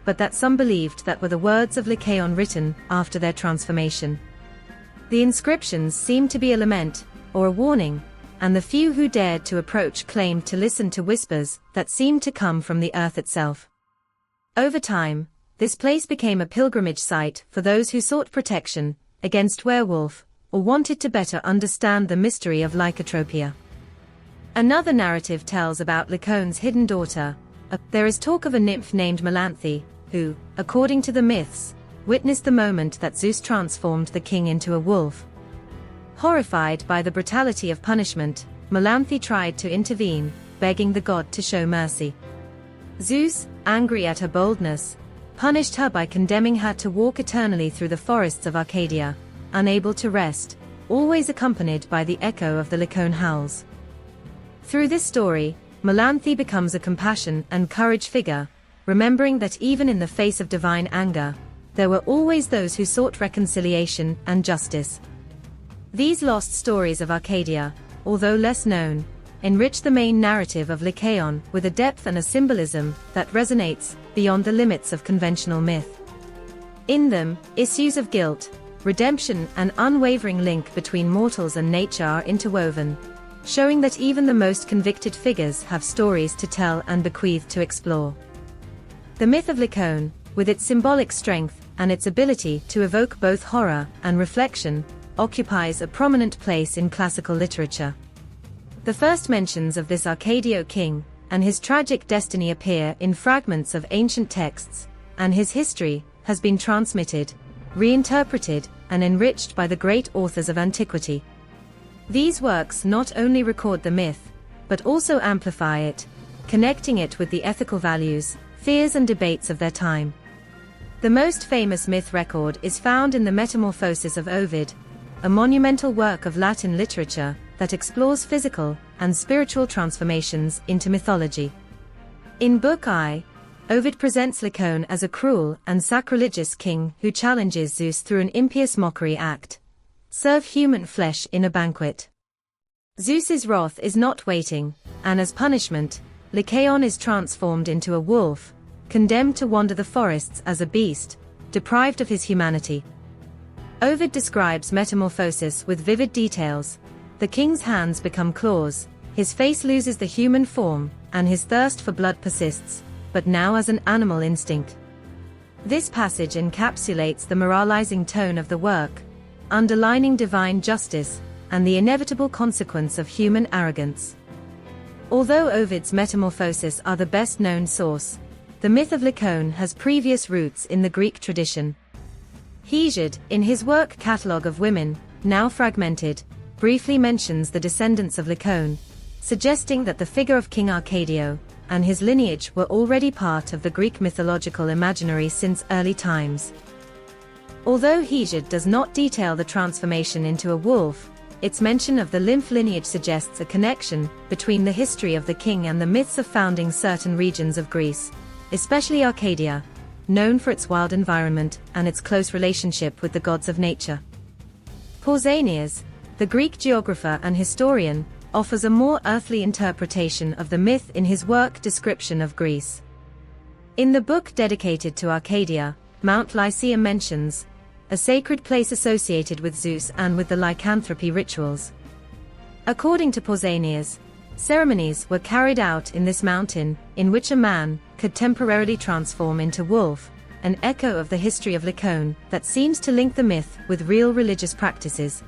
but that some believed that were the words of Lycaon written after their transformation. The inscriptions seemed to be a lament, or a warning, and the few who dared to approach claimed to listen to whispers that seemed to come from the earth itself. Over time, this place became a pilgrimage site for those who sought protection against werewolf, or wanted to better understand the mystery of lycanthropia. Another narrative tells about Lycaon's hidden daughter. There is talk of a nymph named Melanthe, who, according to the myths, witnessed the moment that Zeus transformed the king into a wolf. Horrified by the brutality of punishment, Melanthe tried to intervene, begging the god to show mercy. Zeus, angry at her boldness, punished her by condemning her to walk eternally through the forests of Arcadia, unable to rest, always accompanied by the echo of the Lycaon howls. Through this story, Melanthe becomes a compassion and courage figure, remembering that even in the face of divine anger, there were always those who sought reconciliation and justice. These lost stories of Arcadia, although less known, enrich the main narrative of Lycaon with a depth and a symbolism that resonates beyond the limits of conventional myth. In them, issues of guilt, redemption, and unwavering link between mortals and nature are interwoven, showing that even the most convicted figures have stories to tell and bequeath to explore. The myth of Lycaon, with its symbolic strength and its ability to evoke both horror and reflection, occupies a prominent place in classical literature. The first mentions of this Arcadio king and his tragic destiny appear in fragments of ancient texts, and his history has been transmitted, reinterpreted, and enriched by the great authors of antiquity. These works not only record the myth, but also amplify it, connecting it with the ethical values, fears, and debates of their time. The most famous myth record is found in the Metamorphoses of Ovid, a monumental work of Latin literature that explores physical and spiritual transformations into mythology. In Book I, Ovid presents Lycaon as a cruel and sacrilegious king who challenges Zeus through an impious mockery act: serve human flesh in a banquet. Zeus's wrath is not waiting, and as punishment, Lycaon is transformed into a wolf, condemned to wander the forests as a beast, deprived of his humanity. Ovid describes metamorphosis with vivid details. The king's hands become claws, his face loses the human form, and his thirst for blood persists, but now as an animal instinct. This passage encapsulates the moralizing tone of the work, underlining divine justice and the inevitable consequence of human arrogance. Although Ovid's Metamorphoses are the best-known source, the myth of Lycaon has previous roots in the Greek tradition. Hesiod, in his work Catalogue of Women, now fragmented, briefly mentions the descendants of Lycaon, suggesting that the figure of King Arcadio and his lineage were already part of the Greek mythological imaginary since early times. Although Hesiod does not detail the transformation into a wolf, its mention of the lymph lineage suggests a connection between the history of the king and the myths of founding certain regions of Greece, especially Arcadia, known for its wild environment and its close relationship with the gods of nature. Pausanias, the Greek geographer and historian, offers a more earthly interpretation of the myth in his work Description of Greece. In the book dedicated to Arcadia, Mount Lycaeum mentions a sacred place associated with Zeus and with the lycanthropy rituals. According to Pausanias, ceremonies were carried out in this mountain, in which a man could temporarily transform into wolf, an echo of the history of Lycaon that seems to link the myth with real religious practices.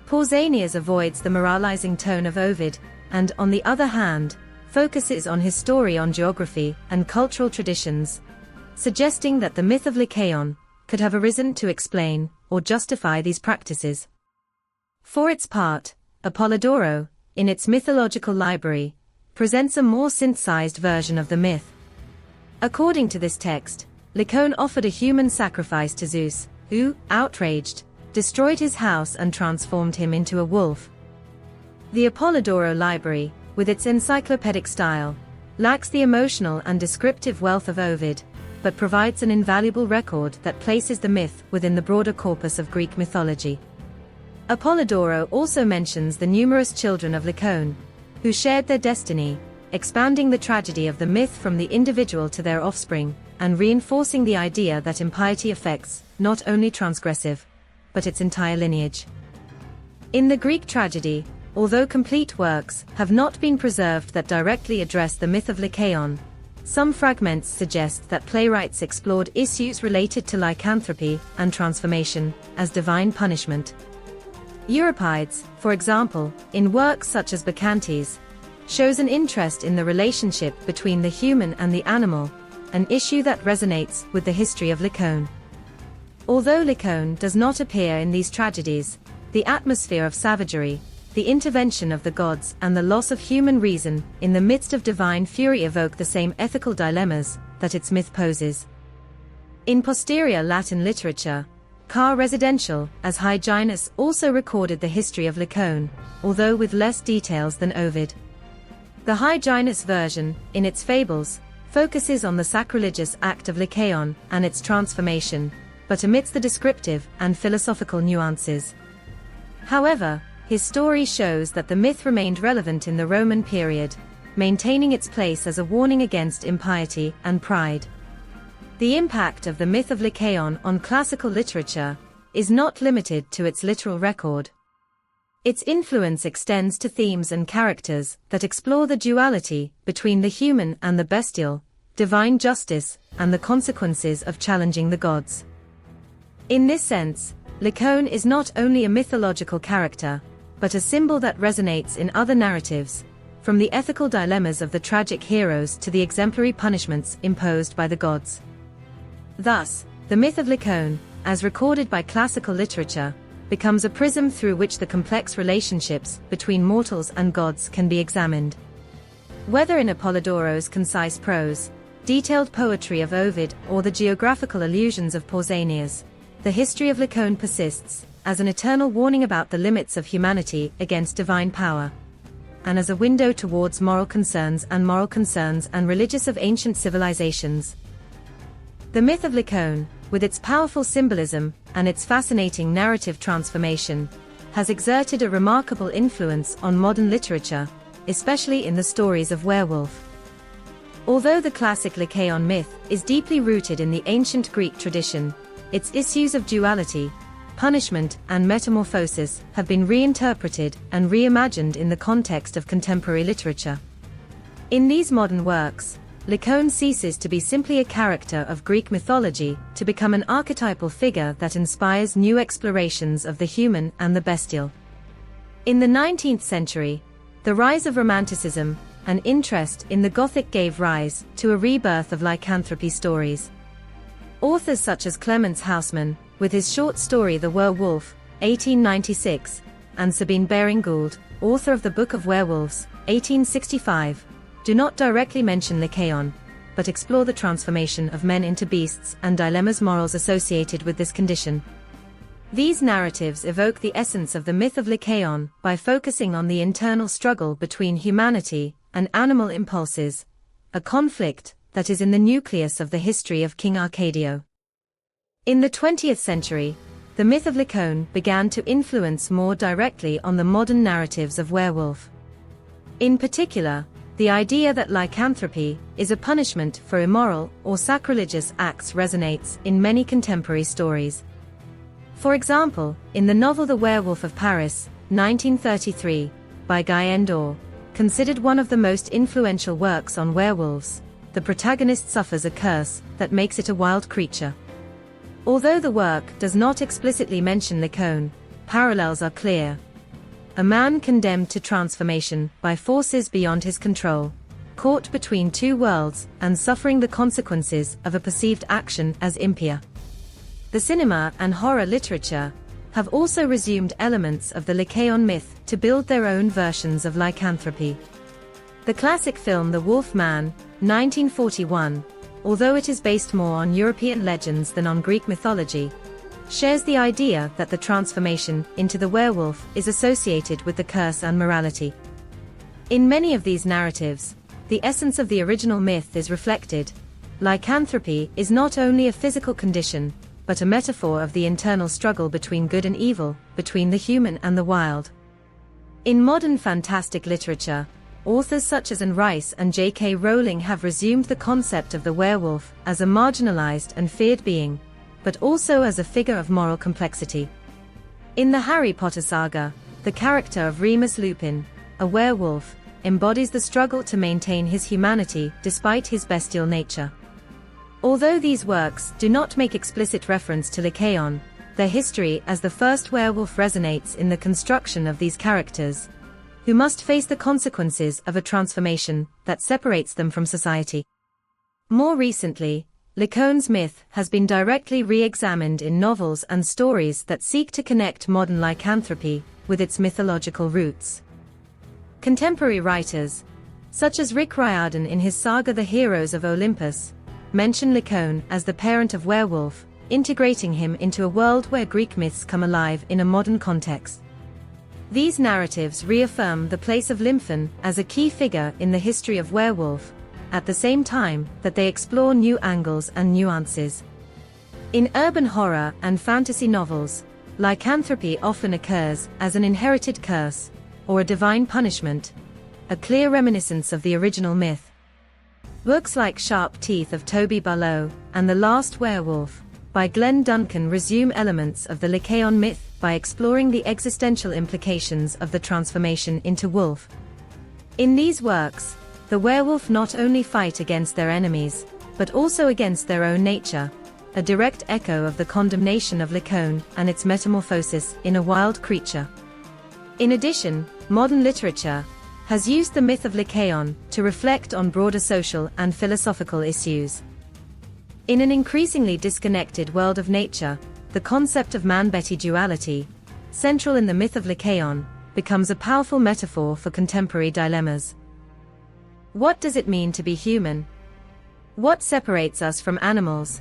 Pausanias avoids the moralizing tone of Ovid, and on the other hand, focuses on his story on geography and cultural traditions, suggesting that the myth of Lycaon could have arisen to explain or justify these practices. For its part, Apollodoro, in its mythological library, presents a more synthesized version of the myth. According to this text, Lycaon offered a human sacrifice to Zeus, who, outraged, destroyed his house and transformed him into a wolf. The Apollodoro library, with its encyclopedic style, lacks the emotional and descriptive wealth of Ovid, but provides an invaluable record that places the myth within the broader corpus of Greek mythology. Apollodoro also mentions the numerous children of Lycaon, who shared their destiny, expanding the tragedy of the myth from the individual to their offspring, and reinforcing the idea that impiety affects not only transgressive, but its entire lineage. In the Greek tragedy, although complete works have not been preserved that directly address the myth of Lycaon, some fragments suggest that playwrights explored issues related to lycanthropy and transformation as divine punishment. Euripides, for example, in works such as Bacchantes, shows an interest in the relationship between the human and the animal, an issue that resonates with the history of Lycaon. Although Lycaon does not appear in these tragedies, the atmosphere of savagery, the intervention of the gods and the loss of human reason in the midst of divine fury evoke the same ethical dilemmas that its myth poses. In posterior Latin literature, Car Residential, as Hyginus, also recorded the history of Lycaon, although with less details than Ovid. The Hyginus version, in its fables, focuses on the sacrilegious act of Lycaon and its transformation, but omits the descriptive and philosophical nuances. However, his story shows that the myth remained relevant in the Roman period, maintaining its place as a warning against impiety and pride. The impact of the myth of Lycaon on classical literature is not limited to its literal record. Its influence extends to themes and characters that explore the duality between the human and the bestial, divine justice, and the consequences of challenging the gods. In this sense, Lycaon is not only a mythological character, but a symbol that resonates in other narratives, from the ethical dilemmas of the tragic heroes to the exemplary punishments imposed by the gods. Thus, the myth of Lycaon, as recorded by classical literature, becomes a prism through which the complex relationships between mortals and gods can be examined. Whether in Apollodoro's concise prose, detailed poetry of Ovid, or the geographical allusions of Pausanias, the history of Lycaon persists as an eternal warning about the limits of humanity against divine power, and as a window towards moral concerns and religious of ancient civilizations. The myth of Lycaon, with its powerful symbolism and its fascinating narrative transformation, has exerted a remarkable influence on modern literature, especially in the stories of Werewolf. Although the classic Lycaon myth is deeply rooted in the ancient Greek tradition, its issues of duality, punishment, and metamorphosis have been reinterpreted and reimagined in the context of contemporary literature. In these modern works, Lycaon ceases to be simply a character of Greek mythology to become an archetypal figure that inspires new explorations of the human and the bestial. In the 19th century, the rise of Romanticism and interest in the Gothic gave rise to a rebirth of lycanthropy stories. Authors such as Clemens Hausmann, with his short story The Werewolf, 1896, and Sabine Baring-Gould, author of the Book of Werewolves, 1865, do not directly mention Lycaon, but explore the transformation of men into beasts and dilemmas morals associated with this condition. These narratives evoke the essence of the myth of Lycaon by focusing on the internal struggle between humanity and animal impulses, a conflict that is in the nucleus of the history of King Arcadio. In the 20th century, the myth of Lycaon began to influence more directly on the modern narratives of Werewolf. In particular, the idea that lycanthropy is a punishment for immoral or sacrilegious acts resonates in many contemporary stories. For example, in the novel The Werewolf of Paris, 1933, by Guy Endore, considered one of the most influential works on werewolves, the protagonist suffers a curse that makes it a wild creature. Although the work does not explicitly mention Lycaon, parallels are clear. A man condemned to transformation by forces beyond his control, caught between two worlds and suffering the consequences of a perceived action as impure. The cinema and horror literature have also resumed elements of the Lycaon myth to build their own versions of lycanthropy. The classic film The Wolf Man, 1941, although it is based more on European legends than on Greek mythology, shares the idea that the transformation into the werewolf is associated with the curse and morality. In many of these narratives, the essence of the original myth is reflected. Lycanthropy is not only a physical condition, but a metaphor of the internal struggle between good and evil, between the human and the wild. In modern fantastic literature, authors such as Anne Rice and J.K. Rowling have resumed the concept of the werewolf as a marginalized and feared being, but also as a figure of moral complexity. In the Harry Potter saga, the character of Remus Lupin, a werewolf, embodies the struggle to maintain his humanity despite his bestial nature. Although these works do not make explicit reference to Lycaon, their history as the first werewolf resonates in the construction of these characters, who must face the consequences of a transformation that separates them from society. More recently, Lycaon's myth has been directly re-examined in novels and stories that seek to connect modern lycanthropy with its mythological roots. Contemporary writers, such as Rick Riordan in his saga The Heroes of Olympus, mention Lycaon as the parent of werewolf, integrating him into a world where Greek myths come alive in a modern context. These narratives reaffirm the place of Lycaon as a key figure in the history of werewolf, at the same time that they explore new angles and nuances. In urban horror and fantasy novels, lycanthropy often occurs as an inherited curse, or a divine punishment, a clear reminiscence of the original myth. Books like Sharp Teeth of Toby Barlow and The Last Werewolf, by Glenn Duncan resume elements of the Lycaon myth by exploring the existential implications of the transformation into wolf. In these works, the werewolf not only fight against their enemies, but also against their own nature, a direct echo of the condemnation of Lycaon and its metamorphosis in a wild creature. In addition, modern literature has used the myth of Lycaon to reflect on broader social and philosophical issues. In an increasingly disconnected world of nature, the concept of man-Betty duality, central in the myth of Lycaon, becomes a powerful metaphor for contemporary dilemmas. What does it mean to be human? What separates us from animals?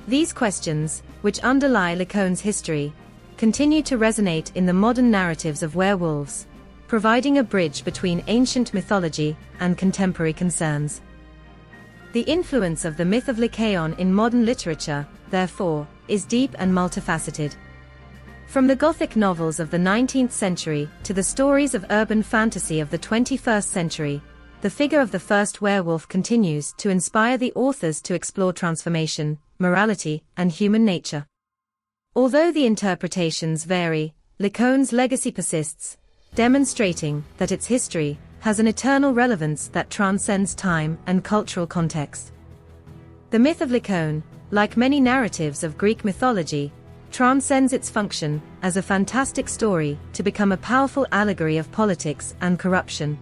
These questions, which underlie Lycaon's history, continue to resonate in the modern narratives of werewolves, providing a bridge between ancient mythology and contemporary concerns. The influence of the myth of Lycaon in modern literature, therefore, is deep and multifaceted. From the Gothic novels of the 19th century to the stories of urban fantasy of the 21st century, the figure of the first werewolf continues to inspire the authors to explore transformation, morality, and human nature. Although the interpretations vary, Lycaon's legacy persists, demonstrating that its history has an eternal relevance that transcends time and cultural context. The myth of Lycaon, like many narratives of Greek mythology, transcends its function as a fantastic story to become a powerful allegory of politics and corruption.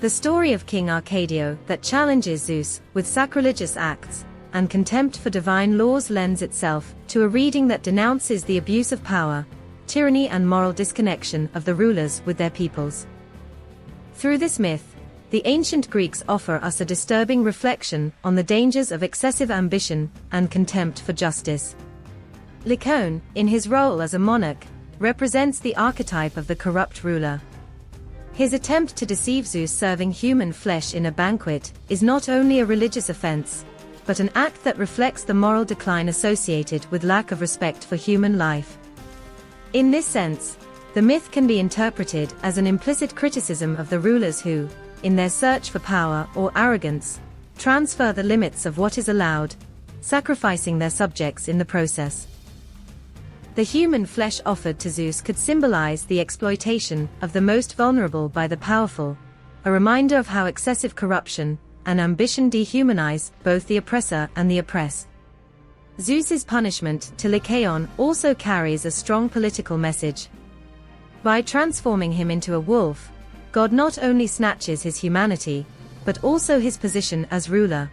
The story of King Arcadio that challenges Zeus with sacrilegious acts and contempt for divine laws lends itself to a reading that denounces the abuse of power, tyranny and moral disconnection of the rulers with their peoples. Through this myth, the ancient Greeks offer us a disturbing reflection on the dangers of excessive ambition and contempt for justice. Lycaon, in his role as a monarch, represents the archetype of the corrupt ruler. His attempt to deceive Zeus serving human flesh in a banquet is not only a religious offense, but an act that reflects the moral decline associated with lack of respect for human life. In this sense, the myth can be interpreted as an implicit criticism of the rulers who, in their search for power or arrogance, transfer the limits of what is allowed, sacrificing their subjects in the process. The human flesh offered to Zeus could symbolize the exploitation of the most vulnerable by the powerful, a reminder of how excessive corruption and ambition dehumanize both the oppressor and the oppressed. Zeus's punishment to Lycaon also carries a strong political message. By transforming him into a wolf, God not only snatches his humanity, but also his position as ruler.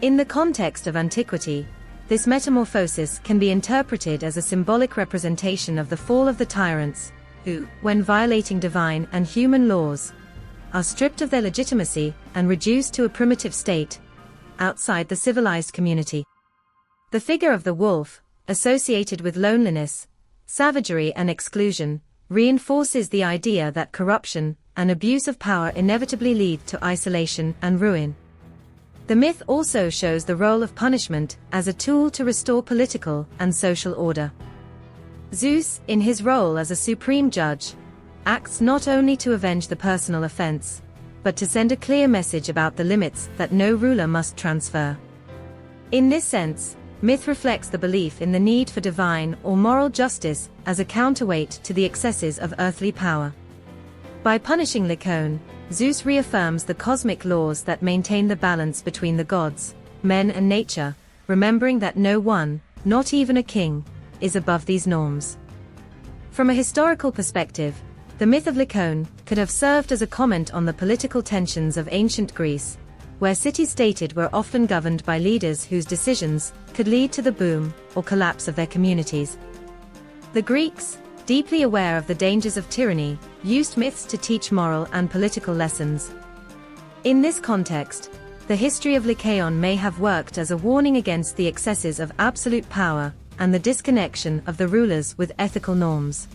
In the context of antiquity, this metamorphosis can be interpreted as a symbolic representation of the fall of the tyrants, who, when violating divine and human laws, are stripped of their legitimacy and reduced to a primitive state, outside the civilized community. The figure of the wolf, associated with loneliness, savagery and exclusion, reinforces the idea that corruption and abuse of power inevitably lead to isolation and ruin. The myth also shows the role of punishment as a tool to restore political and social order. Zeus, in his role as a supreme judge, acts not only to avenge the personal offense, but to send a clear message about the limits that no ruler must transfer. In this sense, myth reflects the belief in the need for divine or moral justice as a counterweight to the excesses of earthly power. By punishing Lycaon, Zeus reaffirms the cosmic laws that maintain the balance between the gods, men and nature, remembering that no one, not even a king, is above these norms. From a historical perspective, the myth of Lycaon could have served as a comment on the political tensions of ancient Greece, where cities-stated were often governed by leaders whose decisions could lead to the boom or collapse of their communities. The Greeks, deeply aware of the dangers of tyranny, used myths to teach moral and political lessons. In this context, the history of Lycaon may have worked as a warning against the excesses of absolute power and the disconnection of the rulers with ethical norms.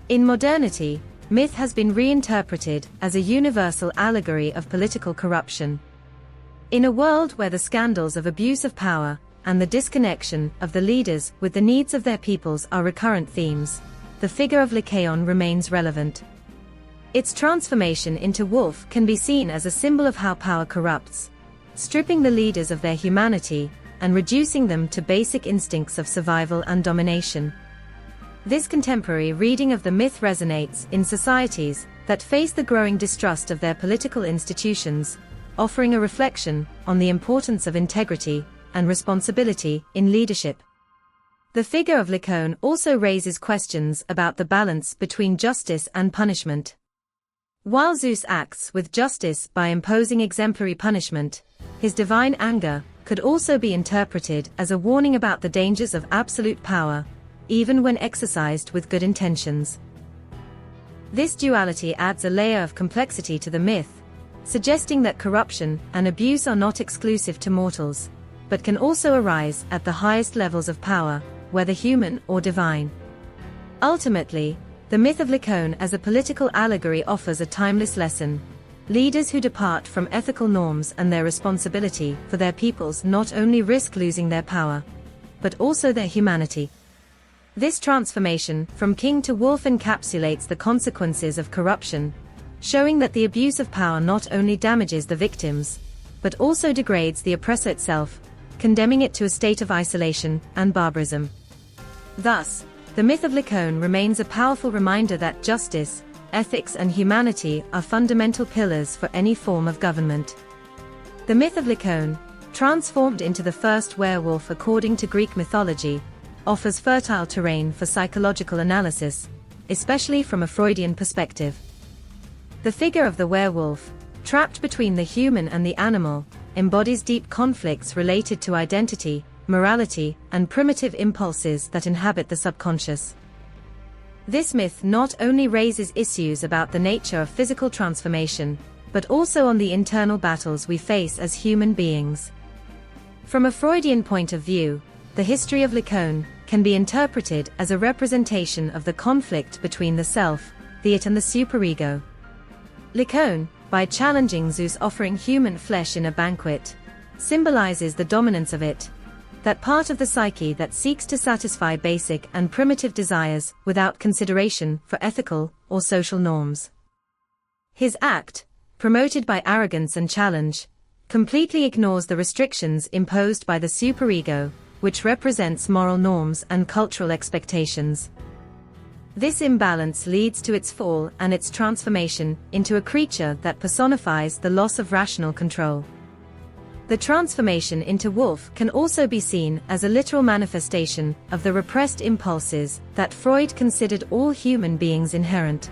In modernity, myth has been reinterpreted as a universal allegory of political corruption. In a world where the scandals of abuse of power and the disconnection of the leaders with the needs of their peoples are recurrent themes, the figure of Lycaon remains relevant. Its transformation into wolf can be seen as a symbol of how power corrupts, stripping the leaders of their humanity and reducing them to basic instincts of survival and domination. This contemporary reading of the myth resonates in societies that face the growing distrust of their political institutions, offering a reflection on the importance of integrity and responsibility in leadership. The figure of Lycaon also raises questions about the balance between justice and punishment. While Zeus acts with justice by imposing exemplary punishment, his divine anger could also be interpreted as a warning about the dangers of absolute power, even when exercised with good intentions. This duality adds a layer of complexity to the myth, suggesting that corruption and abuse are not exclusive to mortals, but can also arise at the highest levels of power, whether human or divine. Ultimately, the myth of Lycaon as a political allegory offers a timeless lesson. Leaders who depart from ethical norms and their responsibility for their peoples not only risk losing their power, but also their humanity. This transformation from king to wolf encapsulates the consequences of corruption, showing that the abuse of power not only damages the victims, but also degrades the oppressor itself, condemning it to a state of isolation and barbarism. Thus, the myth of Lycaon remains a powerful reminder that justice, ethics and humanity are fundamental pillars for any form of government. The myth of Lycaon, transformed into the first werewolf according to Greek mythology, offers fertile terrain for psychological analysis, especially from a Freudian perspective. The figure of the werewolf, trapped between the human and the animal, embodies deep conflicts related to identity, morality, and primitive impulses that inhabit the subconscious. This myth not only raises issues about the nature of physical transformation, but also on the internal battles we face as human beings. From a Freudian point of view, the history of Lycaon can be interpreted as a representation of the conflict between the self, the it and the superego. Lycaon, by challenging Zeus offering human flesh in a banquet, symbolizes the dominance of it, that part of the psyche that seeks to satisfy basic and primitive desires without consideration for ethical or social norms. His act, promoted by arrogance and challenge, completely ignores the restrictions imposed by the superego, which represents moral norms and cultural expectations. This imbalance leads to its fall and its transformation into a creature that personifies the loss of rational control. The transformation into wolf can also be seen as a literal manifestation of the repressed impulses that Freud considered all human beings inherent.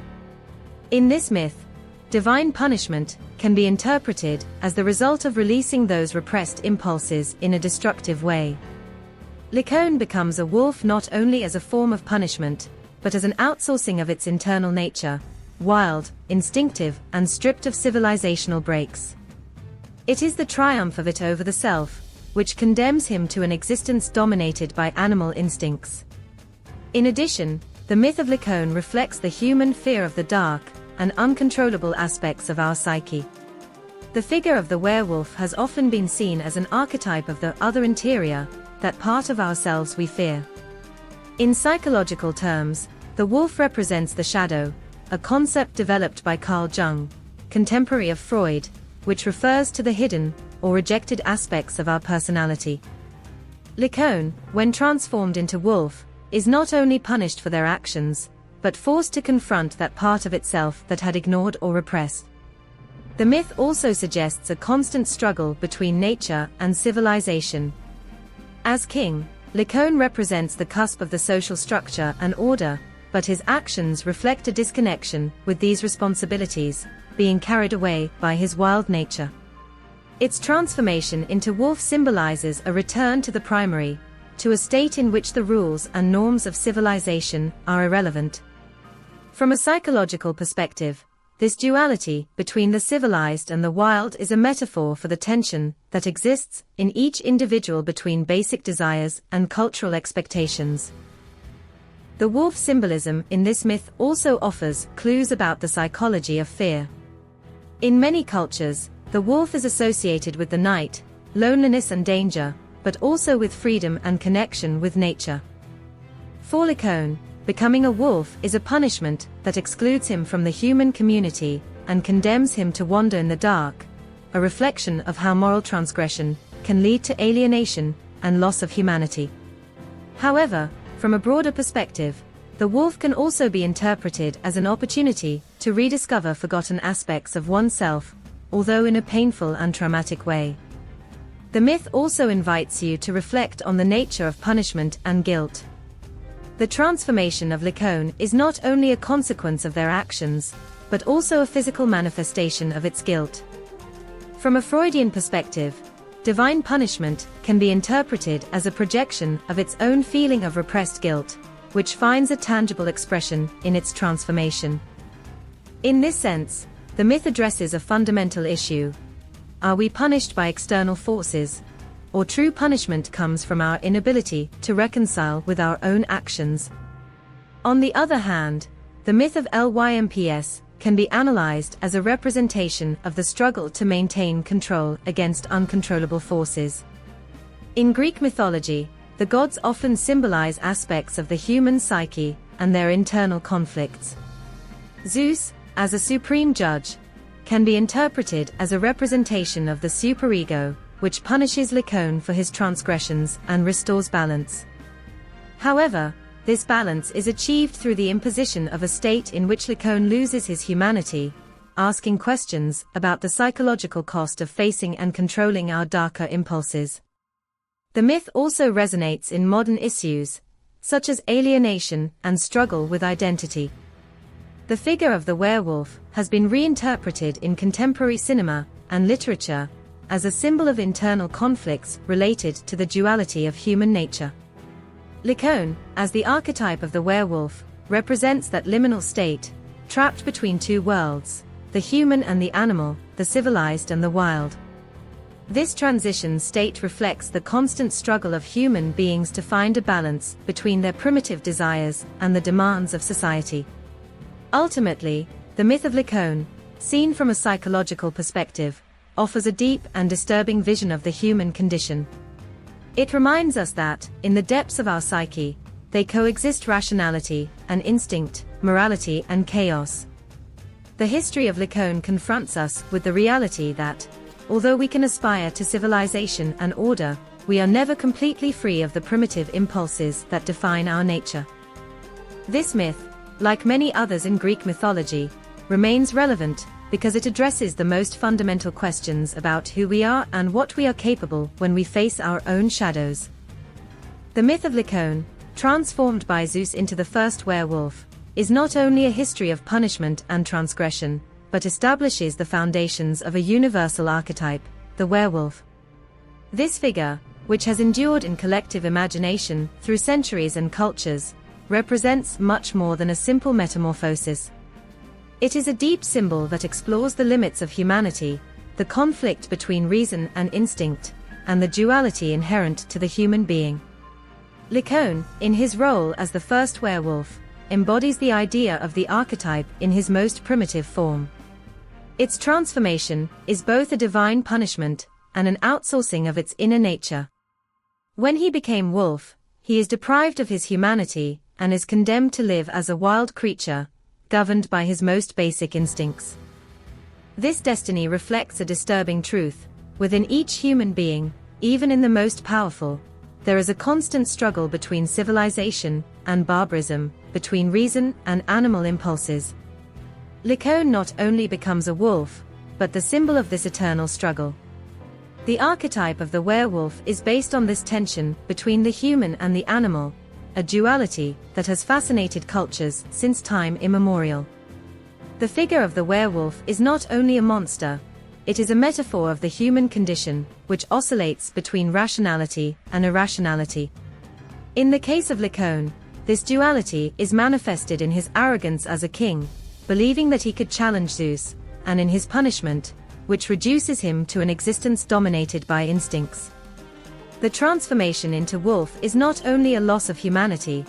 In this myth, divine punishment can be interpreted as the result of releasing those repressed impulses in a destructive way. Lycaon becomes a wolf not only as a form of punishment, but as an outsourcing of its internal nature, wild, instinctive, and stripped of civilizational breaks. It is the triumph of it over the self, which condemns him to an existence dominated by animal instincts. In addition, the myth of Lycaon reflects the human fear of the dark and uncontrollable aspects of our psyche. The figure of the werewolf has often been seen as an archetype of the other interior, that part of ourselves we fear. In psychological terms, the wolf represents the shadow, a concept developed by Carl Jung, contemporary of Freud, which refers to the hidden or rejected aspects of our personality. Lycaon, when transformed into wolf, is not only punished for their actions, but forced to confront that part of itself that had ignored or repressed. The myth also suggests a constant struggle between nature and civilization. As king, Lycaon represents the cusp of the social structure and order, but his actions reflect a disconnection with these responsibilities, being carried away by his wild nature. Its transformation into wolf symbolizes a return to the primary, to a state in which the rules and norms of civilization are irrelevant. From a psychological perspective, this duality between the civilized and the wild is a metaphor for the tension that exists in each individual between basic desires and cultural expectations. The wolf symbolism in this myth also offers clues about the psychology of fear. In many cultures, the wolf is associated with the night, loneliness and danger, but also with freedom and connection with nature. For Lycaon, becoming a wolf is a punishment that excludes him from the human community and condemns him to wander in the dark, a reflection of how moral transgression can lead to alienation and loss of humanity. However, from a broader perspective, the wolf can also be interpreted as an opportunity to rediscover forgotten aspects of oneself, although in a painful and traumatic way. The myth also invites you to reflect on the nature of punishment and guilt. The transformation of Lycaon is not only a consequence of their actions, but also a physical manifestation of its guilt. From a Freudian perspective, divine punishment can be interpreted as a projection of its own feeling of repressed guilt, which finds a tangible expression in its transformation. In this sense, the myth addresses a fundamental issue. Are we punished by external forces, or true punishment comes from our inability to reconcile with our own actions? On the other hand, the myth of Lymps can be analyzed as a representation of the struggle to maintain control against uncontrollable forces. In Greek mythology, the gods often symbolize aspects of the human psyche and their internal conflicts. Zeus, as a supreme judge, can be interpreted as a representation of the superego, which punishes Lycaon for his transgressions and restores balance. However, this balance is achieved through the imposition of a state in which Lycaon loses his humanity, asking questions about the psychological cost of facing and controlling our darker impulses. The myth also resonates in modern issues, such as alienation and struggle with identity. The figure of the werewolf has been reinterpreted in contemporary cinema and literature as a symbol of internal conflicts related to the duality of human nature. Lycaon, as the archetype of the werewolf, represents that liminal state, trapped between two worlds, the human and the animal, the civilized and the wild. This transition state reflects the constant struggle of human beings to find a balance between their primitive desires and the demands of society. Ultimately, the myth of Lycaon, seen from a psychological perspective, offers a deep and disturbing vision of the human condition. It reminds us that, in the depths of our psyche, they coexist rationality and instinct, morality and chaos. The history of Lycaon confronts us with the reality that, although we can aspire to civilization and order, we are never completely free of the primitive impulses that define our nature. This myth, like many others in Greek mythology, remains relevant because it addresses the most fundamental questions about who we are and what we are capable when we face our own shadows. The myth of Lycaon, transformed by Zeus into the first werewolf, is not only a history of punishment and transgression, but establishes the foundations of a universal archetype, the werewolf. This figure, which has endured in collective imagination through centuries and cultures, represents much more than a simple metamorphosis. It is a deep symbol that explores the limits of humanity, the conflict between reason and instinct, and the duality inherent to the human being. Lycaon, in his role as the first werewolf, embodies the idea of the archetype in his most primitive form. Its transformation is both a divine punishment and an outsourcing of its inner nature. When he became wolf, he is deprived of his humanity and is condemned to live as a wild creature, governed by his most basic instincts. This destiny reflects a disturbing truth: within each human being, even in the most powerful, there is a constant struggle between civilization and barbarism, between reason and animal impulses. Lycaon not only becomes a wolf, but the symbol of this eternal struggle. The archetype of the werewolf is based on this tension between the human and the animal, a duality that has fascinated cultures since time immemorial. The figure of the werewolf is not only a monster, it is a metaphor of the human condition, which oscillates between rationality and irrationality. In the case of Lycaon, this duality is manifested in his arrogance as a king, believing that he could challenge Zeus, and in his punishment, which reduces him to an existence dominated by instincts. The transformation into wolf is not only a loss of humanity,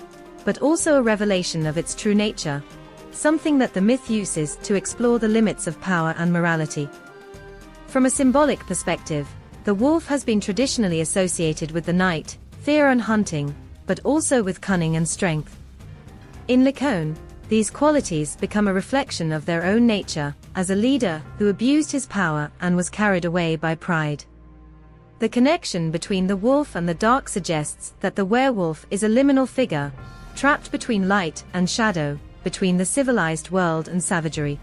but also a revelation of its true nature, something that the myth uses to explore the limits of power and morality. From a symbolic perspective, the wolf has been traditionally associated with the night, fear and hunting, but also with cunning and strength. In Lycaon, these qualities become a reflection of their own nature, as a leader who abused his power and was carried away by pride. The connection between the wolf and the dark suggests that the werewolf is a liminal figure, trapped between light and shadow, between the civilized world and savagery.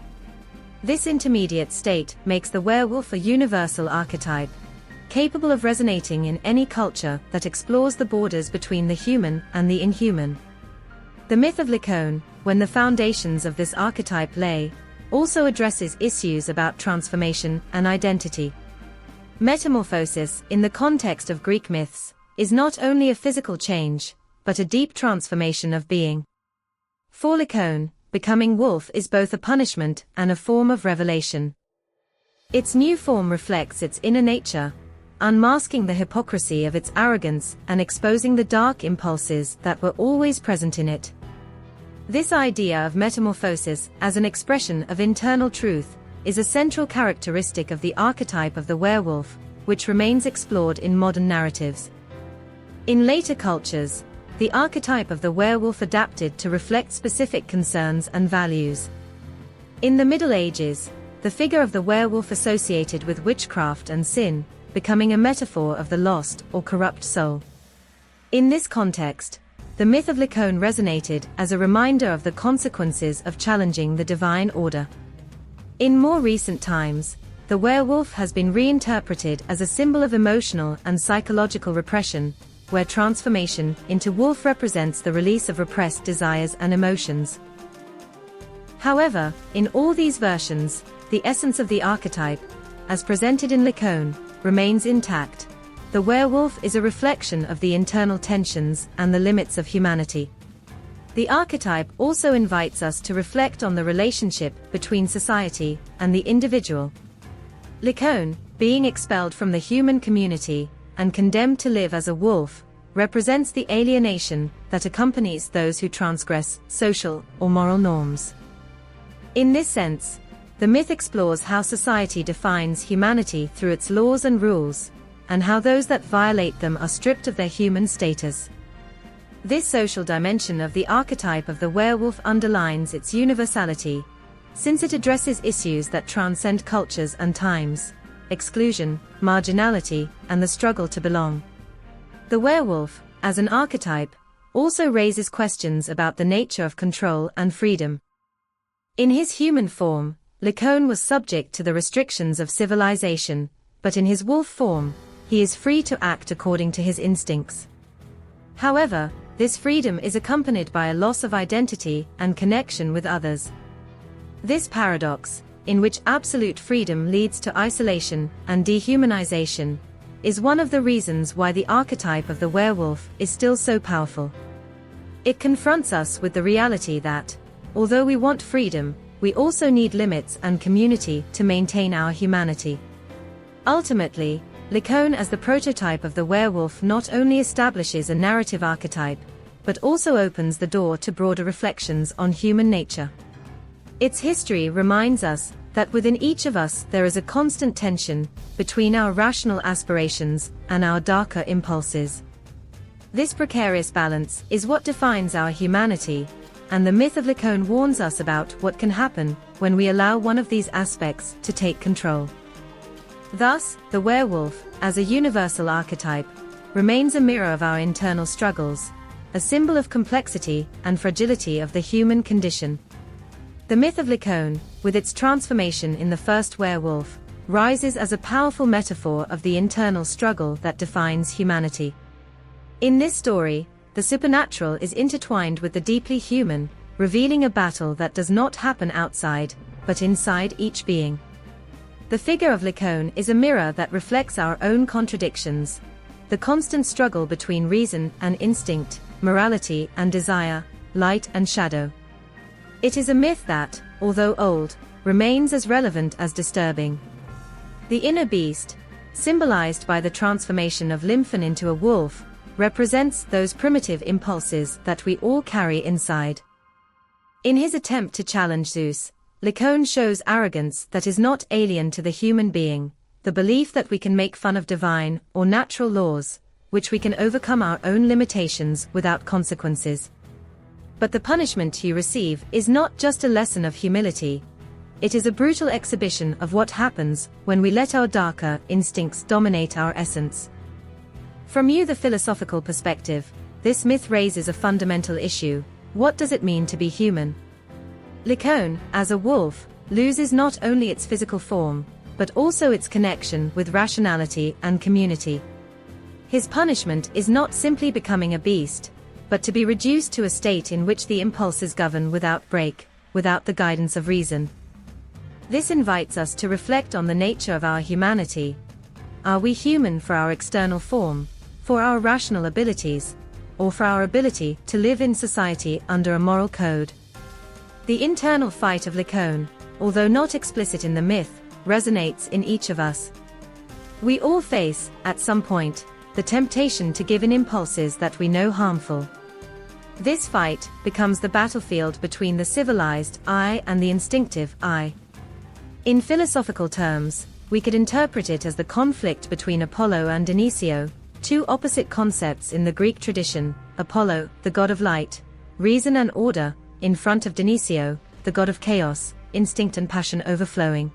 This intermediate state makes the werewolf a universal archetype, capable of resonating in any culture that explores the borders between the human and the inhuman. The myth of Lycaon, when the foundations of this archetype lay, also addresses issues about transformation and identity. Metamorphosis, in the context of Greek myths, is not only a physical change, but a deep transformation of being. For Lycaon, becoming wolf is both a punishment and a form of revelation. Its new form reflects its inner nature, unmasking the hypocrisy of its arrogance and exposing the dark impulses that were always present in it. This idea of metamorphosis as an expression of internal truth is a central characteristic of the archetype of the werewolf, which remains explored in modern narratives. In later cultures, the archetype of the werewolf adapted to reflect specific concerns and values. In the Middle Ages, the figure of the werewolf associated with witchcraft and sin, becoming a metaphor of the lost or corrupt soul. In this context, the myth of Lycaon resonated as a reminder of the consequences of challenging the divine order. In more recent times, the werewolf has been reinterpreted as a symbol of emotional and psychological repression, where transformation into wolf represents the release of repressed desires and emotions. However, in all these versions, the essence of the archetype, as presented in Lycaon, remains intact. The werewolf is a reflection of the internal tensions and the limits of humanity. The archetype also invites us to reflect on the relationship between society and the individual. Lycaon, being expelled from the human community and condemned to live as a wolf, represents the alienation that accompanies those who transgress social or moral norms. In this sense, the myth explores how society defines humanity through its laws and rules, and how those that violate them are stripped of their human status. This social dimension of the archetype of the werewolf underlines its universality, since it addresses issues that transcend cultures and times: exclusion, marginality, and the struggle to belong. The werewolf, as an archetype, also raises questions about the nature of control and freedom. In his human form, Lycaon was subject to the restrictions of civilization, but in his wolf form, he is free to act according to his instincts. However, this freedom is accompanied by a loss of identity and connection with others. This paradox, in which absolute freedom leads to isolation and dehumanization, is one of the reasons why the archetype of the werewolf is still so powerful. It confronts us with the reality that, although we want freedom, we also need limits and community to maintain our humanity. Ultimately, Lycaon as the prototype of the werewolf not only establishes a narrative archetype, but also opens the door to broader reflections on human nature. Its history reminds us that within each of us there is a constant tension between our rational aspirations and our darker impulses. This precarious balance is what defines our humanity, and the myth of Lycaon warns us about what can happen when we allow one of these aspects to take control. Thus, the werewolf, as a universal archetype, remains a mirror of our internal struggles, a symbol of complexity and fragility of the human condition. The myth of Lycaon, with its transformation in the first werewolf, rises as a powerful metaphor of the internal struggle that defines humanity. In this story, the supernatural is intertwined with the deeply human, revealing a battle that does not happen outside, but inside each being. The figure of Lycaon is a mirror that reflects our own contradictions, the constant struggle between reason and instinct, morality and desire, light and shadow. It is a myth that, although old, remains as relevant as disturbing. The inner beast, symbolized by the transformation of Lycaon into a wolf, represents those primitive impulses that we all carry inside. In his attempt to challenge Zeus, Lycaon shows arrogance that is not alien to the human being, the belief that we can make fun of divine or natural laws, which we can overcome our own limitations without consequences. But the punishment you receive is not just a lesson of humility, it is a brutal exhibition of what happens when we let our darker instincts dominate our essence. From the philosophical perspective, this myth raises a fundamental issue: what does it mean to be human? Lycaon, as a wolf, loses not only its physical form, but also its connection with rationality and community. His punishment is not simply becoming a beast, but to be reduced to a state in which the impulses govern without break, without the guidance of reason. This invites us to reflect on the nature of our humanity. Are we human for our external form, for our rational abilities, or for our ability to live in society under a moral code? The internal fight of Lycaon, although not explicit in the myth, resonates in each of us. We all face, at some point, the temptation to give in impulses that we know harmful. This fight becomes the battlefield between the civilized I and the instinctive I. In philosophical terms, we could interpret it as the conflict between Apollo and Dionyso, two opposite concepts in the Greek tradition: Apollo, the god of light, reason and order, in front of Dionyso, the god of chaos, instinct and passion overflowing.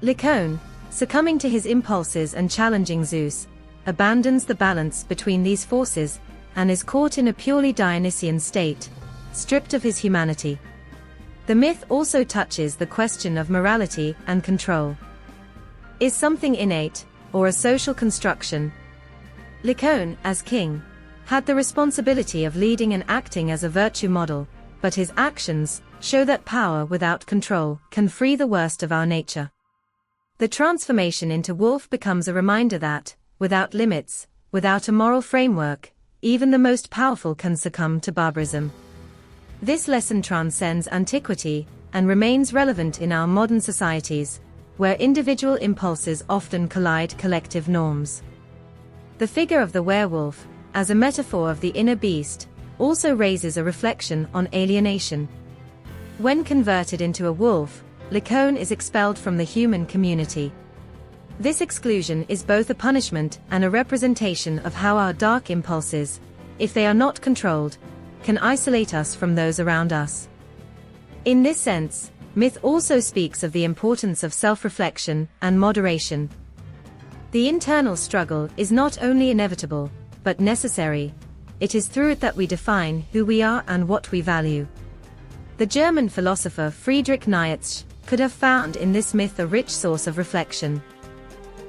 Lycaon, succumbing to his impulses and challenging Zeus, abandons the balance between these forces, and is caught in a purely Dionysian state, stripped of his humanity. The myth also touches the question of morality and control. Is something innate, or a social construction? Lycaon, as king, had the responsibility of leading and acting as a virtue model, but his actions show that power without control can free the worst of our nature. The transformation into wolf becomes a reminder that, without limits, without a moral framework, even the most powerful can succumb to barbarism. This lesson transcends antiquity and remains relevant in our modern societies, where individual impulses often collide collective norms. The figure of the werewolf, as a metaphor of the inner beast, also raises a reflection on alienation. When converted into a wolf, Lycaon is expelled from the human community. This exclusion is both a punishment and a representation of how our dark impulses, if they are not controlled, can isolate us from those around us. In this sense, myth also speaks of the importance of self-reflection and moderation. The internal struggle is not only inevitable, but necessary. It is through it that we define who we are and what we value. The German philosopher Friedrich Nietzsche could have found in this myth a rich source of reflection.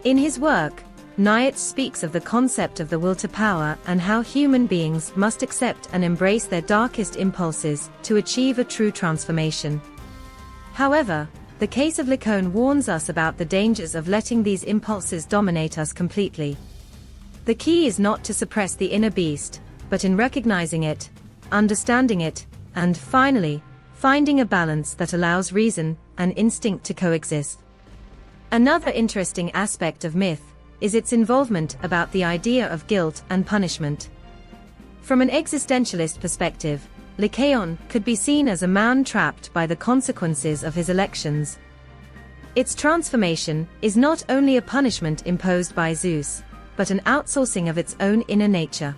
In his work, Nietzsche speaks of the concept of the will to power and how human beings must accept and embrace their darkest impulses to achieve a true transformation. However, the case of Lycaon warns us about the dangers of letting these impulses dominate us completely. The key is not to suppress the inner beast, but in recognizing it, understanding it, and finally, finding a balance that allows reason and instinct to coexist. Another interesting aspect of myth is its involvement about the idea of guilt and punishment. From an existentialist perspective, Lycaon could be seen as a man trapped by the consequences of his elections. Its transformation is not only a punishment imposed by Zeus, but an outsourcing of its own inner nature.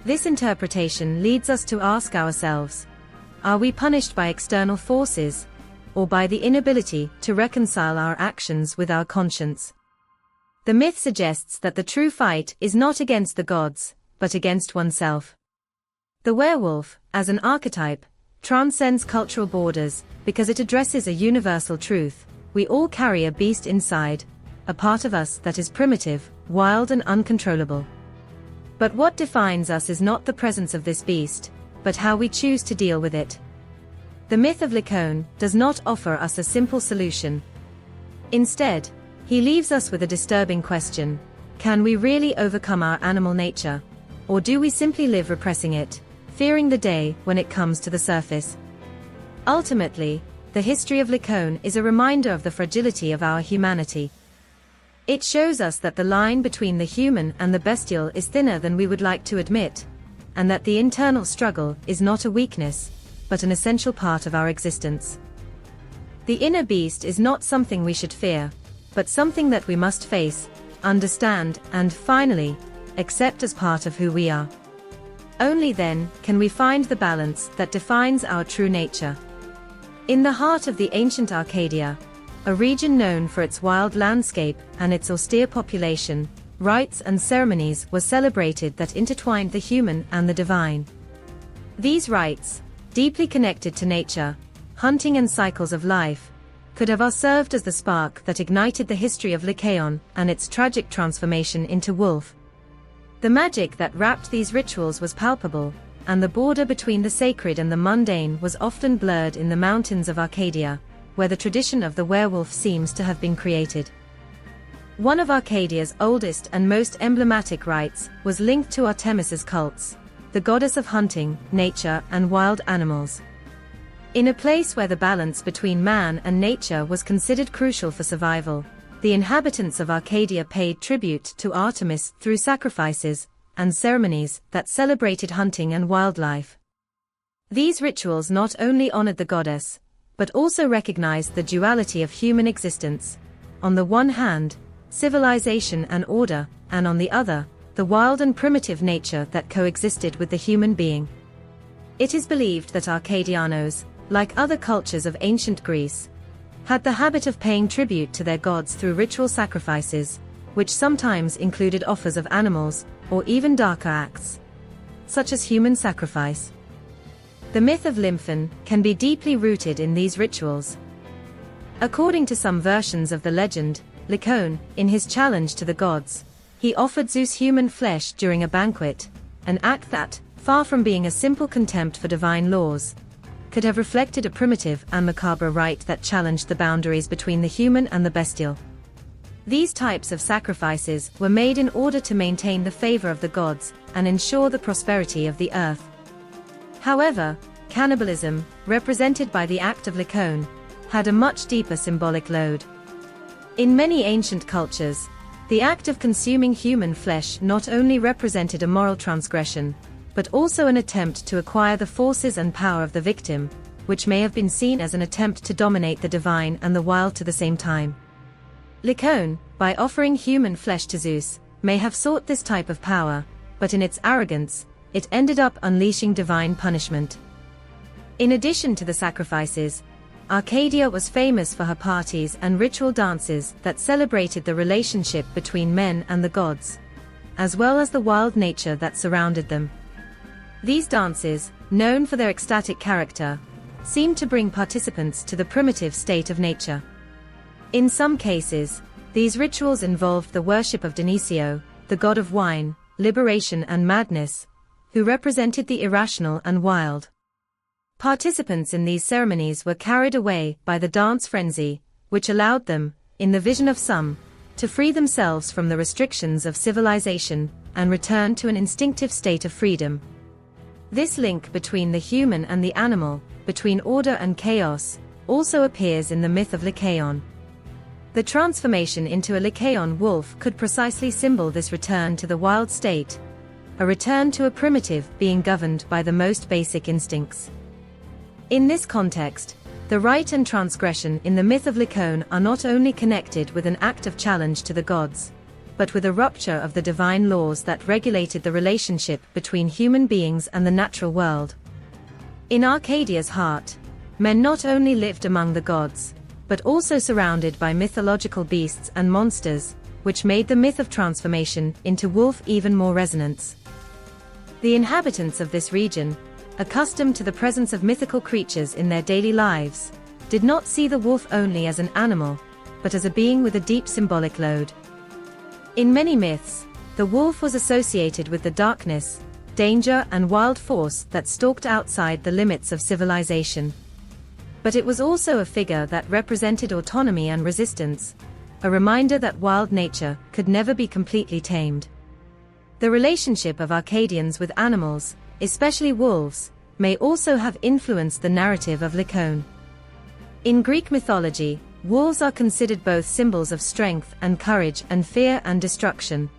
This interpretation leads us to ask ourselves, are we punished by external forces, or by the inability to reconcile our actions with our conscience? The myth suggests that the true fight is not against the gods, but against oneself. The werewolf, as an archetype, transcends cultural borders because it addresses a universal truth: we all carry a beast inside, a part of us that is primitive, wild and uncontrollable. But what defines us is not the presence of this beast, but how we choose to deal with it. The myth of Lycaon does not offer us a simple solution. Instead, he leaves us with a disturbing question: can we really overcome our animal nature? Or do we simply live repressing it, fearing the day when it comes to the surface? Ultimately, the history of Lycaon is a reminder of the fragility of our humanity. It shows us that the line between the human and the bestial is thinner than we would like to admit, and that the internal struggle is not a weakness, but an essential part of our existence. The inner beast is not something we should fear, but something that we must face, understand, and finally, accept as part of who we are. Only then can we find the balance that defines our true nature. In the heart of the ancient Arcadia, a region known for its wild landscape and its austere population, rites and ceremonies were celebrated that intertwined the human and the divine. These rites, deeply connected to nature, hunting and cycles of life, could have served as the spark that ignited the history of Lycaon and its tragic transformation into wolf. The magic that wrapped these rituals was palpable, and the border between the sacred and the mundane was often blurred in the mountains of Arcadia, where the tradition of the werewolf seems to have been created. One of Arcadia's oldest and most emblematic rites was linked to Artemis's cults, the goddess of hunting, nature, and wild animals. In a place where the balance between man and nature was considered crucial for survival, the inhabitants of Arcadia paid tribute to Artemis through sacrifices and ceremonies that celebrated hunting and wildlife. These rituals not only honored the goddess, but also recognized the duality of human existence. On the one hand, civilization and order, and on the other, the wild and primitive nature that coexisted with the human being. It is believed that Arcadianos, like other cultures of ancient Greece, had the habit of paying tribute to their gods through ritual sacrifices, which sometimes included offers of animals, or even darker acts, such as human sacrifice. The myth of Lycaon can be deeply rooted in these rituals. According to some versions of the legend, Lycaon, in his challenge to the gods, he offered Zeus human flesh during a banquet, an act that, far from being a simple contempt for divine laws, could have reflected a primitive and macabre rite that challenged the boundaries between the human and the bestial. These types of sacrifices were made in order to maintain the favor of the gods and ensure the prosperity of the earth. However, cannibalism, represented by the act of Lycaon, had a much deeper symbolic load. In many ancient cultures, the act of consuming human flesh not only represented a moral transgression, but also an attempt to acquire the forces and power of the victim, which may have been seen as an attempt to dominate the divine and the wild to the same time. Lycaon, by offering human flesh to Zeus, may have sought this type of power, but in its arrogance, it ended up unleashing divine punishment. In addition to the sacrifices, Arcadia was famous for her parties and ritual dances that celebrated the relationship between men and the gods, as well as the wild nature that surrounded them. These dances, known for their ecstatic character, seemed to bring participants to the primitive state of nature. In some cases, these rituals involved the worship of Dionyso, the god of wine, liberation and madness, who represented the irrational and wild. Participants in these ceremonies were carried away by the dance frenzy, which allowed them, in the vision of some, to free themselves from the restrictions of civilization and return to an instinctive state of freedom. This link between the human and the animal, between order and chaos, also appears in the myth of Lycaon. The transformation into a Lycaon wolf could precisely symbol this return to the wild state, a return to a primitive being governed by the most basic instincts. In this context, the right and transgression in the myth of Lycaon are not only connected with an act of challenge to the gods, but with a rupture of the divine laws that regulated the relationship between human beings and the natural world. In Arcadia's heart, men not only lived among the gods, but also surrounded by mythological beasts and monsters, which made the myth of transformation into wolf even more resonant. The inhabitants of this region, accustomed to the presence of mythical creatures in their daily lives, did not see the wolf only as an animal, but as a being with a deep symbolic load. In many myths, the wolf was associated with the darkness, danger and wild force that stalked outside the limits of civilization. But it was also a figure that represented autonomy and resistance, a reminder that wild nature could never be completely tamed. The relationship of Arcadians with animals, especially wolves, may also have influenced the narrative of Lycaon. In Greek mythology, wolves are considered both symbols of strength and courage and fear and destruction.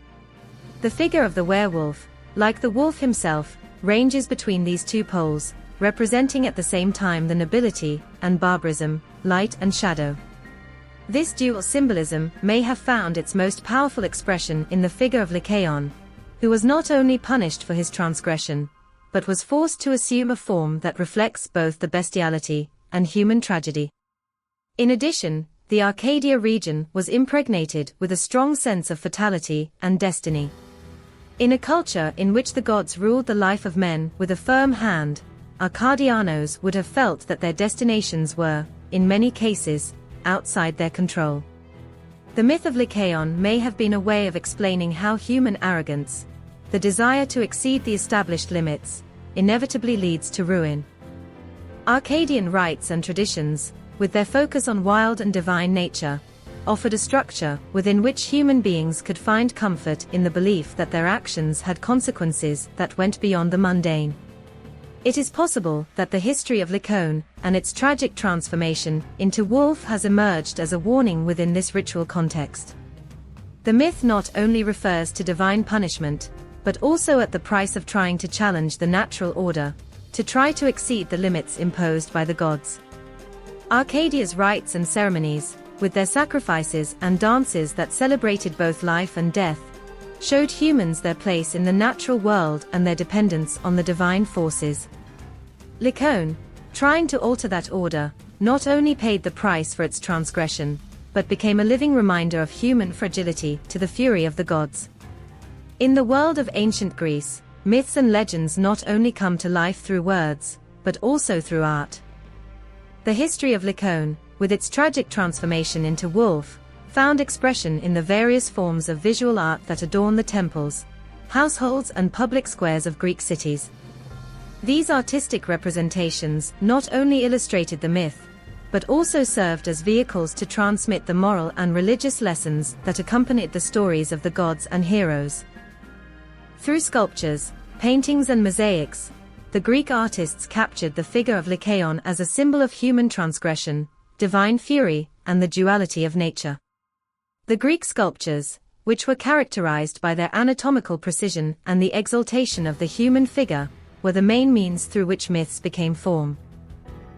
The figure of the werewolf, like the wolf himself, ranges between these two poles, representing at the same time the nobility and barbarism, light and shadow. This dual symbolism may have found its most powerful expression in the figure of Lycaon, who was not only punished for his transgression, but was forced to assume a form that reflects both the bestiality and human tragedy. In addition, the Arcadia region was impregnated with a strong sense of fatality and destiny. In a culture in which the gods ruled the life of men with a firm hand, Arcadianos would have felt that their destinations were, in many cases, outside their control. The myth of Lycaon may have been a way of explaining how human arrogance, the desire to exceed the established limits, inevitably leads to ruin. Arcadian rites and traditions, with their focus on wild and divine nature, offered a structure within which human beings could find comfort in the belief that their actions had consequences that went beyond the mundane. It is possible that the history of Lycaon and its tragic transformation into wolf has emerged as a warning within this ritual context. The myth not only refers to divine punishment, but also at the price of trying to challenge the natural order, to try to exceed the limits imposed by the gods. Arcadia's rites and ceremonies, with their sacrifices and dances that celebrated both life and death, showed humans their place in the natural world and their dependence on the divine forces. Lycaon, trying to alter that order, not only paid the price for its transgression, but became a living reminder of human fragility to the fury of the gods. In the world of ancient Greece, myths and legends not only come to life through words, but also through art. The history of Lycaon, with its tragic transformation into wolf, found expression in the various forms of visual art that adorn the temples, households and public squares of Greek cities. These artistic representations not only illustrated the myth, but also served as vehicles to transmit the moral and religious lessons that accompanied the stories of the gods and heroes. Through sculptures, paintings and mosaics, the Greek artists captured the figure of Lycaon as a symbol of human transgression, divine fury, and the duality of nature. The Greek sculptures, which were characterized by their anatomical precision and the exaltation of the human figure, were the main means through which myths became formed.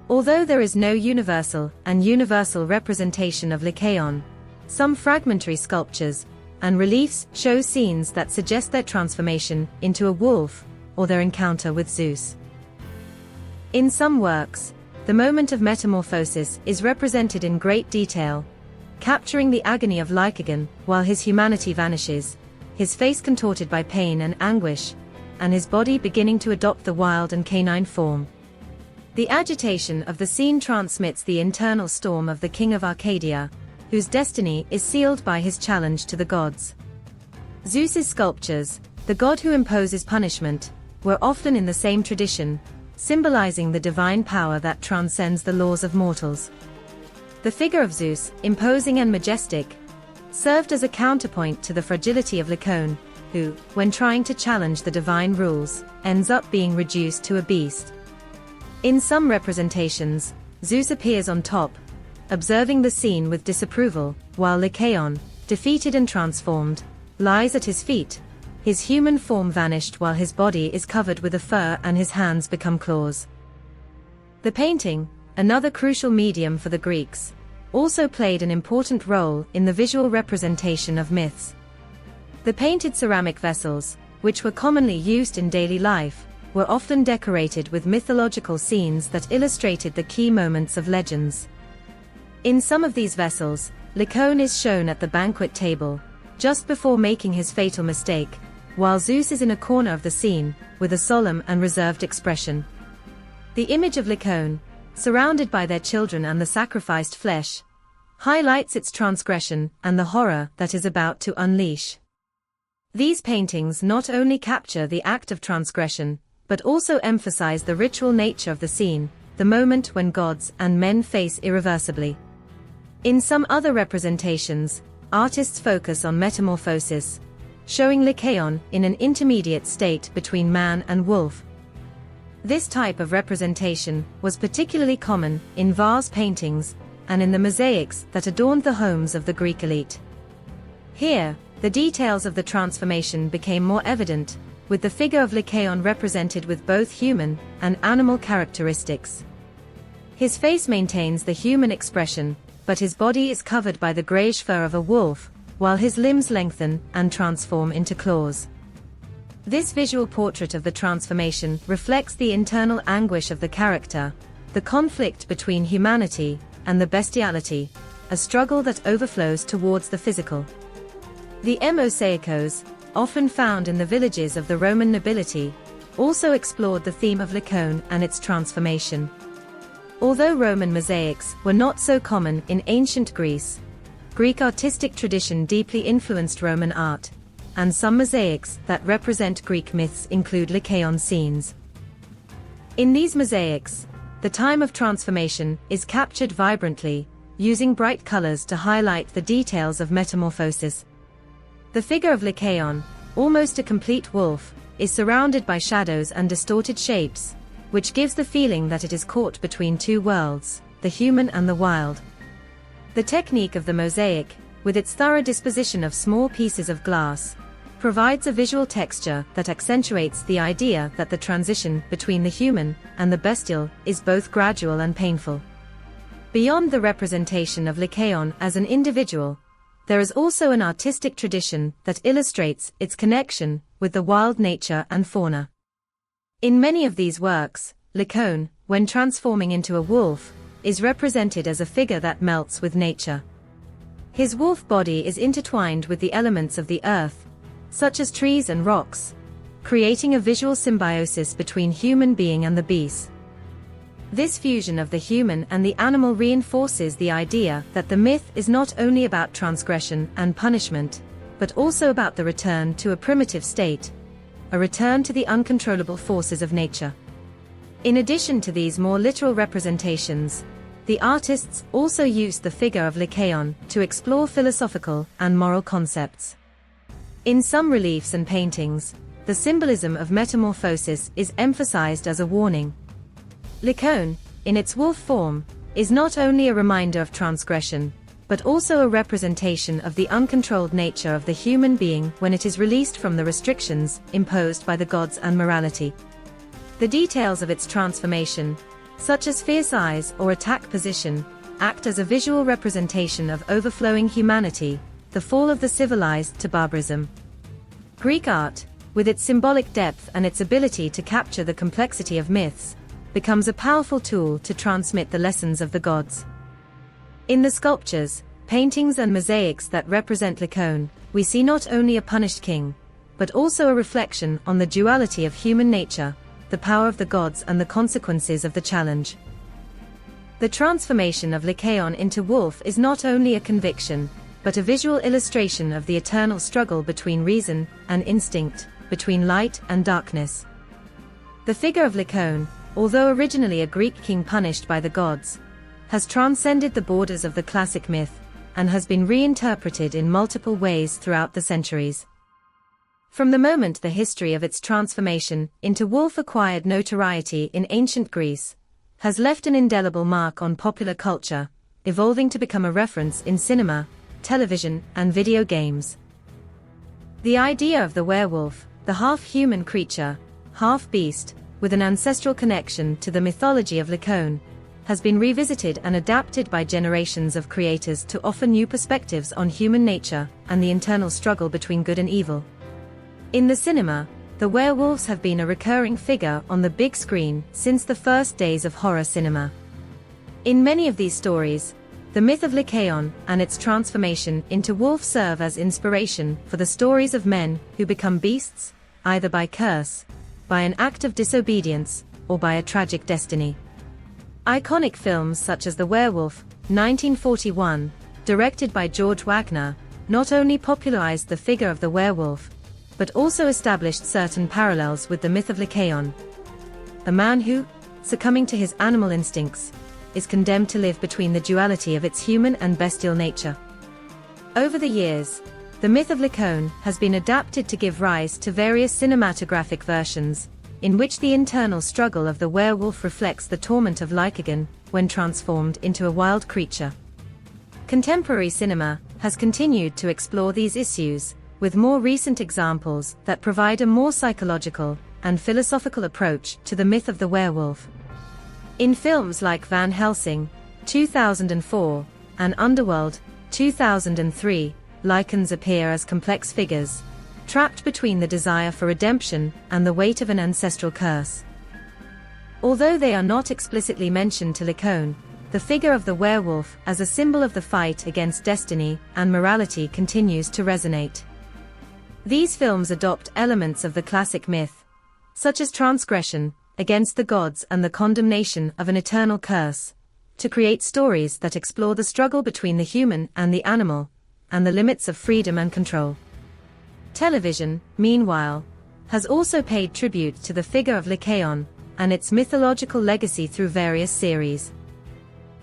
Although there is no universal representation of Lycaon, some fragmentary sculptures and reliefs show scenes that suggest their transformation into a wolf or their encounter with Zeus. In some works, the moment of metamorphosis is represented in great detail, capturing the agony of Lycaon while his humanity vanishes, his face contorted by pain and anguish, and his body beginning to adopt the wild and canine form. The agitation of the scene transmits the internal storm of the king of Arcadia, whose destiny is sealed by his challenge to the gods. Zeus's sculptures, the god who imposes punishment, were often in the same tradition, symbolizing the divine power that transcends the laws of mortals. The figure of Zeus, imposing and majestic, served as a counterpoint to the fragility of Lycaon, who, when trying to challenge the divine rules, ends up being reduced to a beast. In some representations, Zeus appears on top, observing the scene with disapproval, while Lycaon, defeated and transformed, lies at his feet, his human form vanished while his body is covered with a fur and his hands become claws. The painting, another crucial medium for the Greeks, also played an important role in the visual representation of myths. The painted ceramic vessels, which were commonly used in daily life, were often decorated with mythological scenes that illustrated the key moments of legends. In some of these vessels, Lycaon is shown at the banquet table, just before making his fatal mistake, while Zeus is in a corner of the scene, with a solemn and reserved expression. The image of Lycaon, surrounded by their children and the sacrificed flesh, highlights its transgression and the horror that is about to unleash. These paintings not only capture the act of transgression, but also emphasize the ritual nature of the scene, the moment when gods and men face irreversibly. In some other representations, artists focus on metamorphosis, showing Lycaon in an intermediate state between man and wolf. This type of representation was particularly common in vase paintings and in the mosaics that adorned the homes of the Greek elite. Here, the details of the transformation became more evident, with the figure of Lycaon represented with both human and animal characteristics. His face maintains the human expression, but his body is covered by the grayish fur of a wolf, while his limbs lengthen and transform into claws. This visual portrait of the transformation reflects the internal anguish of the character, the conflict between humanity and the bestiality, a struggle that overflows towards the physical. The mosaicos, often found in the villages of the Roman nobility, also explored the theme of Lycaon and its transformation. Although Roman mosaics were not so common in ancient Greece, Greek artistic tradition deeply influenced Roman art, and some mosaics that represent Greek myths include Lycaon scenes. In these mosaics, the time of transformation is captured vibrantly, using bright colors to highlight the details of metamorphosis. The figure of Lycaon, almost a complete wolf, is surrounded by shadows and distorted shapes, which gives the feeling that it is caught between two worlds, the human and the wild. The technique of the mosaic, with its thorough disposition of small pieces of glass, provides a visual texture that accentuates the idea that the transition between the human and the bestial is both gradual and painful. Beyond the representation of Lycaon as an individual, there is also an artistic tradition that illustrates its connection with the wild nature and fauna. In many of these works, Lycaon, when transforming into a wolf, is represented as a figure that melts with nature. His wolf body is intertwined with the elements of the earth, such as trees and rocks, creating a visual symbiosis between human being and the beast. This fusion of the human and the animal reinforces the idea that the myth is not only about transgression and punishment, but also about the return to a primitive state, a return to the uncontrollable forces of nature. In addition to these more literal representations, the artists also used the figure of Lycaon to explore philosophical and moral concepts. In some reliefs and paintings, the symbolism of metamorphosis is emphasized as a warning. Lycaon, in its wolf form, is not only a reminder of transgression, but also a representation of the uncontrolled nature of the human being when it is released from the restrictions imposed by the gods and morality. The details of its transformation, such as fierce eyes or attack position, act as a visual representation of overflowing humanity, the fall of the civilized to barbarism. Greek art, with its symbolic depth and its ability to capture the complexity of myths, becomes a powerful tool to transmit the lessons of the gods. In the sculptures, paintings and mosaics that represent Lycaon, we see not only a punished king, but also a reflection on the duality of human nature, the power of the gods and the consequences of the challenge. The transformation of Lycaon into wolf is not only a conviction, but a visual illustration of the eternal struggle between reason and instinct, between light and darkness. The figure of Lycaon, although originally a Greek king punished by the gods, has transcended the borders of the classic myth, and has been reinterpreted in multiple ways throughout the centuries. From the moment the history of its transformation into wolf acquired notoriety in ancient Greece, has left an indelible mark on popular culture, evolving to become a reference in cinema, television, and video games. The idea of the werewolf, the half-human creature, half-beast, with an ancestral connection to the mythology of Lycaon, has been revisited and adapted by generations of creators to offer new perspectives on human nature and the internal struggle between good and evil. In the cinema, the werewolves have been a recurring figure on the big screen since the first days of horror cinema. In many of these stories, the myth of Lycaon and its transformation into wolf serve as inspiration for the stories of men who become beasts, either by curse, by an act of disobedience, or by a tragic destiny. Iconic films such as The Werewolf, 1941, directed by George Wagner, not only popularized the figure of the werewolf, but also established certain parallels with the myth of Lycaon, a man who, succumbing to his animal instincts, is condemned to live between the duality of its human and bestial nature. Over the years, the myth of Lycaon has been adapted to give rise to various cinematographic versions, in which the internal struggle of the werewolf reflects the torment of Lycaon when transformed into a wild creature. Contemporary cinema has continued to explore these issues, with more recent examples that provide a more psychological and philosophical approach to the myth of the werewolf. In films like Van Helsing, 2004, and Underworld, 2003, Lycans appear as complex figures, trapped between the desire for redemption and the weight of an ancestral curse. Although they are not explicitly mentioned to Lycaon, the figure of the werewolf as a symbol of the fight against destiny and morality continues to resonate. These films adopt elements of the classic myth, such as transgression against the gods and the condemnation of an eternal curse, to create stories that explore the struggle between the human and the animal, and the limits of freedom and control. Television, meanwhile, has also paid tribute to the figure of Lycaon and its mythological legacy through various series.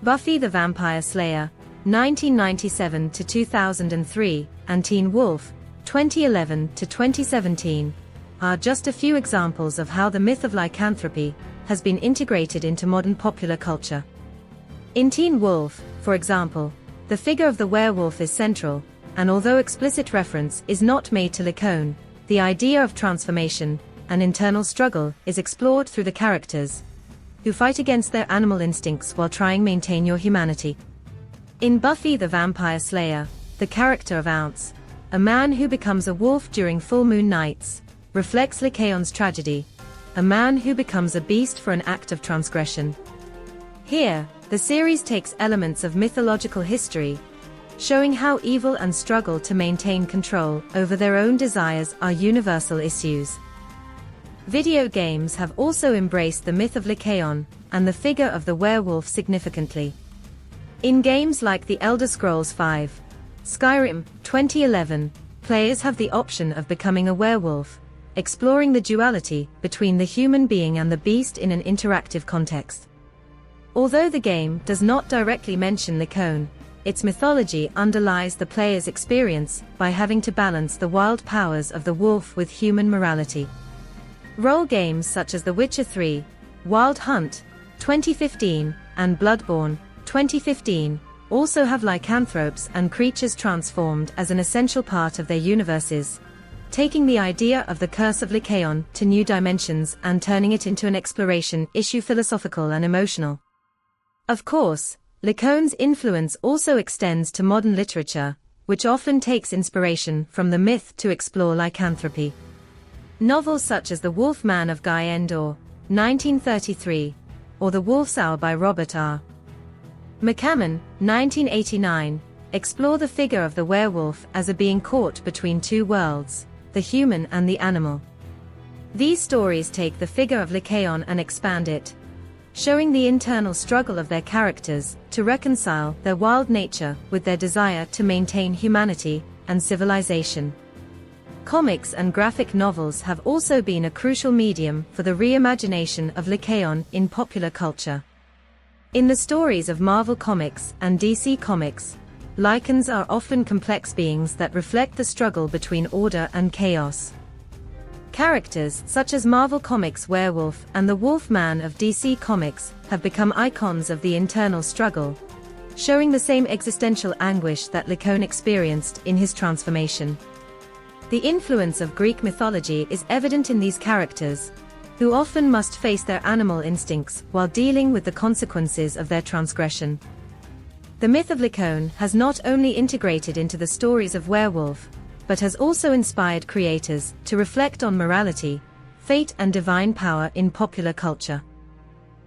Buffy the Vampire Slayer, 1997 to 2003, and Teen Wolf, 2011 to 2017, are just a few examples of how the myth of lycanthropy has been integrated into modern popular culture. In Teen Wolf, for example, the figure of the werewolf is central, and although explicit reference is not made to Lycaon, the idea of transformation and internal struggle is explored through the characters, who fight against their animal instincts while trying to maintain your humanity. In Buffy the Vampire Slayer, the character of Ounce, a man who becomes a wolf during full moon nights, reflects Lycaon's tragedy, a man who becomes a beast for an act of transgression. Here, the series takes elements of mythological history, showing how evil and struggle to maintain control over their own desires are universal issues. Video games have also embraced the myth of Lycaon and the figure of the werewolf significantly. In games like The Elder Scrolls V, Skyrim, 2011, players have the option of becoming a werewolf, exploring the duality between the human being and the beast in an interactive context. Although the game does not directly mention Lycaon, its mythology underlies the player's experience by having to balance the wild powers of the wolf with human morality. Role games such as The Witcher 3, Wild Hunt, 2015, and Bloodborne, 2015, also have lycanthropes and creatures transformed as an essential part of their universes, taking the idea of the curse of Lycaon to new dimensions and turning it into an exploration issue philosophical and emotional. Of course, Lycaon's influence also extends to modern literature, which often takes inspiration from the myth to explore lycanthropy. Novels such as The Wolf Man of Guy Endore, 1933, or The Wolf's Hour by Robert R. McCammon, 1989, explore the figure of the werewolf as a being caught between two worlds, the human and the animal. These stories take the figure of Lycaon and expand it, showing the internal struggle of their characters to reconcile their wild nature with their desire to maintain humanity and civilization. Comics and graphic novels have also been a crucial medium for the reimagination of Lycaon in popular culture. In the stories of Marvel Comics and DC Comics, Lycans are often complex beings that reflect the struggle between order and chaos. Characters such as Marvel Comics' Werewolf and the Wolfman of DC Comics have become icons of the internal struggle, showing the same existential anguish that Lycaon experienced in his transformation. The influence of Greek mythology is evident in these characters, who often must face their animal instincts while dealing with the consequences of their transgression. The myth of Lycaon has not only integrated into the stories of Werewolf, but has also inspired creators to reflect on morality, fate and divine power in popular culture.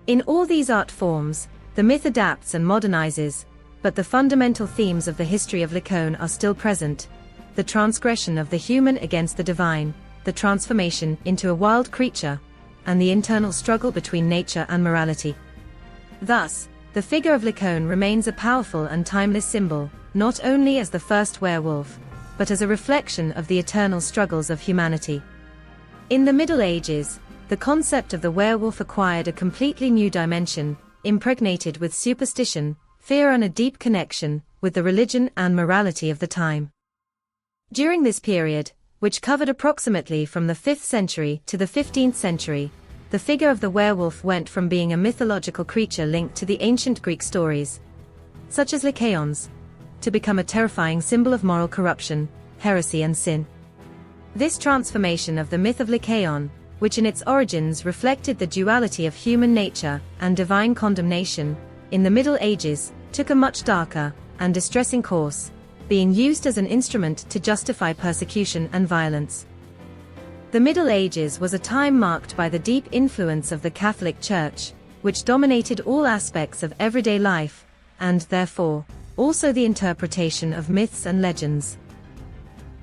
In all these art forms, the myth adapts and modernizes, but the fundamental themes of the history of Lycaon are still present: the transgression of the human against the divine, the transformation into a wild creature, and the internal struggle between nature and morality. Thus, the figure of Lycaon remains a powerful and timeless symbol, not only as the first werewolf, but as a reflection of the eternal struggles of humanity. In the Middle Ages, the concept of the werewolf acquired a completely new dimension, impregnated with superstition, fear and a deep connection with the religion and morality of the time. During this period, which covered approximately from the 5th century to the 15th century, the figure of the werewolf went from being a mythological creature linked to the ancient Greek stories, such as Lycaon's, to become a terrifying symbol of moral corruption, heresy and sin. This transformation of the myth of Lycaon, which in its origins reflected the duality of human nature and divine condemnation, in the Middle Ages, took a much darker and distressing course, being used as an instrument to justify persecution and violence. The Middle Ages was a time marked by the deep influence of the Catholic Church, which dominated all aspects of everyday life, and therefore, also the interpretation of myths and legends.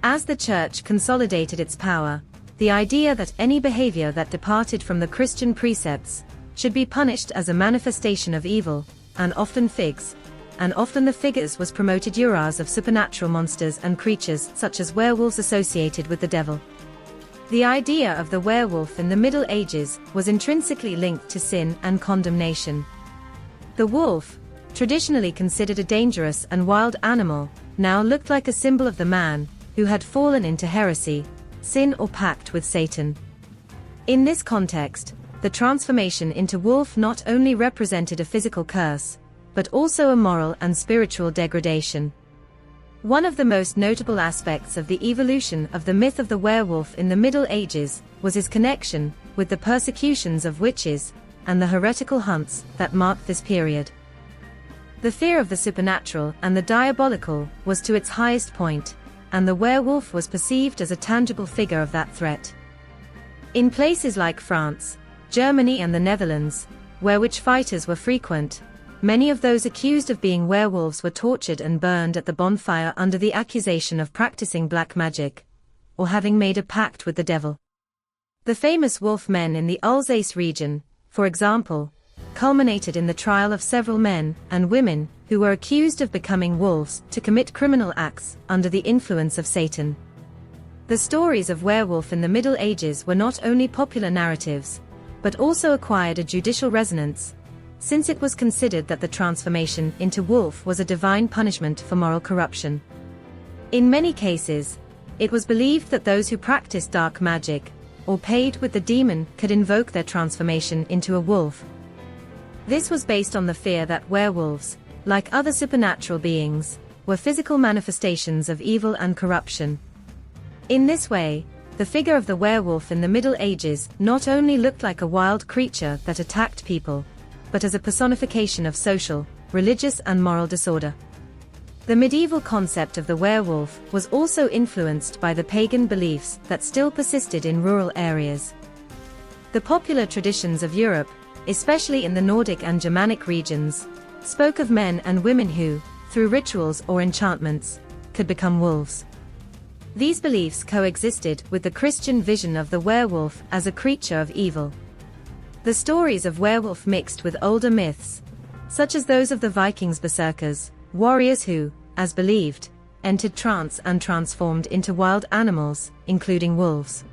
As the Church consolidated its power, the idea that any behavior that departed from the Christian precepts should be punished as a manifestation of evil, and often the figures was promoted uras of supernatural monsters and creatures such as werewolves associated with the devil. The idea of the werewolf in the Middle Ages was intrinsically linked to sin and condemnation. The wolf, traditionally considered a dangerous and wild animal, now looked like a symbol of the man who had fallen into heresy, sin or pact with Satan. In this context, the transformation into wolf not only represented a physical curse, but also a moral and spiritual degradation. One of the most notable aspects of the evolution of the myth of the werewolf in the Middle Ages was his connection with the persecutions of witches and the heretical hunts that marked this period. The fear of the supernatural and the diabolical was to its highest point, and the werewolf was perceived as a tangible figure of that threat. In places like France, Germany and the Netherlands, where witch fighters were frequent, many of those accused of being werewolves were tortured and burned at the bonfire under the accusation of practicing black magic, or having made a pact with the devil. The famous wolf men in the Alsace region, for example, culminated in the trial of several men and women who were accused of becoming wolves to commit criminal acts under the influence of Satan. The stories of werewolf in the Middle Ages were not only popular narratives, but also acquired a judicial resonance, since it was considered that the transformation into wolf was a divine punishment for moral corruption. In many cases, it was believed that those who practiced dark magic, or paid with the demon, could invoke their transformation into a wolf. This was based on the fear that werewolves, like other supernatural beings, were physical manifestations of evil and corruption. In this way, the figure of the werewolf in the Middle Ages not only looked like a wild creature that attacked people, but as a personification of social, religious and moral disorder. The medieval concept of the werewolf was also influenced by the pagan beliefs that still persisted in rural areas. The popular traditions of Europe, especially in the Nordic and Germanic regions, spoke of men and women who, through rituals or enchantments, could become wolves. These beliefs coexisted with the Christian vision of the werewolf as a creature of evil. The stories of werewolf mixed with older myths, such as those of the Vikings berserkers, warriors who, as believed, entered trance and transformed into wild animals, including wolves.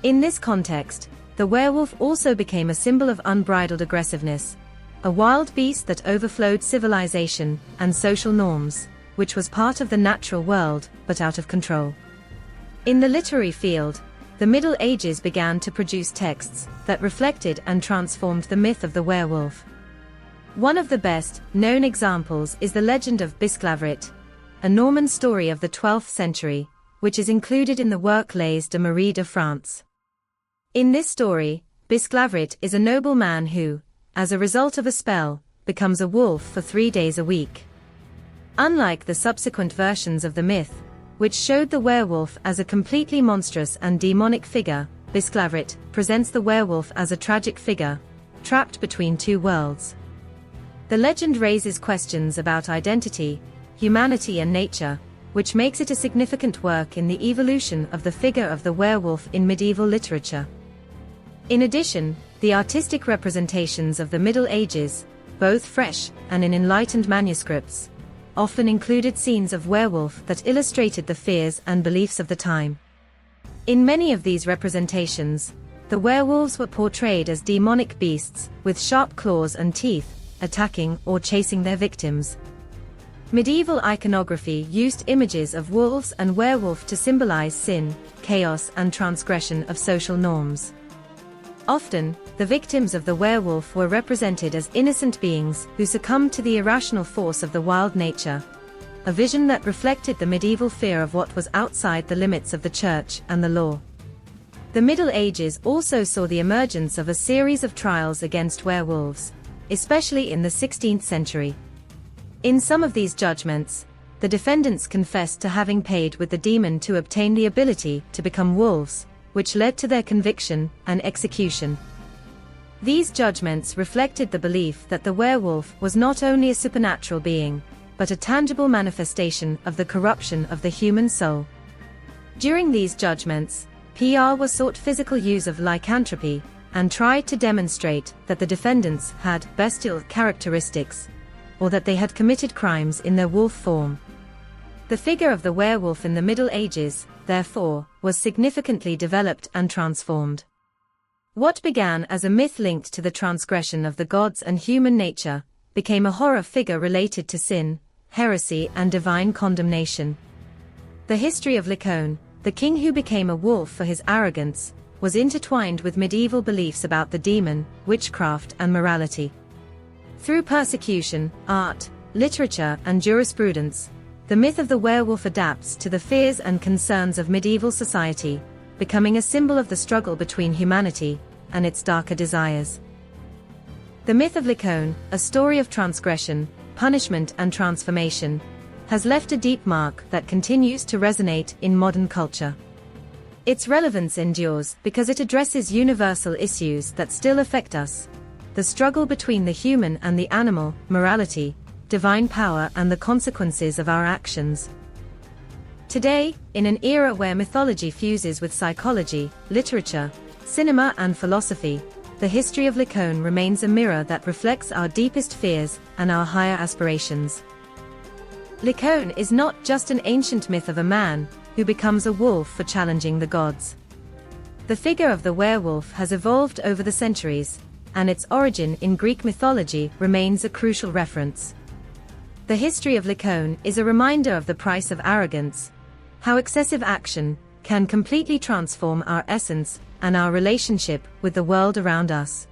In this context, the werewolf also became a symbol of unbridled aggressiveness, a wild beast that overflowed civilization and social norms, which was part of the natural world but out of control. In the literary field, the Middle Ages began to produce texts that reflected and transformed the myth of the werewolf. One of the best-known examples is the legend of Bisclaveret, a Norman story of the 12th century, which is included in the work Les de Marie de France. In this story, Bisclaveret is a nobleman who, as a result of a spell, becomes a wolf for 3 days a week. Unlike the subsequent versions of the myth, which showed the werewolf as a completely monstrous and demonic figure, Bisclaveret presents the werewolf as a tragic figure, trapped between two worlds. The legend raises questions about identity, humanity and nature, which makes it a significant work in the evolution of the figure of the werewolf in medieval literature. In addition, the artistic representations of the Middle Ages, both fresh and in enlightened manuscripts, often included scenes of werewolf that illustrated the fears and beliefs of the time. In many of these representations, the werewolves were portrayed as demonic beasts with sharp claws and teeth, attacking or chasing their victims. Medieval iconography used images of wolves and werewolf to symbolize sin, chaos and transgression of social norms. Often, the victims of the werewolf were represented as innocent beings who succumbed to the irrational force of the wild nature, a vision that reflected the medieval fear of what was outside the limits of the church and the law. The Middle Ages also saw the emergence of a series of trials against werewolves, especially in the 16th century. In some of these judgments, the defendants confessed to having paid with the demon to obtain the ability to become wolves, which led to their conviction and execution. These judgments reflected the belief that the werewolf was not only a supernatural being, but a tangible manifestation of the corruption of the human soul. During these judgments, PR sought physical use of lycanthropy, and tried to demonstrate that the defendants had bestial characteristics, or that they had committed crimes in their wolf form. The figure of the werewolf in the Middle Ages, therefore, was significantly developed and transformed. What began as a myth linked to the transgression of the gods and human nature, became a horror figure related to sin, heresy and divine condemnation. The history of Lycaon, the king who became a wolf for his arrogance, was intertwined with medieval beliefs about the demon, witchcraft, and morality. Through persecution, art, literature, and jurisprudence, the myth of the werewolf adapts to the fears and concerns of medieval society, becoming a symbol of the struggle between humanity and its darker desires. The myth of Lycaon, a story of transgression, punishment, and transformation, has left a deep mark that continues to resonate in modern culture. Its relevance endures because it addresses universal issues that still affect us: the struggle between the human and the animal, morality, divine power, and the consequences of our actions. Today, in an era where mythology fuses with psychology, literature, cinema, and philosophy, the history of Lycaon remains a mirror that reflects our deepest fears and our higher aspirations. Lycaon is not just an ancient myth of a man who becomes a wolf for challenging the gods. The figure of the werewolf has evolved over the centuries, and its origin in Greek mythology remains a crucial reference. The history of Lycaon is a reminder of the price of arrogance, how excessive action can completely transform our essence and our relationship with the world around us.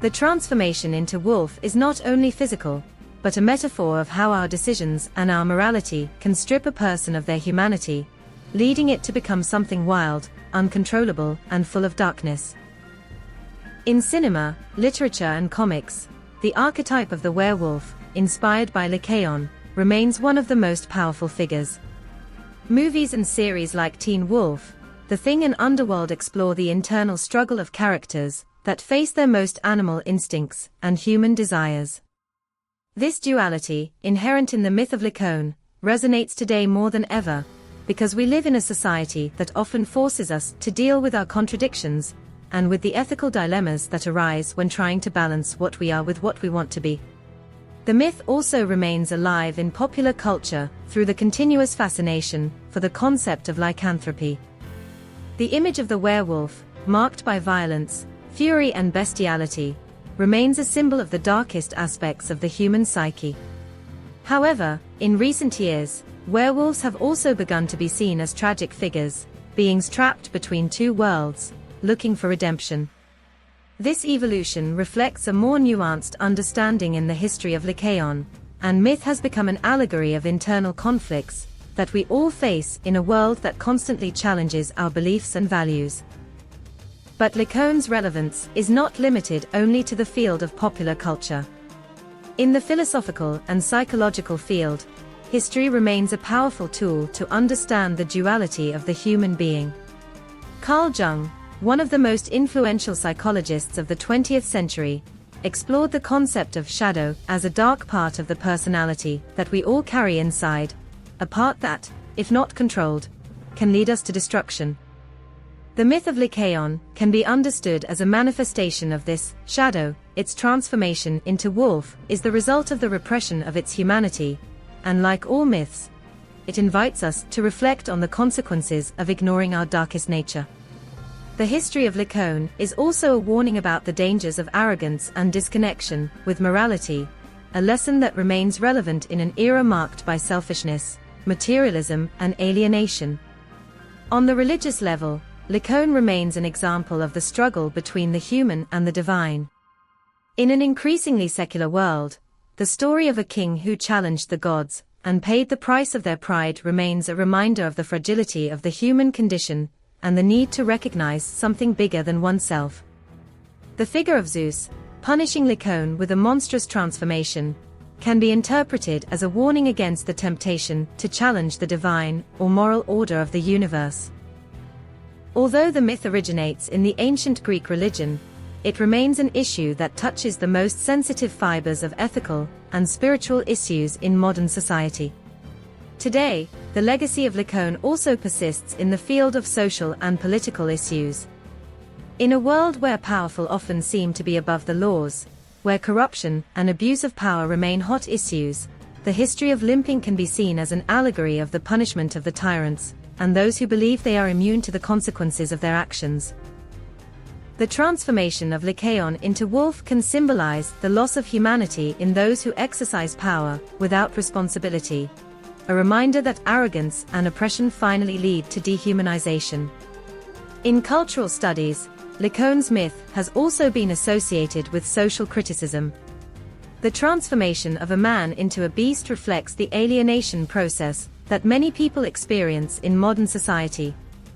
The transformation into wolf is not only physical, but a metaphor of how our decisions and our morality can strip a person of their humanity, leading it to become something wild, uncontrollable, and full of darkness. In cinema, literature, and comics, the archetype of the werewolf, inspired by Lycaon, remains one of the most powerful figures. Movies and series like Teen Wolf, The Thing, and Underworld explore the internal struggle of characters that face their most animal instincts and human desires. This duality, inherent in the myth of Lycaon, resonates today more than ever, because we live in a society that often forces us to deal with our contradictions and with the ethical dilemmas that arise when trying to balance what we are with what we want to be. The myth also remains alive in popular culture through the continuous fascination for the concept of lycanthropy. The image of the werewolf, marked by violence, fury, and bestiality, remains a symbol of the darkest aspects of the human psyche. However, in recent years, werewolves have also begun to be seen as tragic figures, beings trapped between two worlds, looking for redemption. This evolution reflects a more nuanced understanding in the history of Lycaon, and myth has become an allegory of internal conflicts that we all face in a world that constantly challenges our beliefs and values. But Lycaon's relevance is not limited only to the field of popular culture. In the philosophical and psychological field, history remains a powerful tool to understand the duality of the human being. Carl Jung, one of the most influential psychologists of the 20th century, explored the concept of shadow as a dark part of the personality that we all carry inside, a part that, if not controlled, can lead us to destruction. The myth of Lycaon can be understood as a manifestation of this shadow. Its transformation into wolf is the result of the repression of its humanity, and like all myths, it invites us to reflect on the consequences of ignoring our darkest nature. The history of Lycaon is also a warning about the dangers of arrogance and disconnection with morality, a lesson that remains relevant in an era marked by selfishness, materialism, and alienation. On the religious level, Lycaon remains an example of the struggle between the human and the divine. In an increasingly secular world, the story of a king who challenged the gods and paid the price of their pride remains a reminder of the fragility of the human condition and the need to recognize something bigger than oneself. The figure of Zeus, punishing Lycaon with a monstrous transformation, can be interpreted as a warning against the temptation to challenge the divine or moral order of the universe. Although the myth originates in the ancient Greek religion, it remains an issue that touches the most sensitive fibers of ethical and spiritual issues in modern society. Today, the legacy of Lycaon also persists in the field of social and political issues. In a world where powerful often seem to be above the laws, where corruption and abuse of power remain hot issues, the history of Lycaon can be seen as an allegory of the punishment of the tyrants and those who believe they are immune to the consequences of their actions. The transformation of Lycaon into wolf can symbolize the loss of humanity in those who exercise power without responsibility, a reminder that arrogance and oppression finally lead to dehumanization. In cultural studies, Lycaon's myth has also been associated with social criticism. The transformation of a man into a beast reflects the alienation process that many people experience in modern society,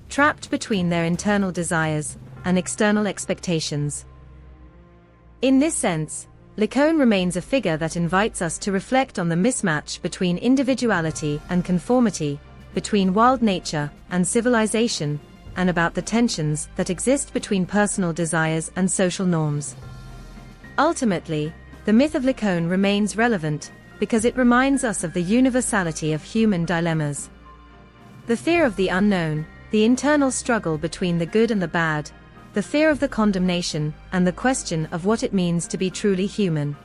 trapped between their internal desires and external expectations. In this sense, Lycaon remains a figure that invites us to reflect on the mismatch between individuality and conformity, between wild nature and civilization, and about the tensions that exist between personal desires and social norms. Ultimately, the myth of Lycaon remains relevant because it reminds us of the universality of human dilemmas. The fear of the unknown, the internal struggle between the good and the bad, the fear of the condemnation, and the question of what it means to be truly human.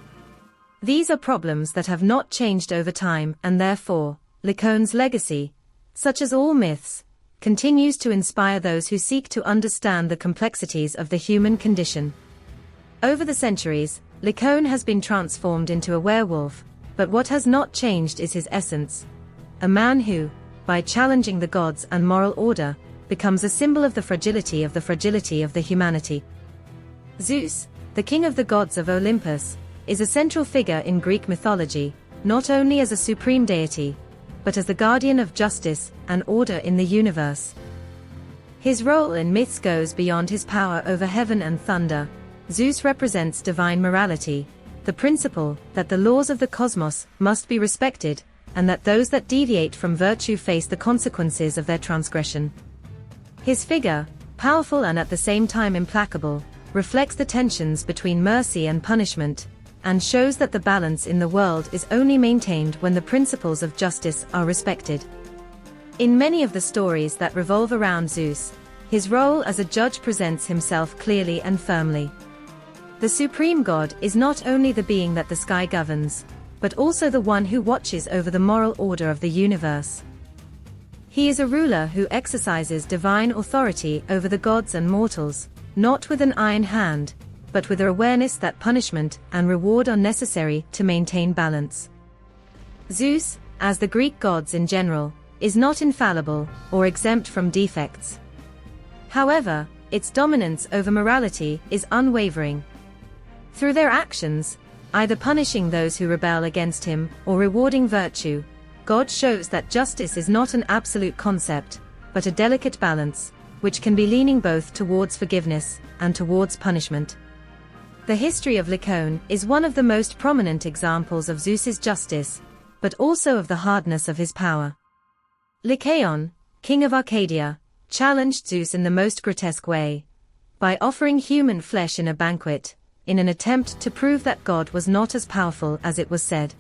These are problems that have not changed over time, and therefore, Lycaon's legacy, such as all myths, continues to inspire those who seek to understand the complexities of the human condition. Over the centuries, Lycaon has been transformed into a werewolf, but what has not changed is his essence. A man who, by challenging the gods and moral order, becomes a symbol of the fragility of the humanity. Zeus, the king of the gods of Olympus, is a central figure in Greek mythology, not only as a supreme deity, but as the guardian of justice and order in the universe. His role in myths goes beyond his power over heaven and thunder. Zeus represents divine morality, the principle that the laws of the cosmos must be respected, and that those that deviate from virtue face the consequences of their transgression. His figure, powerful and at the same time implacable, reflects the tensions between mercy and punishment, and shows that the balance in the world is only maintained when the principles of justice are respected. In many of the stories that revolve around Zeus, his role as a judge presents himself clearly and firmly. The supreme god is not only the being that the sky governs, but also the one who watches over the moral order of the universe. He is a ruler who exercises divine authority over the gods and mortals, not with an iron hand, but with an awareness that punishment and reward are necessary to maintain balance. Zeus, as the Greek gods in general, is not infallible or exempt from defects. However, its dominance over morality is unwavering. Through their actions, either punishing those who rebel against him or rewarding virtue, God shows that justice is not an absolute concept, but a delicate balance, which can be leaning both towards forgiveness and towards punishment. The history of Lycaon is one of the most prominent examples of Zeus's justice, but also of the hardness of his power. Lycaon, king of Arcadia, challenged Zeus in the most grotesque way, by offering human flesh in a banquet, in an attempt to prove that God was not as powerful as it was said.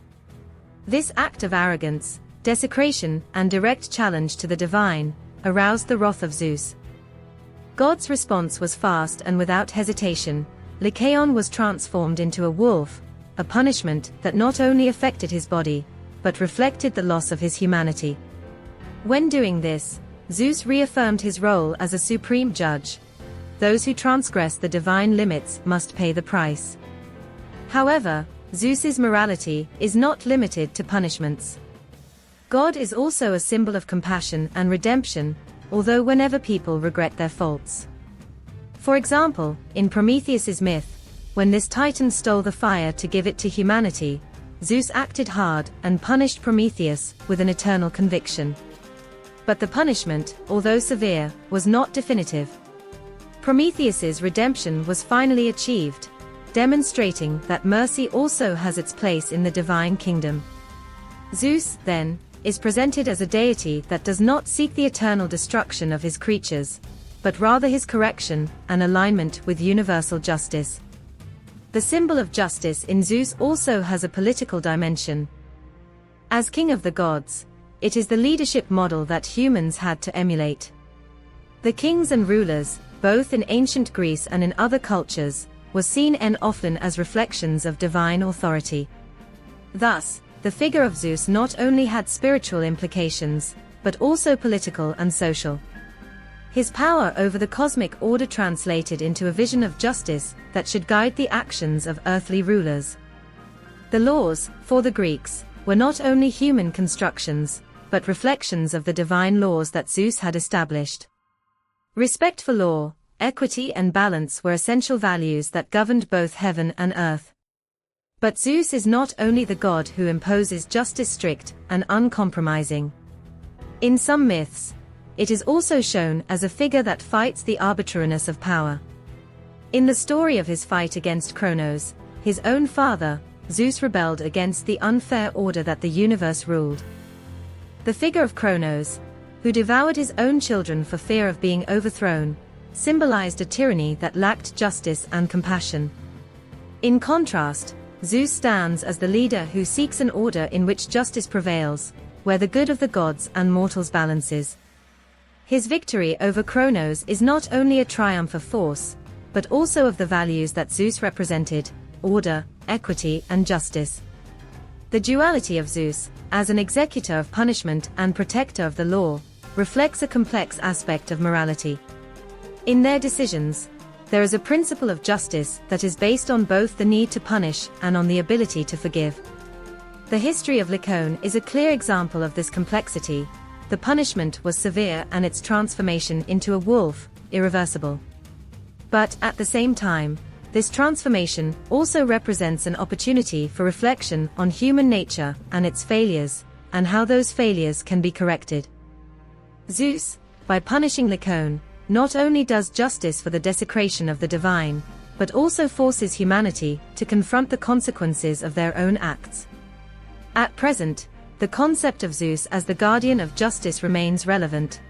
This act of arrogance, desecration, and direct challenge to the divine, aroused the wrath of Zeus. God's response was fast and without hesitation. Lycaon was transformed into a wolf, a punishment that not only affected his body, but reflected the loss of his humanity. When doing this, Zeus reaffirmed his role as a supreme judge. Those who transgress the divine limits must pay the price. However, Zeus's morality is not limited to punishments. God is also a symbol of compassion and redemption, although whenever people regret their faults. For example, in Prometheus's myth, when this titan stole the fire to give it to humanity, Zeus acted hard and punished Prometheus with an eternal conviction. But the punishment, although severe, was not definitive. Prometheus's redemption was finally achieved, demonstrating that mercy also has its place in the divine kingdom. Zeus, then, is presented as a deity that does not seek the eternal destruction of his creatures, but rather his correction and alignment with universal justice. The symbol of justice in Zeus also has a political dimension. As king of the gods, it is the leadership model that humans had to emulate. The kings and rulers, both in ancient Greece and in other cultures, were seen often as reflections of divine authority. Thus, the figure of Zeus not only had spiritual implications, but also political and social. His power over the cosmic order translated into a vision of justice that should guide the actions of earthly rulers. The laws, for the Greeks, were not only human constructions, but reflections of the divine laws that Zeus had established. Respect for law, equity and balance were essential values that governed both heaven and earth. But Zeus is not only the god who imposes justice strict and uncompromising. In some myths, it is also shown as a figure that fights the arbitrariness of power. In the story of his fight against Kronos, his own father, Zeus rebelled against the unfair order that the universe ruled. The figure of Kronos, who devoured his own children for fear of being overthrown, symbolized a tyranny that lacked justice and compassion. In contrast, Zeus stands as the leader who seeks an order in which justice prevails, where the good of the gods and mortals balances. His victory over Kronos is not only a triumph of force, but also of the values that Zeus represented: order, equity, and justice. The duality of Zeus, as an executor of punishment and protector of the law, reflects a complex aspect of morality. In their decisions, there is a principle of justice that is based on both the need to punish and on the ability to forgive. The history of Lycaon is a clear example of this complexity. The punishment was severe and its transformation into a wolf, irreversible. But at the same time, this transformation also represents an opportunity for reflection on human nature and its failures, and how those failures can be corrected. Zeus, by punishing Lycaon, not only does justice for the desecration of the divine, but also forces humanity to confront the consequences of their own acts. At present, the concept of Zeus as the guardian of justice remains relevant.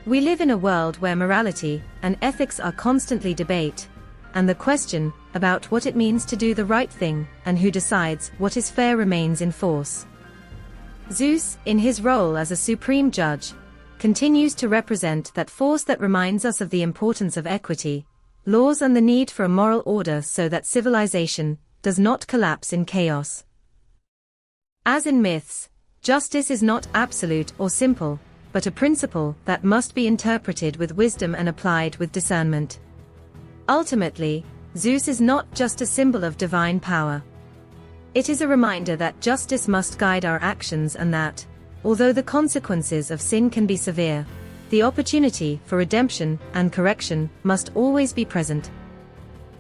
We live in a world where morality and ethics are constantly debated, and the question about what it means to do the right thing and who decides what is fair remains in force. Zeus, in his role as a supreme judge, continues to represent that force that reminds us of the importance of equity, laws, and the need for a moral order so that civilization does not collapse in chaos. As in myths, justice is not absolute or simple, but a principle that must be interpreted with wisdom and applied with discernment. Ultimately, Zeus is not just a symbol of divine power. It is a reminder that justice must guide our actions and that, although the consequences of sin can be severe, the opportunity for redemption and correction must always be present.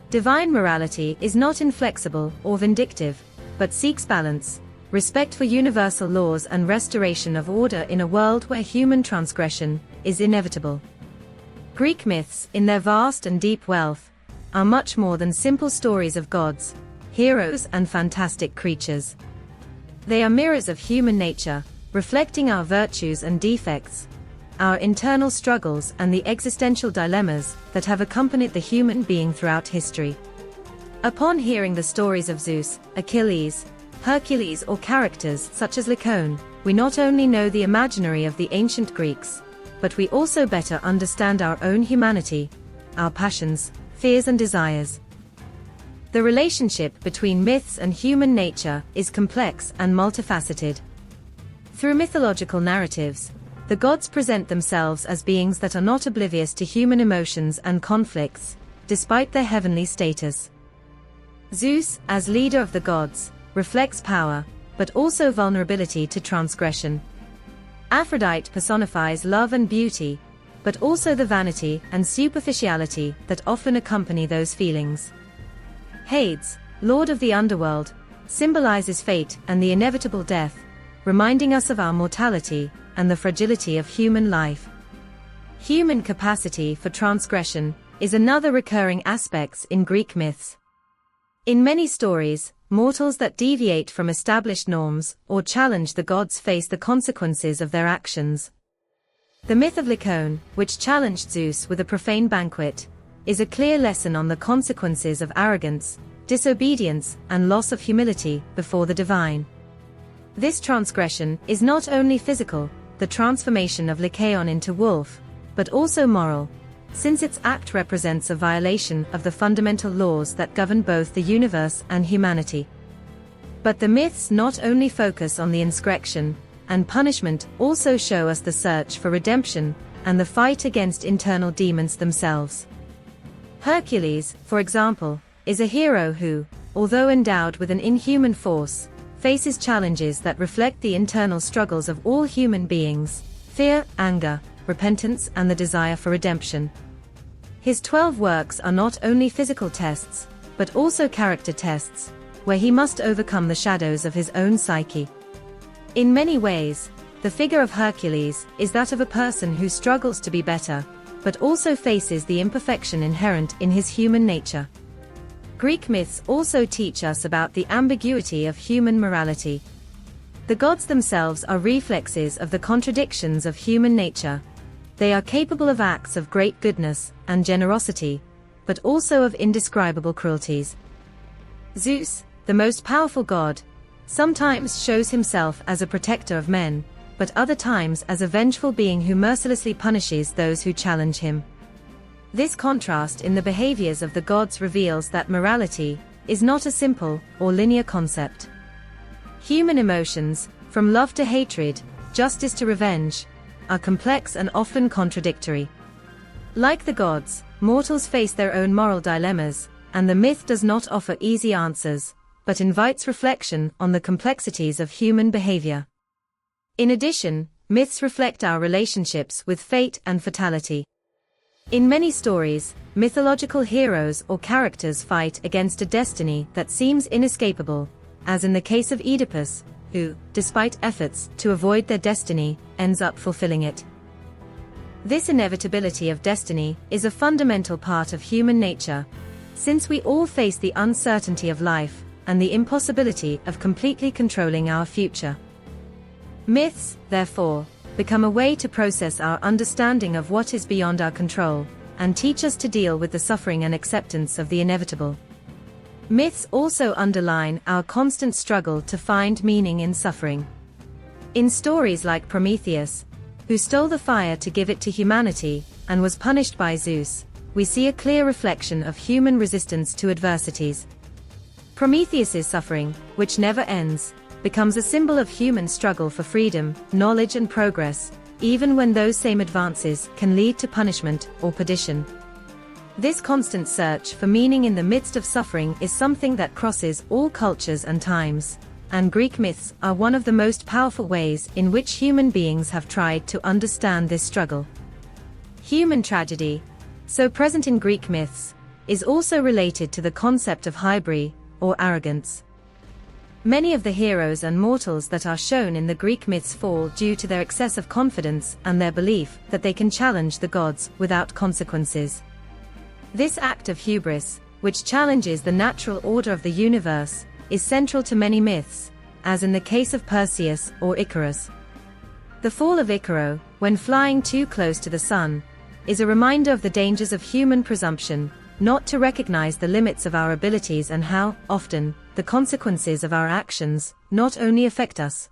Divine morality is not inflexible or vindictive, but seeks balance, respect for universal laws, and restoration of order in a world where human transgression is inevitable. Greek myths, in their vast and deep wealth, are much more than simple stories of gods, heroes, and fantastic creatures. They are mirrors of human nature, reflecting our virtues and defects, our internal struggles, and the existential dilemmas that have accompanied the human being throughout history. Upon hearing the stories of Zeus, Achilles, Hercules, or characters such as Lycaon, we not only know the imaginary of the ancient Greeks, but we also better understand our own humanity, our passions, fears, and desires. The relationship between myths and human nature is complex and multifaceted. Through mythological narratives, the gods present themselves as beings that are not oblivious to human emotions and conflicts, despite their heavenly status. Zeus, as leader of the gods, reflects power, but also vulnerability to transgression. Aphrodite personifies love and beauty, but also the vanity and superficiality that often accompany those feelings. Hades, lord of the underworld, symbolizes fate and the inevitable death, reminding us of our mortality and the fragility of human life. Human capacity for transgression is another recurring aspect in Greek myths. In many stories, mortals that deviate from established norms or challenge the gods face the consequences of their actions. The myth of Lycaon, which challenged Zeus with a profane banquet, is a clear lesson on the consequences of arrogance, disobedience, and loss of humility before the divine. This transgression is not only physical, the transformation of Lycaon into wolf, but also moral, since its act represents a violation of the fundamental laws that govern both the universe and humanity. But the myths not only focus on the inscription and punishment, also show us the search for redemption and the fight against internal demons themselves. Hercules, for example, is a hero who, although endowed with an inhuman force, faces challenges that reflect the internal struggles of all human beings: fear, anger, repentance and the desire for redemption. His 12 works are not only physical tests, but also character tests, where he must overcome the shadows of his own psyche. In many ways, the figure of Hercules is that of a person who struggles to be better, but also faces the imperfection inherent in his human nature. Greek myths also teach us about the ambiguity of human morality. The gods themselves are reflexes of the contradictions of human nature. They are capable of acts of great goodness and generosity, but also of indescribable cruelties. Zeus, the most powerful god, sometimes shows himself as a protector of men, but other times as a vengeful being who mercilessly punishes those who challenge him. This contrast in the behaviors of the gods reveals that morality is not a simple or linear concept. Human emotions, from love to hatred, justice to revenge, are complex and often contradictory. Like the gods, mortals face their own moral dilemmas, and the myth does not offer easy answers, but invites reflection on the complexities of human behavior. In addition, myths reflect our relationships with fate and fatality. In many stories, mythological heroes or characters fight against a destiny that seems inescapable, as in the case of Oedipus, who, despite efforts to avoid their destiny, ends up fulfilling it. This inevitability of destiny is a fundamental part of human nature, since we all face the uncertainty of life and the impossibility of completely controlling our future. Myths, therefore, become a way to process our understanding of what is beyond our control, and teach us to deal with the suffering and acceptance of the inevitable. Myths also underline our constant struggle to find meaning in suffering. In stories like Prometheus, who stole the fire to give it to humanity, and was punished by Zeus, we see a clear reflection of human resistance to adversities. Prometheus's suffering, which never ends, becomes a symbol of human struggle for freedom, knowledge and progress, even when those same advances can lead to punishment or perdition. This constant search for meaning in the midst of suffering is something that crosses all cultures and times, and Greek myths are one of the most powerful ways in which human beings have tried to understand this struggle. Human tragedy, so present in Greek myths, is also related to the concept of hybris, or arrogance. Many of the heroes and mortals that are shown in the Greek myths fall due to their excessive confidence and their belief that they can challenge the gods without consequences. This act of hubris, which challenges the natural order of the universe, is central to many myths, as in the case of Perseus or Icarus. The fall of Icaro, when flying too close to the sun, is a reminder of the dangers of human presumption, not to recognize the limits of our abilities and how, often, the consequences of our actions not only affect us,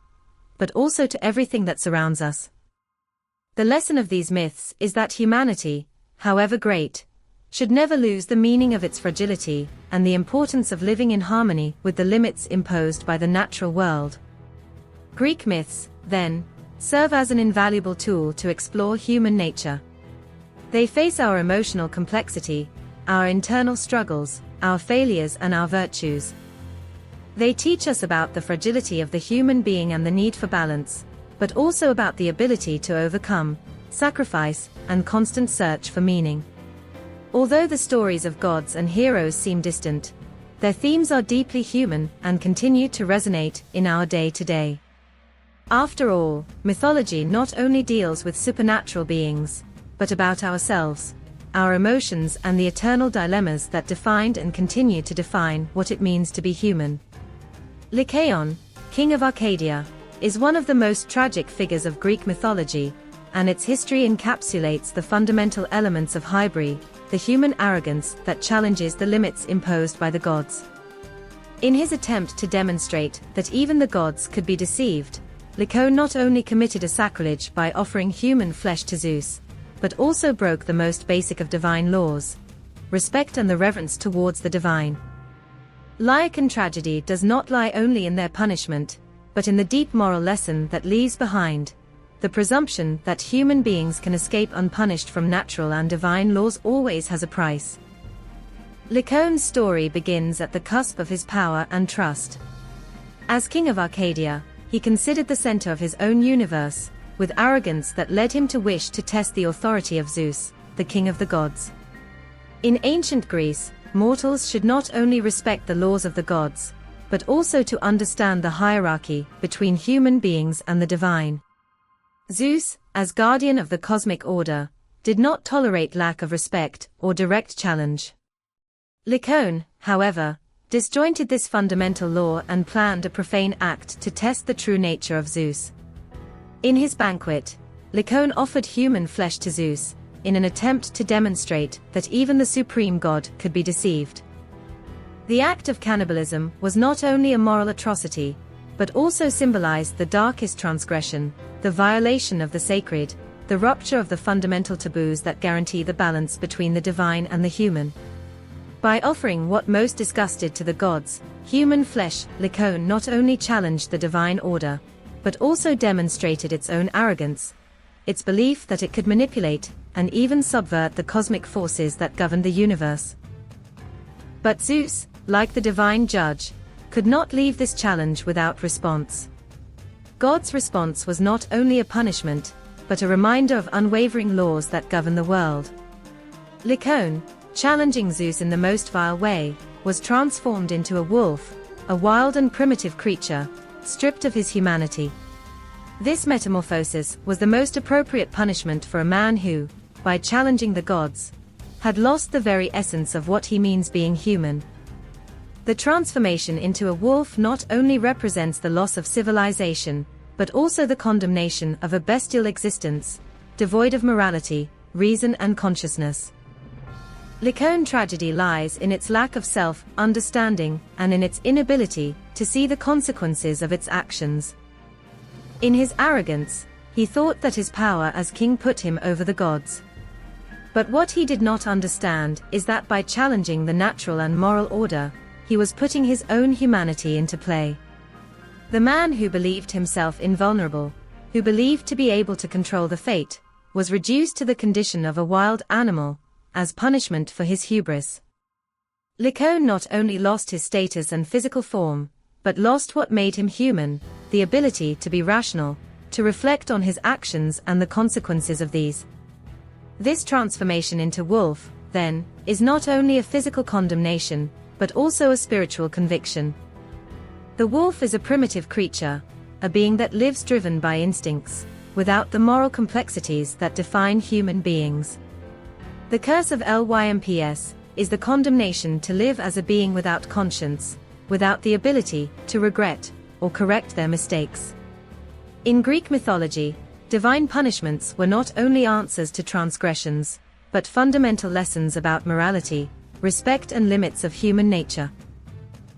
but also to everything that surrounds us. The lesson of these myths is that humanity, however great, should never lose the meaning of its fragility and the importance of living in harmony with the limits imposed by the natural world. Greek myths, then, serve as an invaluable tool to explore human nature. They face our emotional complexity, our internal struggles, our failures and our virtues. They teach us about the fragility of the human being and the need for balance, but also about the ability to overcome, sacrifice, and constant search for meaning. Although the stories of gods and heroes seem distant, their themes are deeply human and continue to resonate in our day-to-day. After all, mythology not only deals with supernatural beings, but about ourselves, our emotions and the eternal dilemmas that defined and continue to define what it means to be human. Lycaon, king of Arcadia, is one of the most tragic figures of Greek mythology, and its history encapsulates the fundamental elements of hybris, the human arrogance that challenges the limits imposed by the gods. In his attempt to demonstrate that even the gods could be deceived, Lycaon not only committed a sacrilege by offering human flesh to Zeus, but also broke the most basic of divine laws: respect and the reverence towards the divine. Lycaon tragedy does not lie only in their punishment, but in the deep moral lesson that leaves behind: the presumption that human beings can escape unpunished from natural and divine laws always has a price. Lycaon's story begins at the cusp of his power and trust. As king of Arcadia, he considered the center of his own universe, with arrogance that led him to wish to test the authority of Zeus, the king of the gods. In ancient Greece, mortals should not only respect the laws of the gods, but also to understand the hierarchy between human beings and the divine. Zeus, as guardian of the cosmic order, did not tolerate lack of respect or direct challenge. Lycaon, however, disjointed this fundamental law and planned a profane act to test the true nature of Zeus. In his banquet, Lycaon offered human flesh to Zeus, in an attempt to demonstrate that even the supreme god could be deceived. The act of cannibalism was not only a moral atrocity, but also symbolized the darkest transgression, the violation of the sacred, the rupture of the fundamental taboos that guarantee the balance between the divine and the human. By offering what most disgusted to the gods, human flesh, Lycaon not only challenged the divine order, but also demonstrated its own arrogance, its belief that it could manipulate and even subvert the cosmic forces that govern the universe. But Zeus, like the divine judge, could not leave this challenge without response. God's response was not only a punishment, but a reminder of unwavering laws that govern the world. Lycaon, challenging Zeus in the most vile way, was transformed into a wolf, a wild and primitive creature, stripped of his humanity. This metamorphosis was the most appropriate punishment for a man who, by challenging the gods, had lost the very essence of what he means being human. The transformation into a wolf not only represents the loss of civilization, but also the condemnation of a bestial existence, devoid of morality, reason and consciousness. Lycaon tragedy lies in its lack of self-understanding and in its inability to see the consequences of its actions. In his arrogance, he thought that his power as king put him over the gods. But what he did not understand is that by challenging the natural and moral order, he was putting his own humanity into play. The man who believed himself invulnerable, who believed to be able to control the fate, was reduced to the condition of a wild animal, as punishment for his hubris. Lycaon not only lost his status and physical form, but lost what made him human, the ability to be rational, to reflect on his actions and the consequences of these. This transformation into wolf, then, is not only a physical condemnation, but also a spiritual conviction. The wolf is a primitive creature, a being that lives driven by instincts, without the moral complexities that define human beings. The curse of Lymps is the condemnation to live as a being without conscience, without the ability to regret or correct their mistakes. In Greek mythology, divine punishments were not only answers to transgressions, but fundamental lessons about morality, respect and limits of human nature.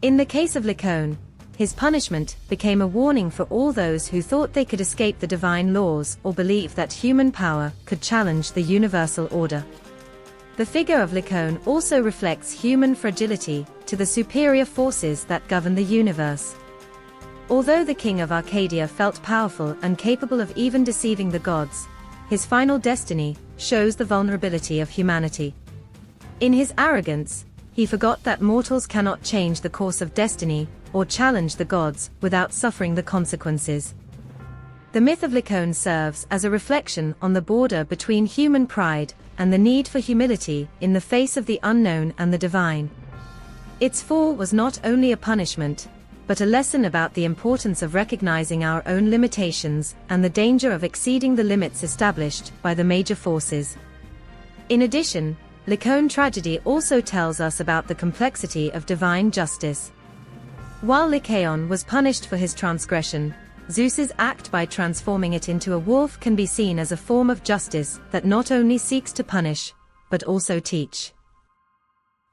In the case of Lycaon, his punishment became a warning for all those who thought they could escape the divine laws or believe that human power could challenge the universal order. The figure of Lycaon also reflects human fragility to the superior forces that govern the universe. Although the king of Arcadia felt powerful and capable of even deceiving the gods, his final destiny shows the vulnerability of humanity. In his arrogance, he forgot that mortals cannot change the course of destiny or challenge the gods without suffering the consequences. The myth of Lycaon serves as a reflection on the border between human pride and the need for humility in the face of the unknown and the divine. Its fall was not only a punishment, but a lesson about the importance of recognizing our own limitations and the danger of exceeding the limits established by the major forces. In addition, Lycaon tragedy also tells us about the complexity of divine justice. While Lycaon was punished for his transgression, Zeus's act by transforming it into a wolf can be seen as a form of justice that not only seeks to punish, but also teach.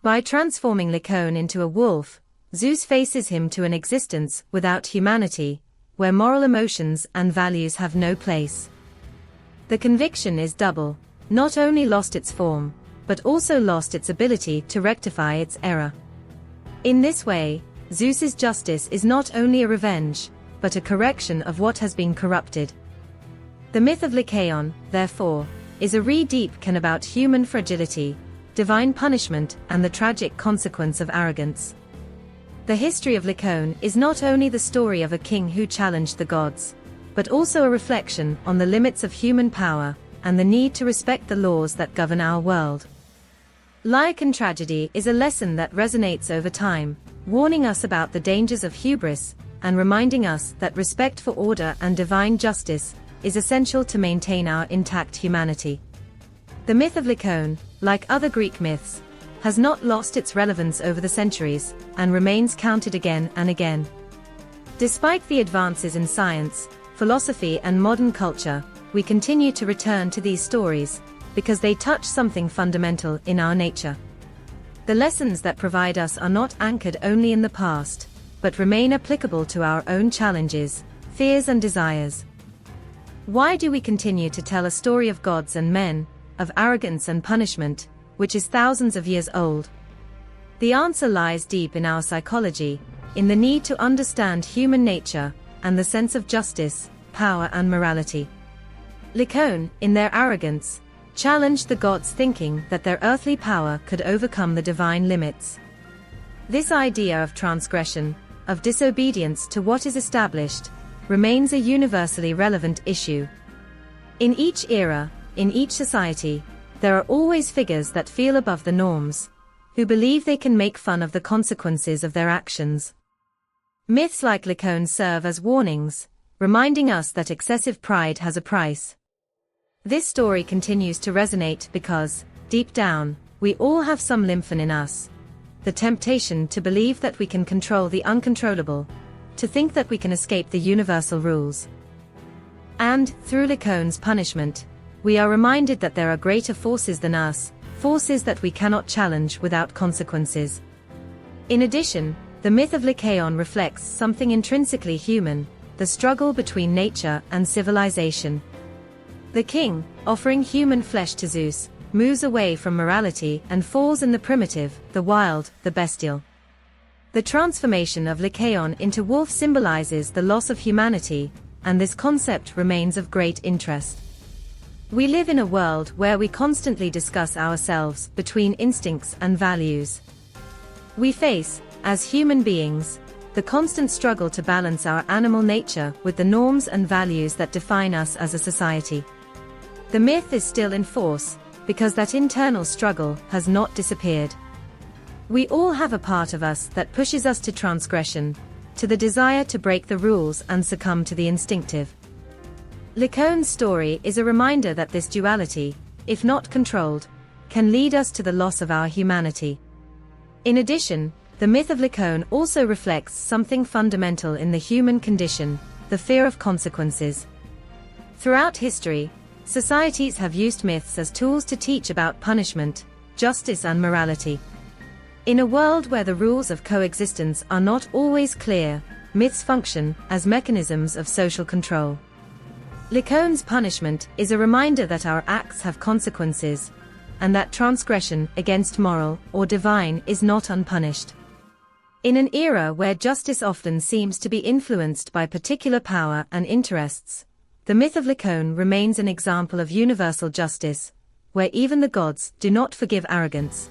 By transforming Lycaon into a wolf, Zeus faces him to an existence without humanity, where moral emotions and values have no place. The conviction is double: not only lost its form, but also lost its ability to rectify its error. In this way, Zeus's justice is not only a revenge, but a correction of what has been corrupted. The myth of Lycaon, therefore, is a re-deep-can about human fragility, divine punishment and the tragic consequence of arrogance. The history of Lycaon is not only the story of a king who challenged the gods, but also a reflection on the limits of human power and the need to respect the laws that govern our world. Lycaon tragedy is a lesson that resonates over time, warning us about the dangers of hubris and reminding us that respect for order and divine justice is essential to maintain our intact humanity. The myth of Lycaon, like other Greek myths, has not lost its relevance over the centuries and remains counted again and again. Despite the advances in science, philosophy and modern culture, we continue to return to these stories because they touch something fundamental in our nature. The lessons that provide us are not anchored only in the past, but remain applicable to our own challenges, fears and desires. Why do we continue to tell a story of gods and men, of arrogance and punishment, which is thousands of years old? The answer lies deep in our psychology, in the need to understand human nature and the sense of justice, power and morality. Lycaon, in their arrogance, challenged the gods, thinking that their earthly power could overcome the divine limits. This idea of transgression, of disobedience to what is established, remains a universally relevant issue. In each era, in each society, there are always figures that feel above the norms, who believe they can make fun of the consequences of their actions. Myths like Lycaon serve as warnings, reminding us that excessive pride has a price. This story continues to resonate because, deep down, we all have some Lycaon in us. The temptation to believe that we can control the uncontrollable, to think that we can escape the universal rules. And, through Lycaon's punishment, we are reminded that there are greater forces than us, forces that we cannot challenge without consequences. In addition, the myth of Lycaon reflects something intrinsically human, the struggle between nature and civilization. The king, offering human flesh to Zeus, moves away from morality and falls in the primitive, the wild, the bestial. The transformation of Lycaon into wolf symbolizes the loss of humanity, and this concept remains of great interest. We live in a world where we constantly discuss ourselves between instincts and values. We face, as human beings, the constant struggle to balance our animal nature with the norms and values that define us as a society. The myth is still in force, because that internal struggle has not disappeared. We all have a part of us that pushes us to transgression, to the desire to break the rules and succumb to the instinctive. Lycaon's story is a reminder that this duality, if not controlled, can lead us to the loss of our humanity. In addition, the myth of Lycaon also reflects something fundamental in the human condition, the fear of consequences. Throughout history, societies have used myths as tools to teach about punishment, justice and morality. In a world where the rules of coexistence are not always clear, myths function as mechanisms of social control. Lycaon's punishment is a reminder that our acts have consequences, and that transgression against moral or divine is not unpunished. In an era where justice often seems to be influenced by particular power and interests, the myth of Lycaon remains an example of universal justice, where even the gods do not forgive arrogance.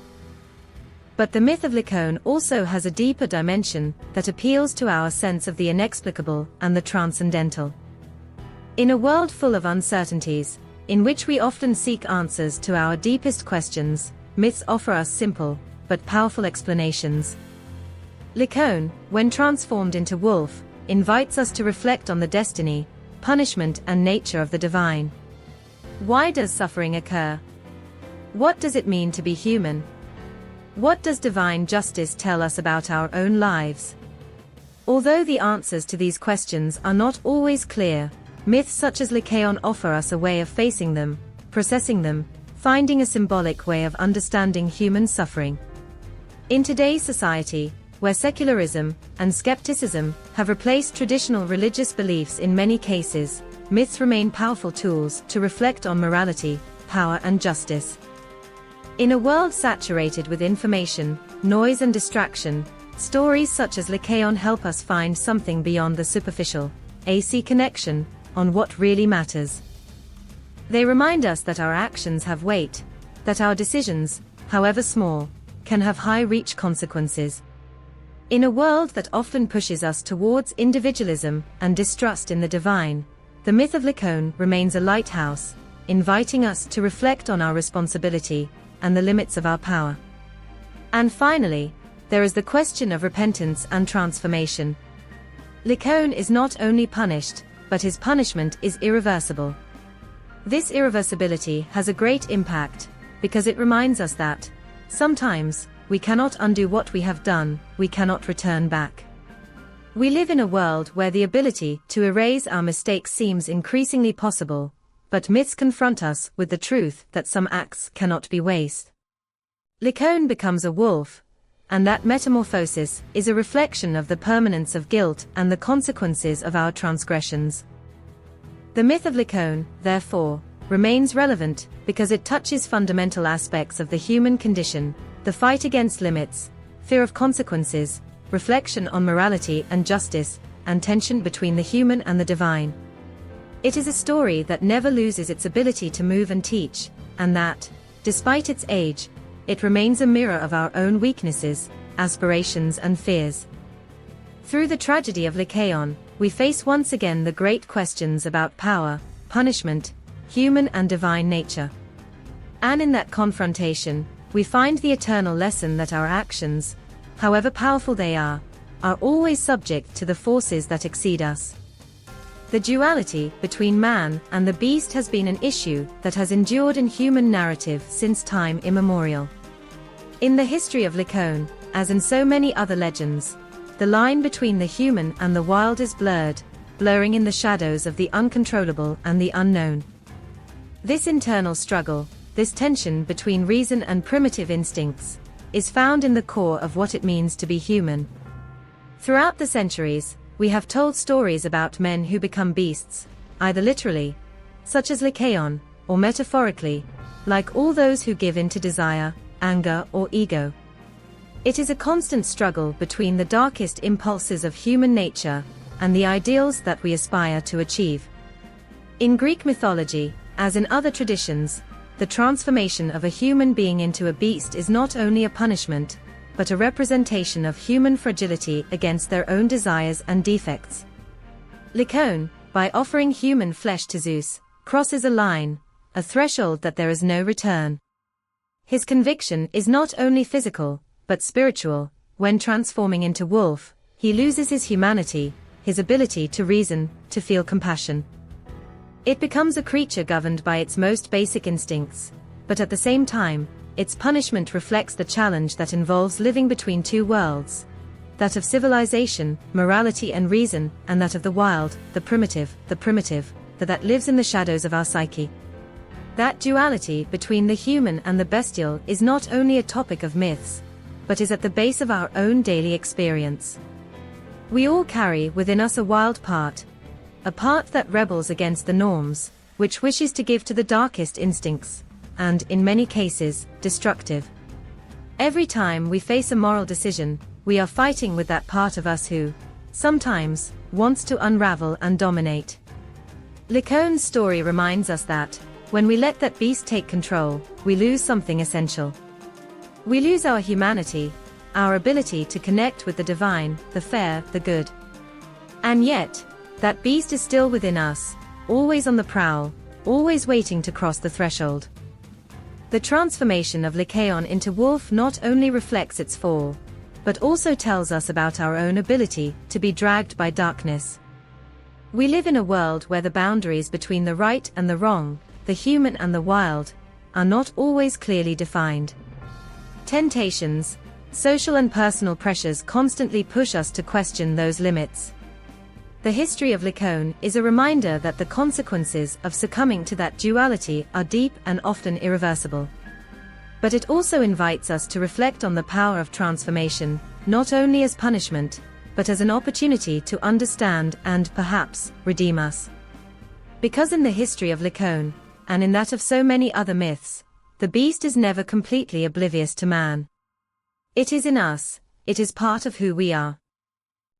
But the myth of Lycaon also has a deeper dimension that appeals to our sense of the inexplicable and the transcendental. In a world full of uncertainties, in which we often seek answers to our deepest questions, myths offer us simple, but powerful explanations. Lycaon, when transformed into wolf, invites us to reflect on the destiny, punishment and nature of the divine. Why does suffering occur? What does it mean to be human? What does divine justice tell us about our own lives? Although the answers to these questions are not always clear, myths such as Lycaon offer us a way of facing them, processing them, finding a symbolic way of understanding human suffering. In today's society, where secularism and skepticism have replaced traditional religious beliefs in many cases, myths remain powerful tools to reflect on morality, power and justice. In a world saturated with information, noise and distraction, stories such as Lycaon help us find something beyond the superficial, AC connection, on what really matters. They remind us that our actions have weight, that our decisions, however small, can have high-reach consequences. In a world that often pushes us towards individualism and distrust in the divine, the myth of Lycaon remains a lighthouse, inviting us to reflect on our responsibility and the limits of our power. And finally, there is the question of repentance and transformation. Lycaon is not only punished, but his punishment is irreversible. This irreversibility has a great impact, because it reminds us that, sometimes, we cannot undo what we have done, we cannot return back. We live in a world where the ability to erase our mistakes seems increasingly possible, but myths confront us with the truth that some acts cannot be erased. Lycaon becomes a wolf, and that metamorphosis is a reflection of the permanence of guilt and the consequences of our transgressions. The myth of Lycaon, therefore, remains relevant because it touches fundamental aspects of the human condition: the fight against limits, fear of consequences, reflection on morality and justice, and tension between the human and the divine. It is a story that never loses its ability to move and teach, and that, despite its age, it remains a mirror of our own weaknesses, aspirations and fears. Through the tragedy of Lycaon, we face once again the great questions about power, punishment, human and divine nature. And in that confrontation, we find the eternal lesson that our actions, however powerful they are always subject to the forces that exceed us. The duality between man and the beast has been an issue that has endured in human narrative since time immemorial. In the history of Lycaon, as in so many other legends, the line between the human and the wild is blurred, blurring in the shadows of the uncontrollable and the unknown. This internal struggle, this tension between reason and primitive instincts, is found in the core of what it means to be human. Throughout the centuries, we have told stories about men who become beasts, either literally, such as Lycaon, or metaphorically, like all those who give in to desire, anger or ego. It is a constant struggle between the darkest impulses of human nature and the ideals that we aspire to achieve. In Greek mythology, as in other traditions, the transformation of a human being into a beast is not only a punishment, but a representation of human fragility against their own desires and defects. Lycaon, by offering human flesh to Zeus, crosses a line, a threshold that there is no return. His conviction is not only physical, but spiritual. When transforming into wolf, he loses his humanity, his ability to reason, to feel compassion. It becomes a creature governed by its most basic instincts, but at the same time, its punishment reflects the challenge that involves living between two worlds: that of civilization, morality and reason, and that of the wild, the primitive, that lives in the shadows of our psyche. That duality between the human and the bestial is not only a topic of myths, but is at the base of our own daily experience. We all carry within us a wild part, a part that rebels against the norms, which wishes to give to the darkest instincts, and, in many cases, destructive. Every time we face a moral decision, we are fighting with that part of us who, sometimes, wants to unravel and dominate. Lycaon's story reminds us that, when we let that beast take control, we lose something essential. We lose our humanity, our ability to connect with the divine, the fair, the good. And yet, that beast is still within us, always on the prowl, always waiting to cross the threshold. The transformation of Lycaon into wolf not only reflects its fall, but also tells us about our own ability to be dragged by darkness. We live in a world where the boundaries between the right and the wrong, the human and the wild, are not always clearly defined. Temptations, social and personal pressures constantly push us to question those limits. The history of Lycaon is a reminder that the consequences of succumbing to that duality are deep and often irreversible. But it also invites us to reflect on the power of transformation, not only as punishment, but as an opportunity to understand and, perhaps, redeem us. Because in the history of Lycaon, and in that of so many other myths, the beast is never completely oblivious to man. It is in us, it is part of who we are.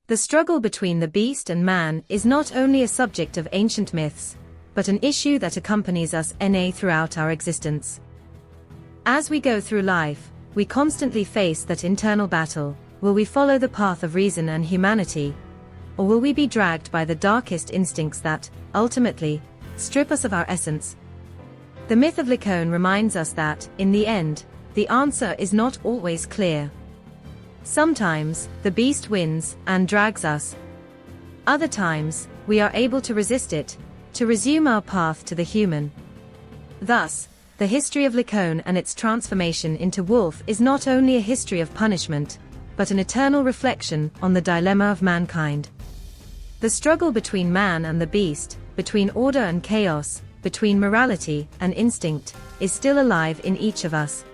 The struggle between the beast and man is not only a subject of ancient myths, but an issue that accompanies us throughout our existence. As we go through life, we constantly face that internal battle: will we follow the path of reason and humanity, or will we be dragged by the darkest instincts that, ultimately, strip us of our essence? The myth of Lycaon reminds us that, in the end, the answer is not always clear. Sometimes, the beast wins and drags us. Other times, we are able to resist it, to resume our path to the human. Thus, the history of Lycaon and its transformation into wolf is not only a history of punishment, but an eternal reflection on the dilemma of mankind. The struggle between man and the beast, between order and chaos, between morality and instinct, is still alive in each of us.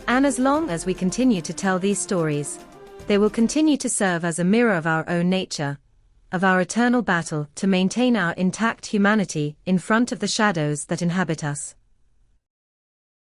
And as long as we continue to tell these stories, they will continue to serve as a mirror of our own nature, of our eternal battle to maintain our intact humanity in front of the shadows that inhabit us.